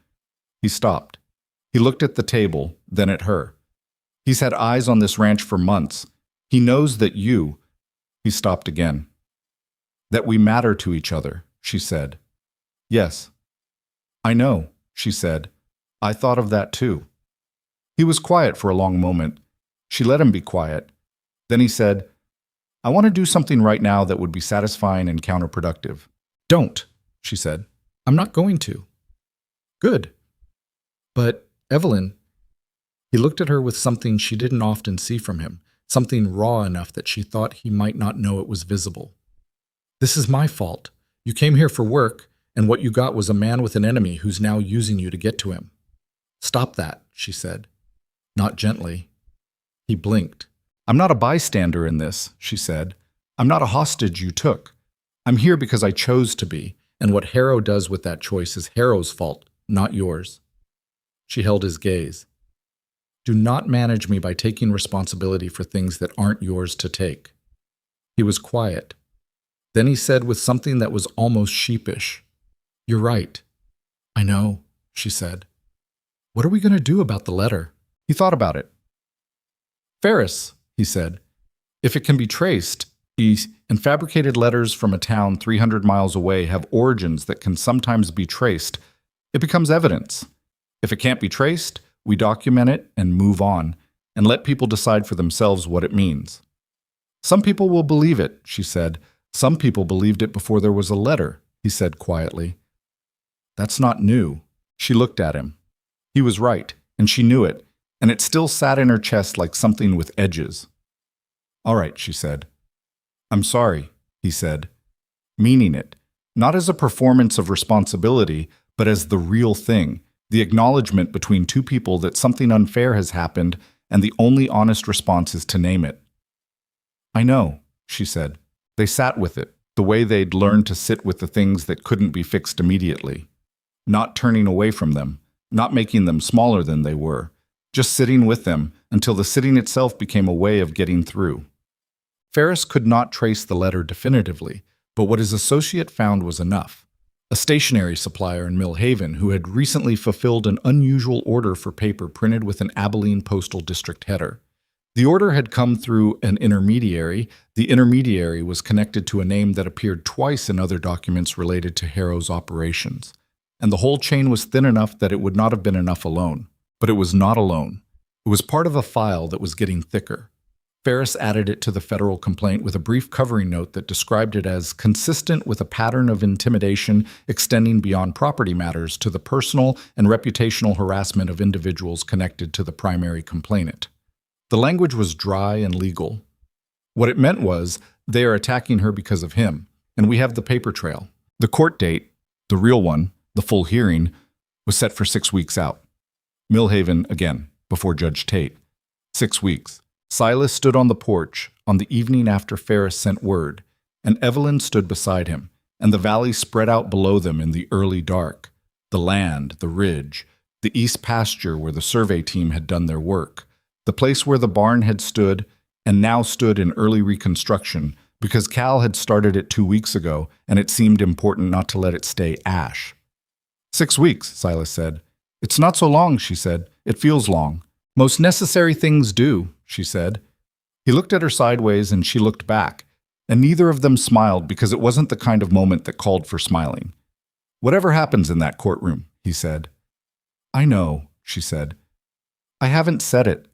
He stopped. He looked at the table, then at her. "He's had eyes on this ranch for months. He knows that you—" He stopped again. "That we matter to each other," she said. "Yes." "I know," she said. "I thought of that too." He was quiet for a long moment. She let him be quiet. Then he said, "I want to do something right now that would be satisfying and counterproductive." "Don't," she said. "I'm not going to." "Good." "But, Evelyn—" He looked at her with something she didn't often see from him, something raw enough that she thought he might not know it was visible. "This is my fault. You came here for work, and what you got was a man with an enemy who's now using you to get to him." "Stop that," she said. Not gently. He blinked. "I'm not a bystander in this," she said. "I'm not a hostage you took. I'm here because I chose to be, and what Harrow does with that choice is Harrow's fault, not yours." She held his gaze. "Do not manage me by taking responsibility for things that aren't yours to take." He was quiet. Then he said with something that was almost sheepish, "You're right." "I know," she said. "What are we going to do about the letter?" He thought about it. "Ferris," he said, "if it can be traced, and fabricated letters from a town 300 miles away have origins that can sometimes be traced, it becomes evidence. If it can't be traced, we document it and move on, and let people decide for themselves what it means." "Some people will believe it," she said. "Some people believed it before there was a letter," he said quietly. "That's not new." She looked at him. He was right, and she knew it, and it still sat in her chest like something with edges. "All right," she said. "I'm sorry," he said, meaning it, not as a performance of responsibility, but as the real thing, the acknowledgement between two people that something unfair has happened, and the only honest response is to name it. "I know," she said. They sat with it, the way they'd learned to sit with the things that couldn't be fixed immediately. Not turning away from them, not making them smaller than they were, just sitting with them until the sitting itself became a way of getting through. Ferris could not trace the letter definitively, but what his associate found was enough. A stationery supplier in Mill Haven who had recently fulfilled an unusual order for paper printed with an Abilene Postal District header. The order had come through an intermediary. The intermediary was connected to a name that appeared twice in other documents related to Harrow's operations. And the whole chain was thin enough that it would not have been enough alone. But it was not alone. It was part of a file that was getting thicker. Ferris added it to the federal complaint with a brief covering note that described it as consistent with a pattern of intimidation extending beyond property matters to the personal and reputational harassment of individuals connected to the primary complainant. The language was dry and legal. What it meant was, they are attacking her because of him, and we have the paper trail. The court date, the real one, the full hearing, was set for 6 weeks out. Mill Haven, again, before Judge Tate. 6 weeks. Silas stood on the porch on the evening after Ferris sent word, and Evelyn stood beside him, and the valley spread out below them in the early dark. The land, the ridge, the east pasture where the survey team had done their work, the place where the barn had stood and now stood in early reconstruction because Cal had started it 2 weeks ago and it seemed important not to let it stay ash. 6 weeks, Silas said. It's not so long, she said. It feels long. Most necessary things do, she said. He looked at her sideways and she looked back, and neither of them smiled because it wasn't the kind of moment that called for smiling. Whatever happens in that courtroom, he said. I know, she said. I haven't said it.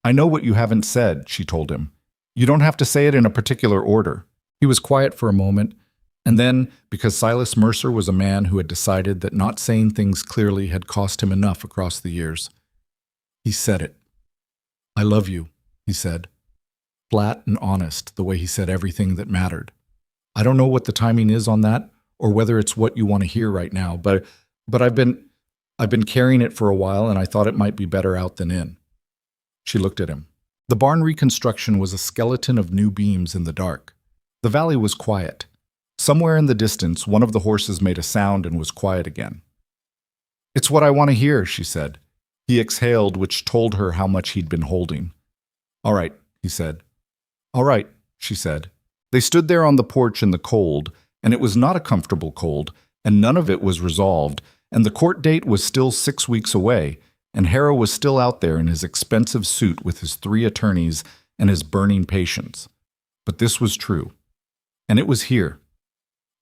I know what you haven't said, she told him. You don't have to say it in a particular order. He was quiet for a moment, and then, because Silas Mercer was a man who had decided that not saying things clearly had cost him enough across the years, he said it. I love you, he said. Flat and honest, the way he said everything that mattered. I don't know what the timing is on that, or whether it's what you want to hear right now, but I've been carrying it for a while, and I thought it might be better out than in. She looked at him. The barn reconstruction was a skeleton of new beams in the dark. The valley was quiet. Somewhere in the distance, one of the horses made a sound and was quiet again. It's what I want to hear, she said. He exhaled, which told her how much he'd been holding. All right, he said. All right, she said. They stood there on the porch in the cold, and it was not a comfortable cold, and none of it was resolved, and the court date was still 6 weeks away, and Harrow was still out there in his expensive suit with his 3 attorneys and his burning patience. But this was true. And it was here.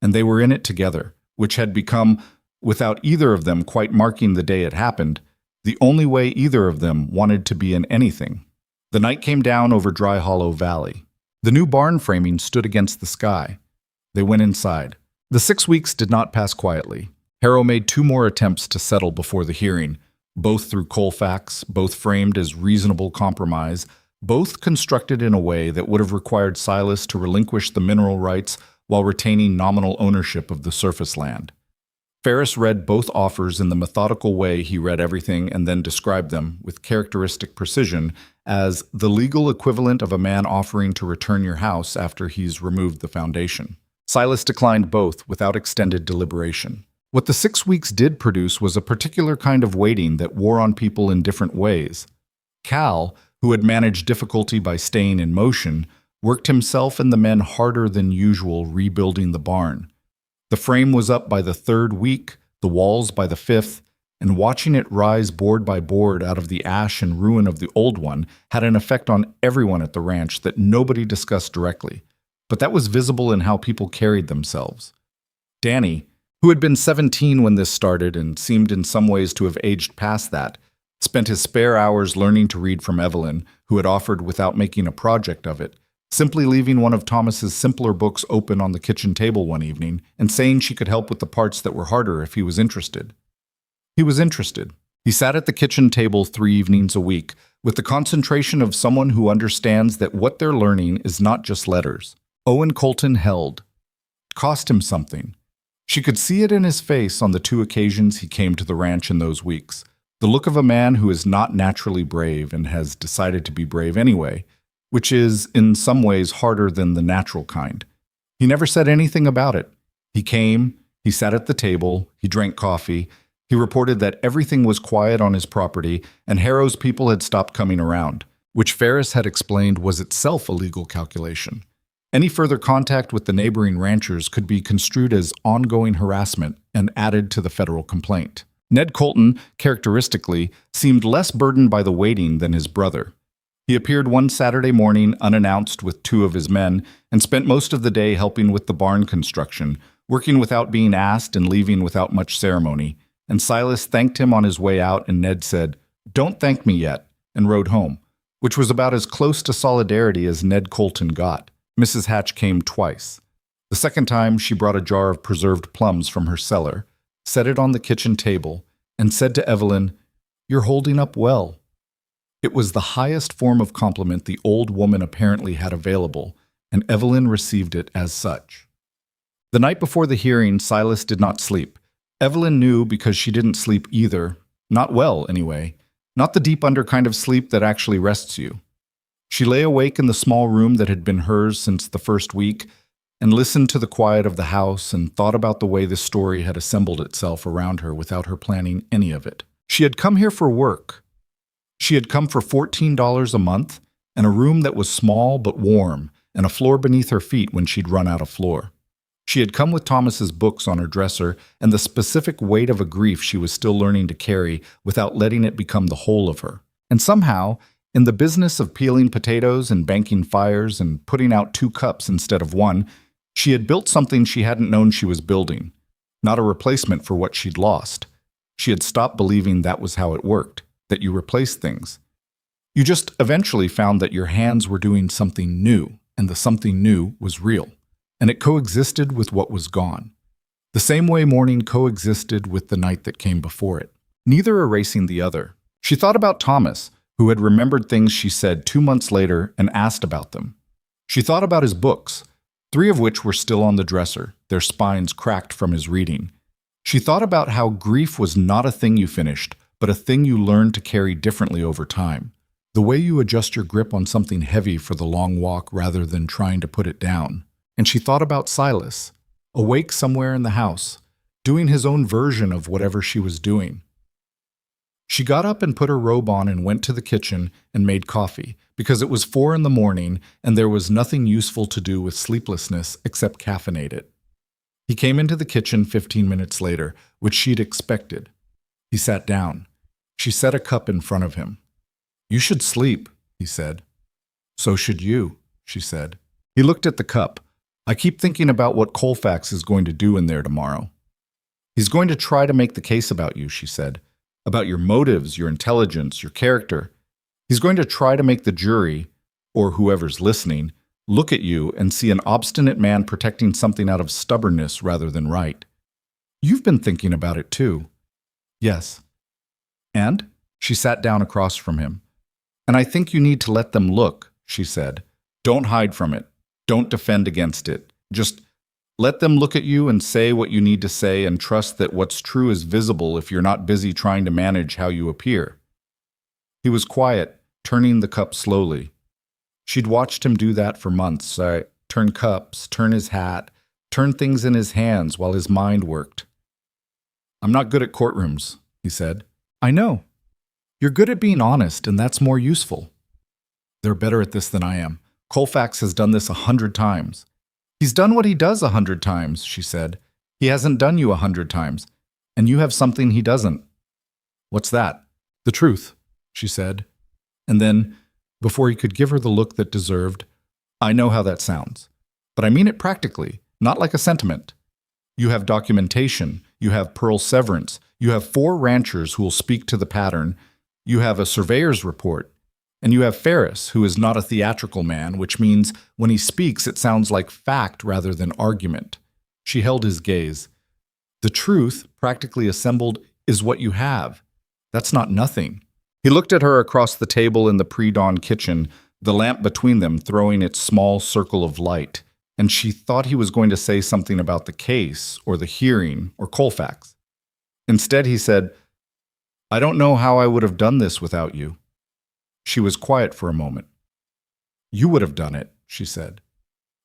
And they were in it together, which had become, without either of them quite marking the day it happened, the only way either of them wanted to be in anything. The night came down over Dry Hollow Valley. The new barn framing stood against the sky. They went inside. The 6 weeks did not pass quietly. Harrow made 2 more attempts to settle before the hearing, both through Colfax, both framed as reasonable compromise, both constructed in a way that would have required Silas to relinquish the mineral rights while retaining nominal ownership of the surface land. Ferris read both offers in the methodical way he read everything and then described them, with characteristic precision, as the legal equivalent of a man offering to return your house after he's removed the foundation. Silas declined both without extended deliberation. What the 6 weeks did produce was a particular kind of waiting that wore on people in different ways. Cal, who had managed difficulty by staying in motion, worked himself and the men harder than usual rebuilding the barn. The frame was up by the 3rd week, the walls by the 5th, and watching it rise board by board out of the ash and ruin of the old one had an effect on everyone at the ranch that nobody discussed directly, but that was visible in how people carried themselves. Danny, who had been 17 when this started and seemed in some ways to have aged past that, spent his spare hours learning to read from Evelyn, who had offered without making a project of it, simply leaving one of Thomas's simpler books open on the kitchen table one evening and saying she could help with the parts that were harder if he was interested. He was interested. He sat at the kitchen table 3 evenings a week, with the concentration of someone who understands that what they're learning is not just letters. Owen Colton held. It cost him something. She could see it in his face on the 2 occasions he came to the ranch in those weeks. The look of a man who is not naturally brave and has decided to be brave anyway, which is, in some ways, harder than the natural kind. He never said anything about it. He came, he sat at the table, he drank coffee, he reported that everything was quiet on his property and Harrow's people had stopped coming around, which Ferris had explained was itself a legal calculation. Any further contact with the neighboring ranchers could be construed as ongoing harassment and added to the federal complaint. Ned Colton, characteristically, seemed less burdened by the waiting than his brother. He appeared one Saturday morning unannounced with 2 of his men and spent most of the day helping with the barn construction, working without being asked and leaving without much ceremony. And Silas thanked him on his way out, and Ned said, "Don't thank me yet," and rode home, which was about as close to solidarity as Ned Colton got. Mrs. Hatch came twice. The second time, she brought a jar of preserved plums from her cellar, set it on the kitchen table, and said to Evelyn, "You're holding up well." It was the highest form of compliment the old woman apparently had available, and Evelyn received it as such. The night before the hearing, Silas did not sleep. Evelyn knew because she didn't sleep either. Not well, anyway. Not the deep under kind of sleep that actually rests you. She lay awake in the small room that had been hers since the first week and listened to the quiet of the house and thought about the way this story had assembled itself around her without her planning any of it. She had come here for work. She had come for $14 a month and a room that was small but warm and a floor beneath her feet when she'd run out of floor. She had come with Thomas's books on her dresser and the specific weight of a grief she was still learning to carry without letting it become the whole of her. And somehow, in the business of peeling potatoes and banking fires and putting out 2 cups instead of 1, she had built something she hadn't known she was building, not a replacement for what she'd lost. She had stopped believing that was how it worked, that you replaced things. You just eventually found that your hands were doing something new, and the something new was real, and it coexisted with what was gone. The same way morning coexisted with the night that came before it, neither erasing the other. She thought about Thomas, who had remembered things she said 2 months later and asked about them. She thought about his books, 3 of which were still on the dresser, their spines cracked from his reading. She thought about how grief was not a thing you finished, but a thing you learned to carry differently over time. The way you adjust your grip on something heavy for the long walk rather than trying to put it down. And she thought about Silas, awake somewhere in the house, doing his own version of whatever she was doing. She got up and put her robe on and went to the kitchen and made coffee, because it was 4 in the morning and there was nothing useful to do with sleeplessness except caffeinate it. He came into the kitchen 15 minutes later, which she'd expected. He sat down. She set a cup in front of him. "You should sleep," he said. "So should you," she said. He looked at the cup. "I keep thinking about what Colfax is going to do in there tomorrow." "He's going to try to make the case about you," she said. "About your motives, your intelligence, your character. He's going to try to make the jury, or whoever's listening, look at you and see an obstinate man protecting something out of stubbornness rather than right. You've been thinking about it too." "Yes." "And?" She sat down across from him. "And I think you need to let them look," she said. "Don't hide from it. Don't defend against it. Just let them look at you and say what you need to say and trust that what's true is visible if you're not busy trying to manage how you appear." He was quiet, turning the cup slowly. She'd watched him do that for months. Turn cups, turn his hat, turn things in his hands while his mind worked. "I'm not good at courtrooms," he said. "I know. You're good at being honest, and that's more useful." "They're better at this than I am. Colfax has done this 100 times. "He's done what he does 100 times, she said. "He hasn't done you 100 times, and you have something he doesn't." "What's that?" "The truth," she said. And then, before he could give her the look that deserved, "I know how that sounds, but I mean it practically, not like a sentiment. You have documentation, you have Pearl Severance, you have 4 ranchers who will speak to the pattern, you have a surveyor's report, and you have Ferris, who is not a theatrical man, which means when he speaks it sounds like fact rather than argument." She held his gaze. "The truth, practically assembled, is what you have. That's not nothing." He looked at her across the table in the pre-dawn kitchen, the lamp between them throwing its small circle of light, and she thought he was going to say something about the case, or the hearing, or Colfax. Instead he said, "I don't know how I would have done this without you." She was quiet for a moment. "You would have done it," she said.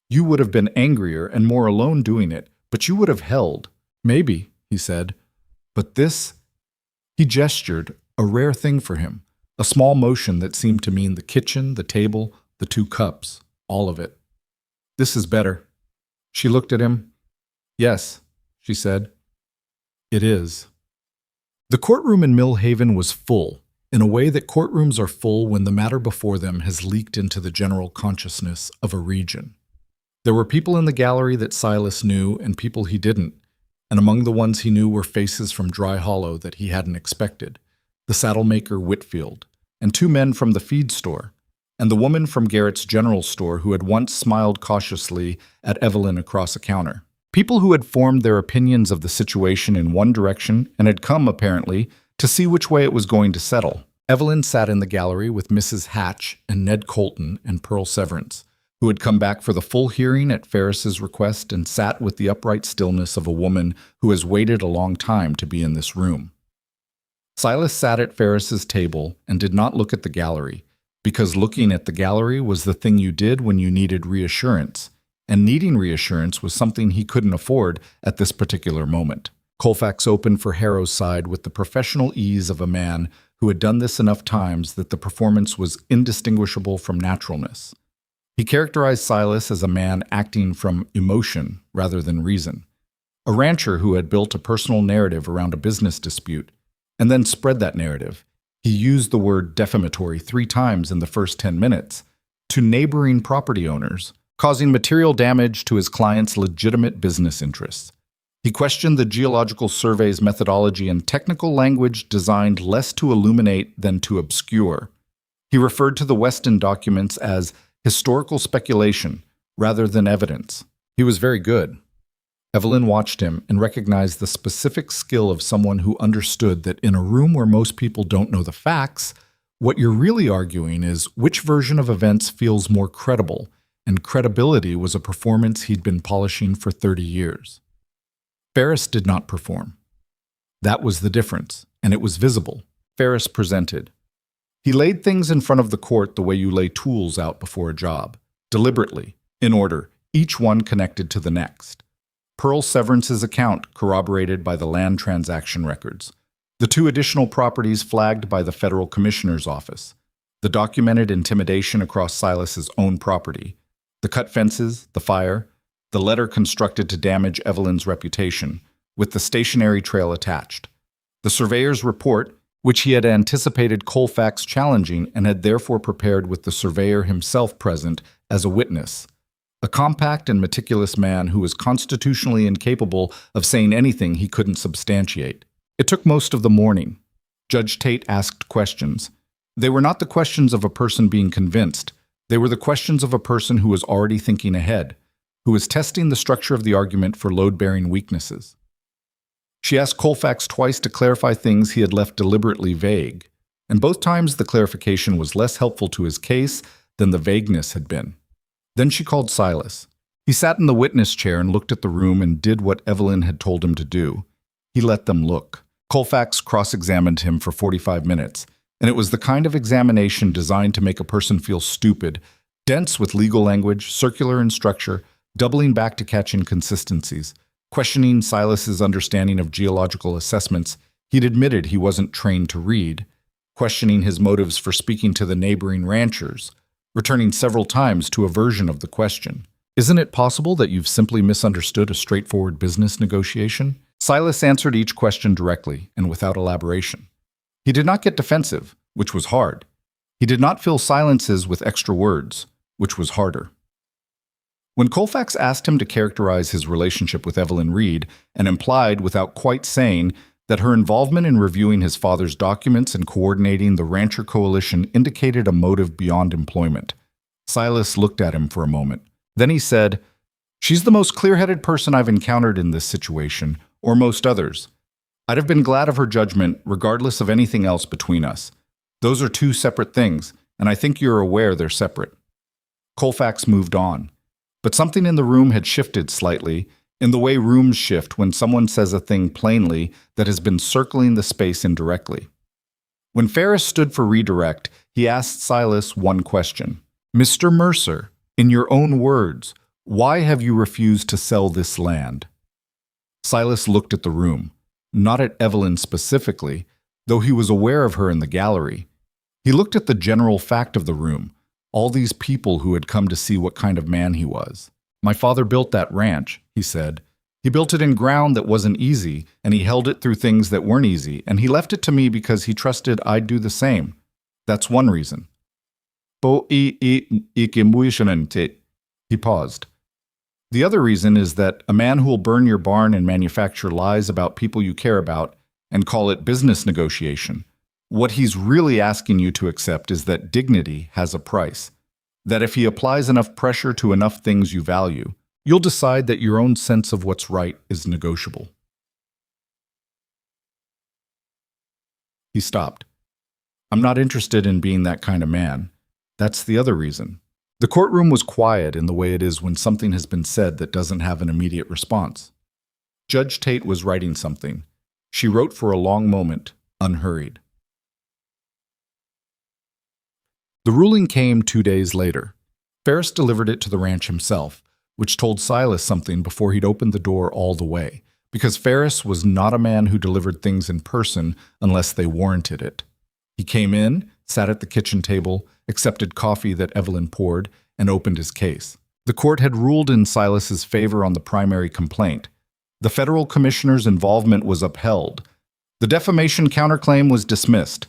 "You would have been angrier and more alone doing it, but you would have held." "Maybe," he said. "But this—" He gestured, a rare thing for him, a small motion that seemed to mean the kitchen, the table, the 2 cups, all of it. "This is better." She looked at him. "Yes," she said. "It is." The courtroom in Mill Haven was full, in a way that courtrooms are full when the matter before them has leaked into the general consciousness of a region. There were people in the gallery that Silas knew and people he didn't, and among the ones he knew were faces from Dry Hollow that he hadn't expected, the saddlemaker Whitfield, and 2 men from the feed store, and the woman from Garrett's general store who had once smiled cautiously at Evelyn across a counter. People who had formed their opinions of the situation in one direction and had come, apparently, to see which way it was going to settle. Evelyn sat in the gallery with Mrs. Hatch and Ned Colton and Pearl Severance, who had come back for the full hearing at Ferris's request and sat with the upright stillness of a woman who has waited a long time to be in this room. Silas sat at Ferris's table and did not look at the gallery, because looking at the gallery was the thing you did when you needed reassurance, and needing reassurance was something he couldn't afford at this particular moment. Colfax opened for Harrow's side with the professional ease of a man who had done this enough times that the performance was indistinguishable from naturalness. He characterized Silas as a man acting from emotion rather than reason, a rancher who had built a personal narrative around a business dispute, and then spread that narrative. He used the word defamatory 3 times in the first 10 minutes, to neighboring property owners, causing material damage to his client's legitimate business interests. He questioned the Geological Survey's methodology and technical language designed less to illuminate than to obscure. He He referred to the Weston documents as historical speculation rather than evidence. He was very good. Evelyn watched him and recognized the specific skill of someone who understood that in a room where most people don't know the facts, what you're really arguing is which version of events feels more credible, and credibility was a performance he'd been polishing for 30 years. Ferris did not perform. That was the difference, and it was visible. Ferris presented. He laid things in front of the court the way you lay tools out before a job, deliberately, in order, each one connected to the next. Pearl Severance's account corroborated by the land transaction records, the 2 additional properties flagged by the federal commissioner's office, the documented intimidation across Silas's own property, the cut fences, the fire, the letter constructed to damage Evelyn's reputation, with the stationary trail attached, the surveyor's report, which he had anticipated Colfax challenging and had therefore prepared with the surveyor himself present as a witness, a compact and meticulous man who was constitutionally incapable of saying anything he couldn't substantiate. It took most of the morning. Judge Tate asked questions. They were not the questions of a person being convinced. They were the questions of a person who was already thinking ahead, who was testing the structure of the argument for load-bearing weaknesses. She asked Colfax twice to clarify things he had left deliberately vague, and both times the clarification was less helpful to his case than the vagueness had been. Then she called Silas. He sat in the witness chair and looked at the room and did what Evelyn had told him to do. He let them look. Colfax cross-examined him for 45 minutes, and it was the kind of examination designed to make a person feel stupid, dense with legal language, circular in structure, doubling back to catch inconsistencies, questioning Silas's understanding of geological assessments he'd admitted he wasn't trained to read, questioning his motives for speaking to the neighboring ranchers, returning several times to a version of the question. Isn't it possible that you've simply misunderstood a straightforward business negotiation? Silas answered each question directly and without elaboration. He did not get defensive, which was hard. He did not fill silences with extra words, which was harder. When Colfax asked him to characterize his relationship with Evelyn Reed and implied, without quite saying, that her involvement in reviewing his father's documents and coordinating the rancher coalition indicated a motive beyond employment, Silas looked at him for a moment. Then he said, "She's the most clear-headed person I've encountered in this situation, or most others. I'd have been glad of her judgment regardless of anything else between us. Those are 2 separate things, and I think you're aware they're separate." Colfax moved on. But something in the room had shifted slightly, in the way rooms shift when someone says a thing plainly that has been circling the space indirectly. When Ferris stood for redirect, he asked Silas one question. "Mr. Mercer, in your own words, why have you refused to sell this land?" Silas looked at the room, not at Evelyn specifically, though he was aware of her in the gallery. He looked at the general fact of the room, all these people who had come to see what kind of man he was. "My father built that ranch," he said. "He built it in ground that wasn't easy, and he held it through things that weren't easy, and he left it to me because he trusted I'd do the same. That's one reason." He paused. "The other reason is that a man who will burn your barn and manufacture lies about people you care about and call it business negotiation, what he's really asking you to accept is that dignity has a price, that if he applies enough pressure to enough things you value, you'll decide that your own sense of what's right is negotiable." He stopped. "I'm not interested in being that kind of man. That's the other reason." The courtroom was quiet in the way it is when something has been said that doesn't have an immediate response. Judge Tate was writing something. She wrote for a long moment, unhurried. The ruling came 2 days later. Ferris delivered it to the ranch himself, which told Silas something before he'd opened the door all the way, because Ferris was not a man who delivered things in person unless they warranted it. He came in, sat at the kitchen table, accepted coffee that Evelyn poured, and opened his case. The court had ruled in Silas's favor on the primary complaint. The federal commissioner's involvement was upheld. The defamation counterclaim was dismissed.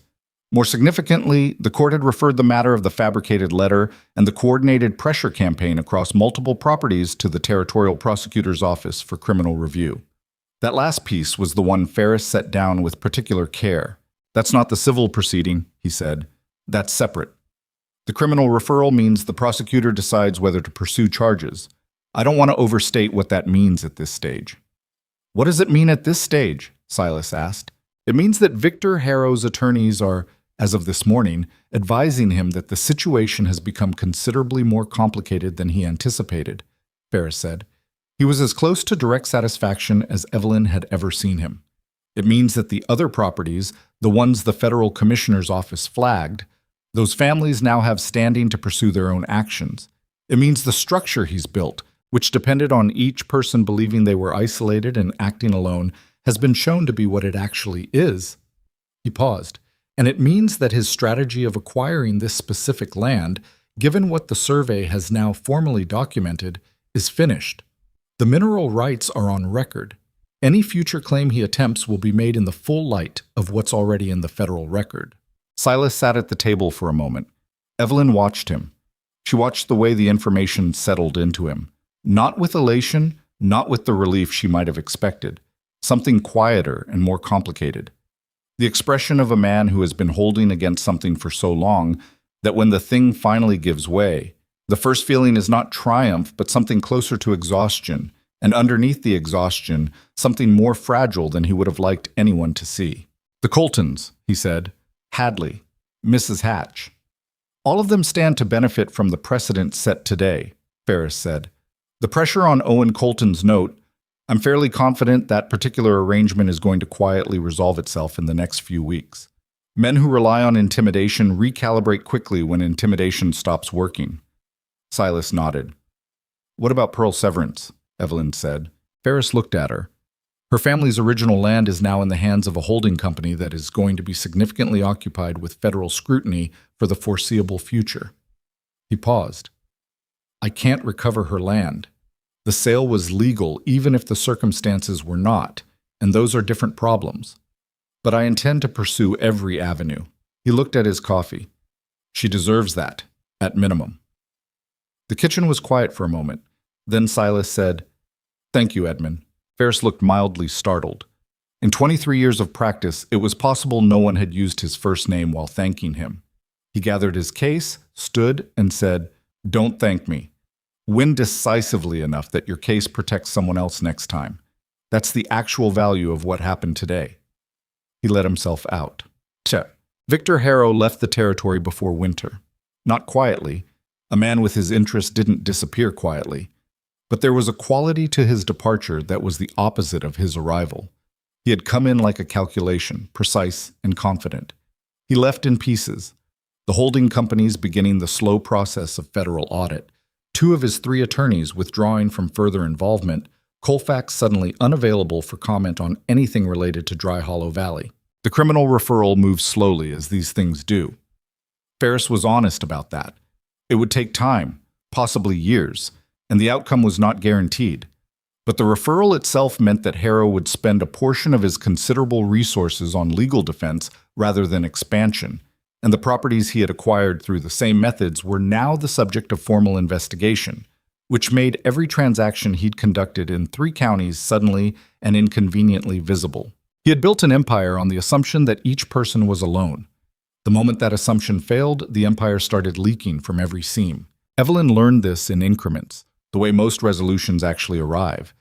More significantly, the court had referred the matter of the fabricated letter and the coordinated pressure campaign across multiple properties to the territorial prosecutor's office for criminal review. That last piece was the one Ferris set down with particular care. "That's not the civil proceeding," he said. "That's separate. The criminal referral means the prosecutor decides whether to pursue charges. I don't want to overstate what that means at this stage. What does it mean at this stage? Silas asked. It means that Victor Harrow's attorneys are, as of this morning, advising him that the situation has become considerably more complicated than he anticipated, Ferris said. He was as close to direct satisfaction as Evelyn had ever seen him. It means that the other properties, the ones the federal commissioner's office flagged, those families now have standing to pursue their own actions. It means the structure he's built, which depended on each person believing they were isolated and acting alone, has been shown to be what it actually is. He paused. And it means that his strategy of acquiring this specific land, given what the survey has now formally documented, is finished. The mineral rights are on record. Any future claim he attempts will be made in the full light of what's already in the federal record. Silas sat at the table for a moment. Evelyn watched him. She watched the way the information settled into him. Not with elation, not with the relief she might have expected. Something quieter and more complicated. The expression of a man who has been holding against something for so long that when the thing finally gives way, the first feeling is not triumph, but something closer to exhaustion, and underneath the exhaustion, something more fragile than he would have liked anyone to see. The Coltons, he said, Hadley, Mrs. Hatch. All of them stand to benefit from the precedent set today, Ferris said. The pressure on Owen Colton's note, I'm fairly confident that particular arrangement is going to quietly resolve itself in the next few weeks. Men who rely on intimidation recalibrate quickly when intimidation stops working. Silas nodded. What about Pearl Severance? Evelyn said. Ferris looked at her. Her family's original land is now in the hands of a holding company that is going to be significantly occupied with federal scrutiny for the foreseeable future. He paused. I can't recover her land. The sale was legal even if the circumstances were not, and those are different problems. But I intend to pursue every avenue. He looked at his coffee. She deserves that, at minimum. The kitchen was quiet for a moment. Then Silas said, Thank you, Edmund. Ferris looked mildly startled. In 23 years of practice, it was possible no one had used his first name while thanking him. He gathered his case, stood, and said, Don't thank me. Win decisively enough that your case protects someone else next time. That's the actual value of what happened today. He let himself out. Victor Harrow left the territory before winter. Not quietly. A man with his interests didn't disappear quietly. But there was a quality to his departure that was the opposite of his arrival. He had come in like a calculation, precise and confident. He left in pieces. The holding companies beginning the slow process of federal audit. 2 of his 3 attorneys withdrawing from further involvement, Colfax suddenly unavailable for comment on anything related to Dry Hollow Valley. The criminal referral moved slowly, as these things do. Ferris was honest about that. It would take time, possibly years, and the outcome was not guaranteed. But the referral itself meant that Harrow would spend a portion of his considerable resources on legal defense rather than expansion, and the properties he had acquired through the same methods were now the subject of formal investigation, which made every transaction he'd conducted in 3 counties suddenly and inconveniently visible. He had built an empire on the assumption that each person was alone. The moment that assumption failed, the empire started leaking from every seam. Evelyn learned this in increments, the way most resolutions actually arrive,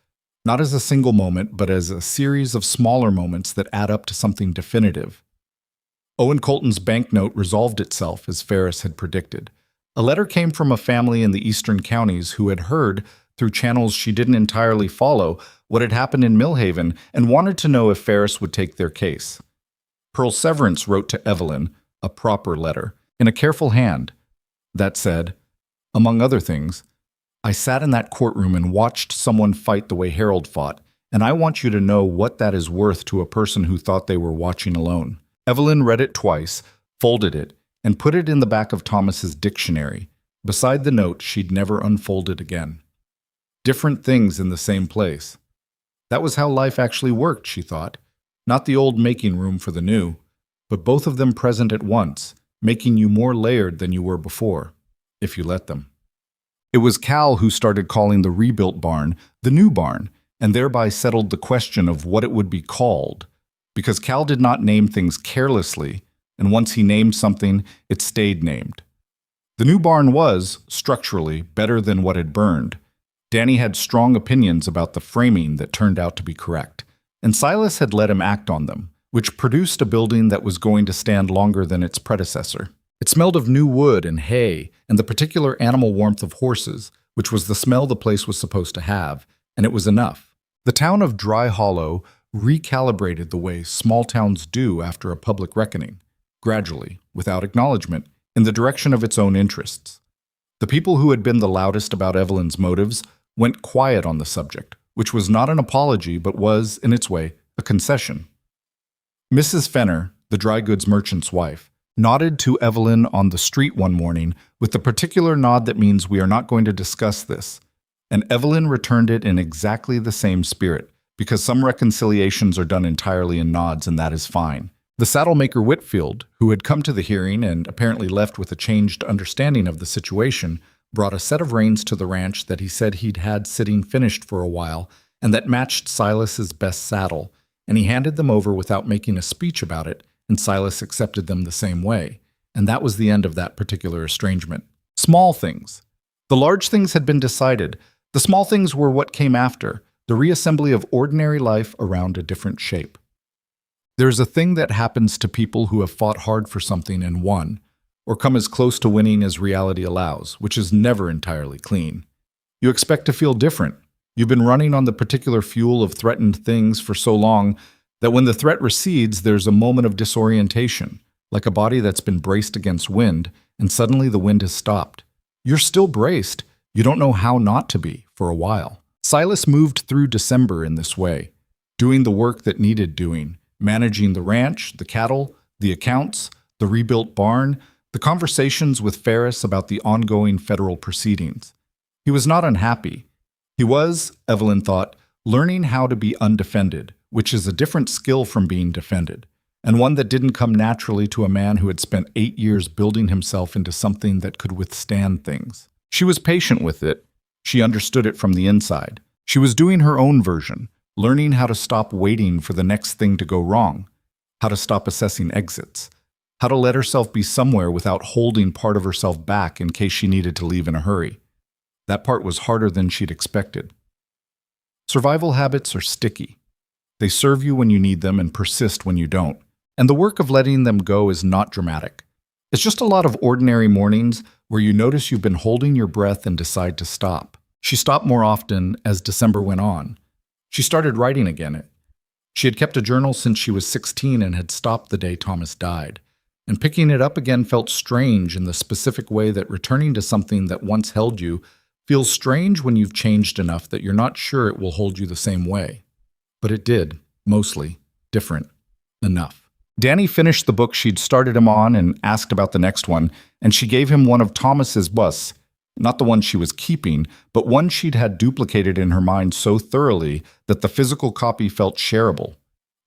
not as a single moment, but as a series of smaller moments that add up to something definitive. Owen Colton's banknote resolved itself as Ferris had predicted. A letter came from a family in the eastern counties who had heard, through channels she didn't entirely follow, what had happened in Millhaven and wanted to know if Ferris would take their case. Pearl Severance wrote to Evelyn, a proper letter, in a careful hand, that said, among other things, I sat in that courtroom and watched someone fight the way Harold fought, and I want you to know what that is worth to a person who thought they were watching alone. Evelyn read it twice, folded it, and put it in the back of Thomas's dictionary, beside the note she'd never unfolded again. Different things in the same place. That was how life actually worked, she thought. Not the old making room for the new, but both of them present at once, making you more layered than you were before, if you let them. It was Cal who started calling the rebuilt barn the new barn, and thereby settled the question of what it would be called, because Cal did not name things carelessly, and once he named something, it stayed named. The new barn was, structurally, better than what had burned. Danny had strong opinions about the framing that turned out to be correct, and Silas had let him act on them, which produced a building that was going to stand longer than its predecessor. It smelled of new wood and hay, and the particular animal warmth of horses, which was the smell the place was supposed to have, and it was enough. The town of Dry Hollow recalibrated the way small towns do after a public reckoning, gradually, without acknowledgement, in the direction of its own interests. The people who had been the loudest about Evelyn's motives went quiet on the subject, which was not an apology but was, in its way, a concession. Mrs. Fenner, the dry goods merchant's wife, nodded to Evelyn on the street one morning with the particular nod that means we are not going to discuss this, and Evelyn returned it in exactly the same spirit, because some reconciliations are done entirely in nods, and that is fine. The saddlemaker Whitfield, who had come to the hearing and apparently left with a changed understanding of the situation, brought a set of reins to the ranch that he said he'd had sitting finished for a while and that matched Silas's best saddle, and he handed them over without making a speech about it, and Silas accepted them the same way, and that was the end of that particular estrangement. Small things. The large things had been decided. The small things were what came after, the reassembly of ordinary life around a different shape. There's a thing that happens to people who have fought hard for something and won, or come as close to winning as reality allows, which is never entirely clean. You expect to feel different. You've been running on the particular fuel of threatened things for so long that when the threat recedes, there's a moment of disorientation, like a body that's been braced against wind, and suddenly the wind has stopped. You're still braced. You don't know how not to be for a while. Silas moved through December in this way, doing the work that needed doing, managing the ranch, the cattle, the accounts, the rebuilt barn, the conversations with Ferris about the ongoing federal proceedings. He was not unhappy. He was, Evelyn thought, learning how to be undefended, which is a different skill from being defended, and one that didn't come naturally to a man who had spent 8 years building himself into something that could withstand things. She was patient with it. She understood it from the inside. She was doing her own version, learning how to stop waiting for the next thing to go wrong, how to stop assessing exits, how to let herself be somewhere without holding part of herself back in case she needed to leave in a hurry. That part was harder than she'd expected. Survival habits are sticky. They serve you when you need them and persist when you don't. And the work of letting them go is not dramatic. It's just a lot of ordinary mornings where you notice you've been holding your breath and decide to stop. She stopped more often as December went on. She started writing again. She had kept a journal since she was 16 and had stopped the day Thomas died. And picking it up again felt strange in the specific way that returning to something that once held you feels strange when you've changed enough that you're not sure it will hold you the same way. But it did, mostly, different, enough. Danny finished the book she'd started him on and asked about the next one, and she gave him one of Thomas's busts, not the one she was keeping, but one she'd had duplicated in her mind so thoroughly that the physical copy felt shareable.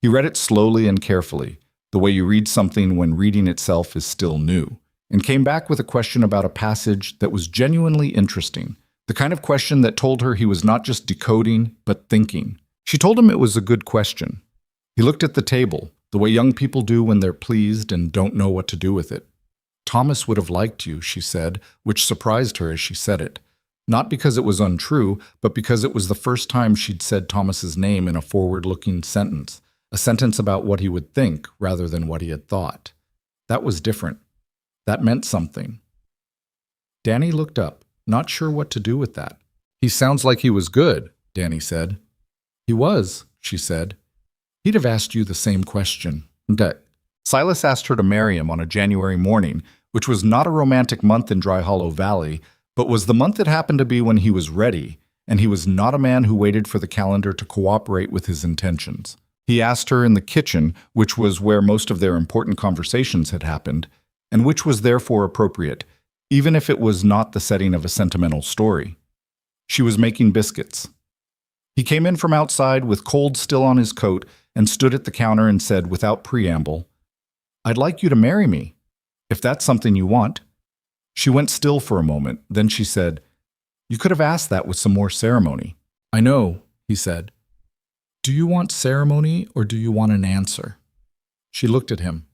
He read it slowly and carefully, the way you read something when reading itself is still new, and came back with a question about a passage that was genuinely interesting, the kind of question that told her he was not just decoding, but thinking. She told him it was a good question. He looked at the table, the way young people do when they're pleased and don't know what to do with it. Thomas would have liked you, she said, which surprised her as she said it. Not because it was untrue, but because it was the first time she'd said Thomas's name in a forward-looking sentence, a sentence about what he would think rather than what he had thought. That was different. That meant something. Danny looked up, not sure what to do with that. He sounds like he was good, Danny said. He was, she said. He'd have asked you the same question. Silas asked her to marry him on a January morning, which was not a romantic month in Dry Hollow Valley, but was the month that happened to be when he was ready, and he was not a man who waited for the calendar to cooperate with his intentions. He asked her in the kitchen, which was where most of their important conversations had happened, and which was therefore appropriate, even if it was not the setting of a sentimental story. She was making biscuits. He came in from outside with cold still on his coat and stood at the counter and said without preamble, "I'd like you to marry me, if that's something you want." She went still for a moment, then she said, "You could have asked that with some more ceremony." "I know," he said. "Do you want ceremony or do you want an answer?" She looked at him,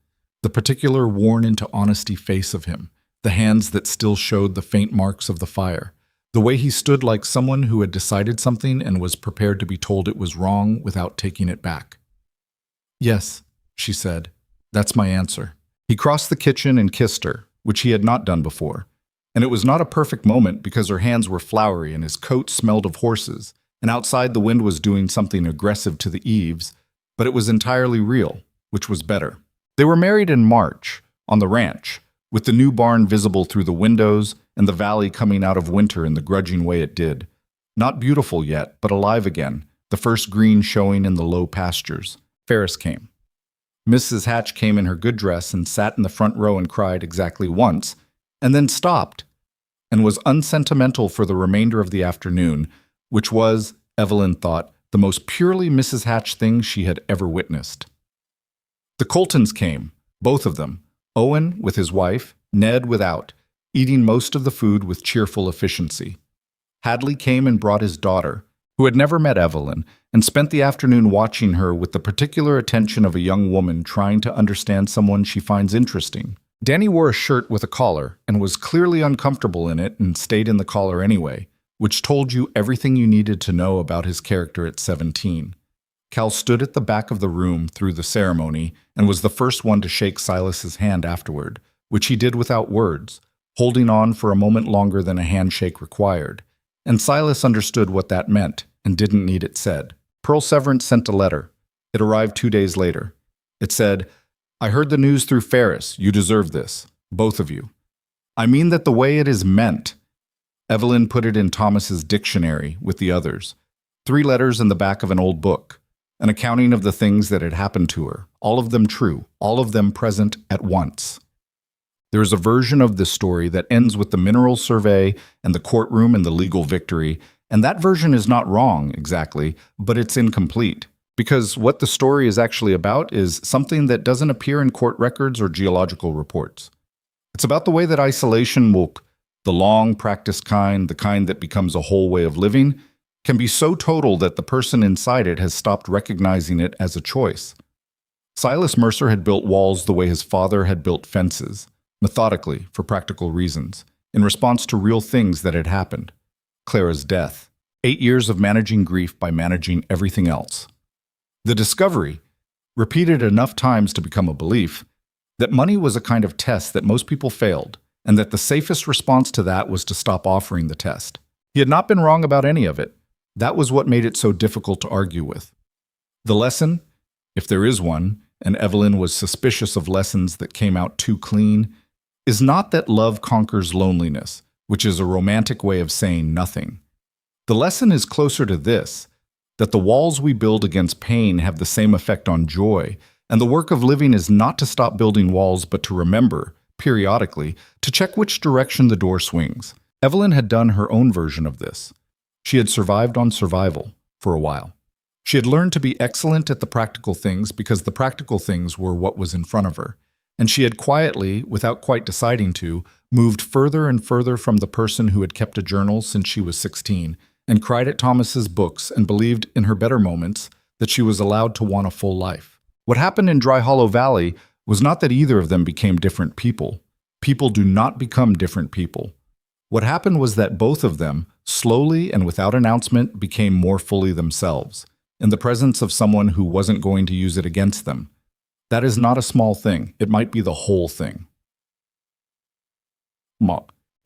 the particular worn into honesty face of him, the hands that still showed the faint marks of the fire, the way he stood like someone who had decided something and was prepared to be told it was wrong without taking it back. "Yes," she said, "that's my answer." He crossed the kitchen and kissed her, which he had not done before. And it was not a perfect moment because her hands were floury and his coat smelled of horses, and outside the wind was doing something aggressive to the eaves, but it was entirely real, which was better. They were married in March, on the ranch, with the new barn visible through the windows and the valley coming out of winter in the grudging way it did. Not beautiful yet, but alive again, the first green showing in the low pastures. Ferris came. Mrs. Hatch came in her good dress and sat in the front row and cried exactly once, and then stopped, and was unsentimental for the remainder of the afternoon, which was, Evelyn thought, the most purely Mrs. Hatch thing she had ever witnessed. The Coltons came, both of them, Owen with his wife, Ned without, eating most of the food with cheerful efficiency. Hadley came and brought his daughter, who had never met Evelyn, and spent the afternoon watching her with the particular attention of a young woman trying to understand someone she finds interesting. Danny wore a shirt with a collar and was clearly uncomfortable in it and stayed in the collar anyway, which told you everything you needed to know about his character at 17. Cal stood at the back of the room through the ceremony and was the first one to shake Silas's hand afterward, which he did without words, holding on for a moment longer than a handshake required. And Silas understood what that meant and didn't need it said. Pearl Severance sent a letter. It arrived 2 days later. It said, "I heard the news through Ferris. You deserve this, both of you. I mean that the way it is meant." Evelyn put it in Thomas's dictionary with the others. 3 letters in the back of an old book. An accounting of the things that had happened to her, all of them true, all of them present at once. There is a version of this story that ends with the mineral survey and the courtroom and the legal victory, and that version is not wrong exactly, but it's incomplete. Because what the story is actually about is something that doesn't appear in court records or geological reports. It's about the way that isolation will, the long practiced kind, the kind that becomes a whole way of living, can be so total that the person inside it has stopped recognizing it as a choice. Silas Mercer had built walls the way his father had built fences, methodically, for practical reasons, in response to real things that had happened. Clara's death. 8 years of managing grief by managing everything else. The discovery, repeated enough times to become a belief, that money was a kind of test that most people failed, and that the safest response to that was to stop offering the test. He had not been wrong about any of it. That was what made it so difficult to argue with. The lesson, if there is one, and Evelyn was suspicious of lessons that came out too clean, is not that love conquers loneliness, which is a romantic way of saying nothing. The lesson is closer to this, that the walls we build against pain have the same effect on joy, and the work of living is not to stop building walls but to remember, periodically, to check which direction the door swings. Evelyn had done her own version of this. She had survived on survival for a while. She had learned to be excellent at the practical things because the practical things were what was in front of her. And she had quietly, without quite deciding to, moved further and further from the person who had kept a journal since she was 16 and cried at Thomas's books and believed in her better moments that she was allowed to want a full life. What happened in Dry Hollow Valley was not that either of them became different people. People do not become different people. What happened was that both of them, slowly and without announcement, became more fully themselves, in the presence of someone who wasn't going to use it against them. That is not a small thing. It might be the whole thing.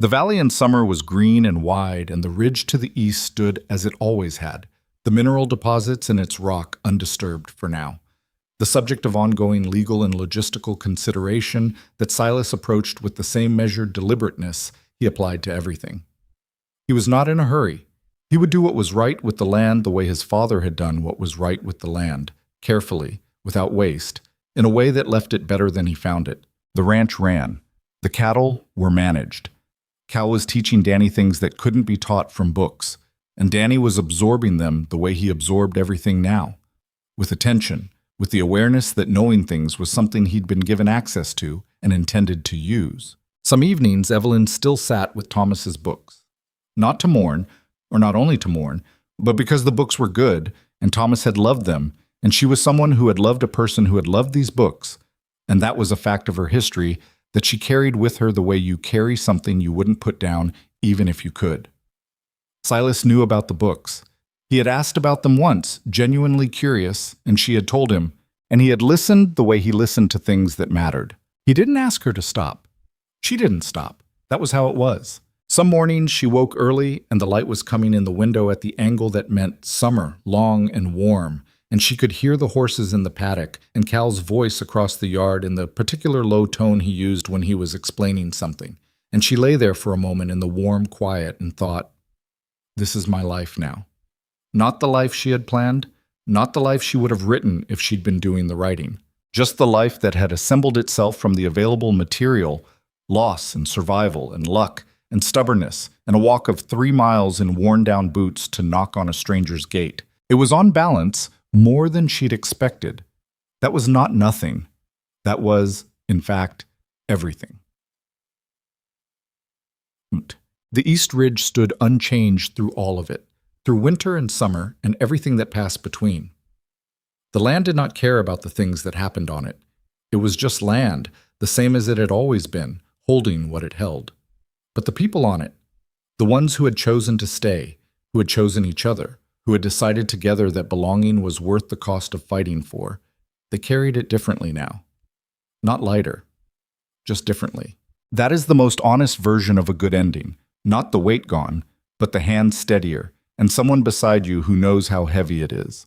The valley in summer was green and wide, and the ridge to the east stood as it always had, the mineral deposits and its rock undisturbed for now. The subject of ongoing legal and logistical consideration that Silas approached with the same measured deliberateness he applied to everything. He was not in a hurry. He would do what was right with the land the way his father had done what was right with the land, carefully, without waste, in a way that left it better than he found it. The ranch ran. The cattle were managed. Cal was teaching Danny things that couldn't be taught from books, and Danny was absorbing them the way he absorbed everything now, with attention, with the awareness that knowing things was something he'd been given access to and intended to use. Some evenings, Evelyn still sat with Thomas's books. Not to mourn, or not only to mourn, but because the books were good, and Thomas had loved them, and she was someone who had loved a person who had loved these books, and that was a fact of her history that she carried with her the way you carry something you wouldn't put down even if you could. Silas knew about the books. He had asked about them once, genuinely curious, and she had told him, and he had listened the way he listened to things that mattered. He didn't ask her to stop. She didn't stop. That was how it was. Some mornings she woke early and the light was coming in the window at the angle that meant summer, long and warm, and she could hear the horses in the paddock and Cal's voice across the yard in the particular low tone he used when he was explaining something. And she lay there for a moment in the warm quiet and thought, this is my life now. Not the life she had planned, not the life she would have written if she'd been doing the writing. Just the life that had assembled itself from the available material, loss and survival and luck and stubbornness and a walk of 3 miles in worn-down boots to knock on a stranger's gate. It was on balance more than she'd expected. That was not nothing. That was, in fact, everything. The East Ridge stood unchanged through all of it, through winter and summer and everything that passed between. The land did not care about the things that happened on it. It was just land, the same as it had always been, holding what it held. But the people on it, the ones who had chosen to stay, who had chosen each other, who had decided together that belonging was worth the cost of fighting for, they carried it differently now. Not lighter, just differently. That is the most honest version of a good ending. Not the weight gone, but the hand steadier, and someone beside you who knows how heavy it is.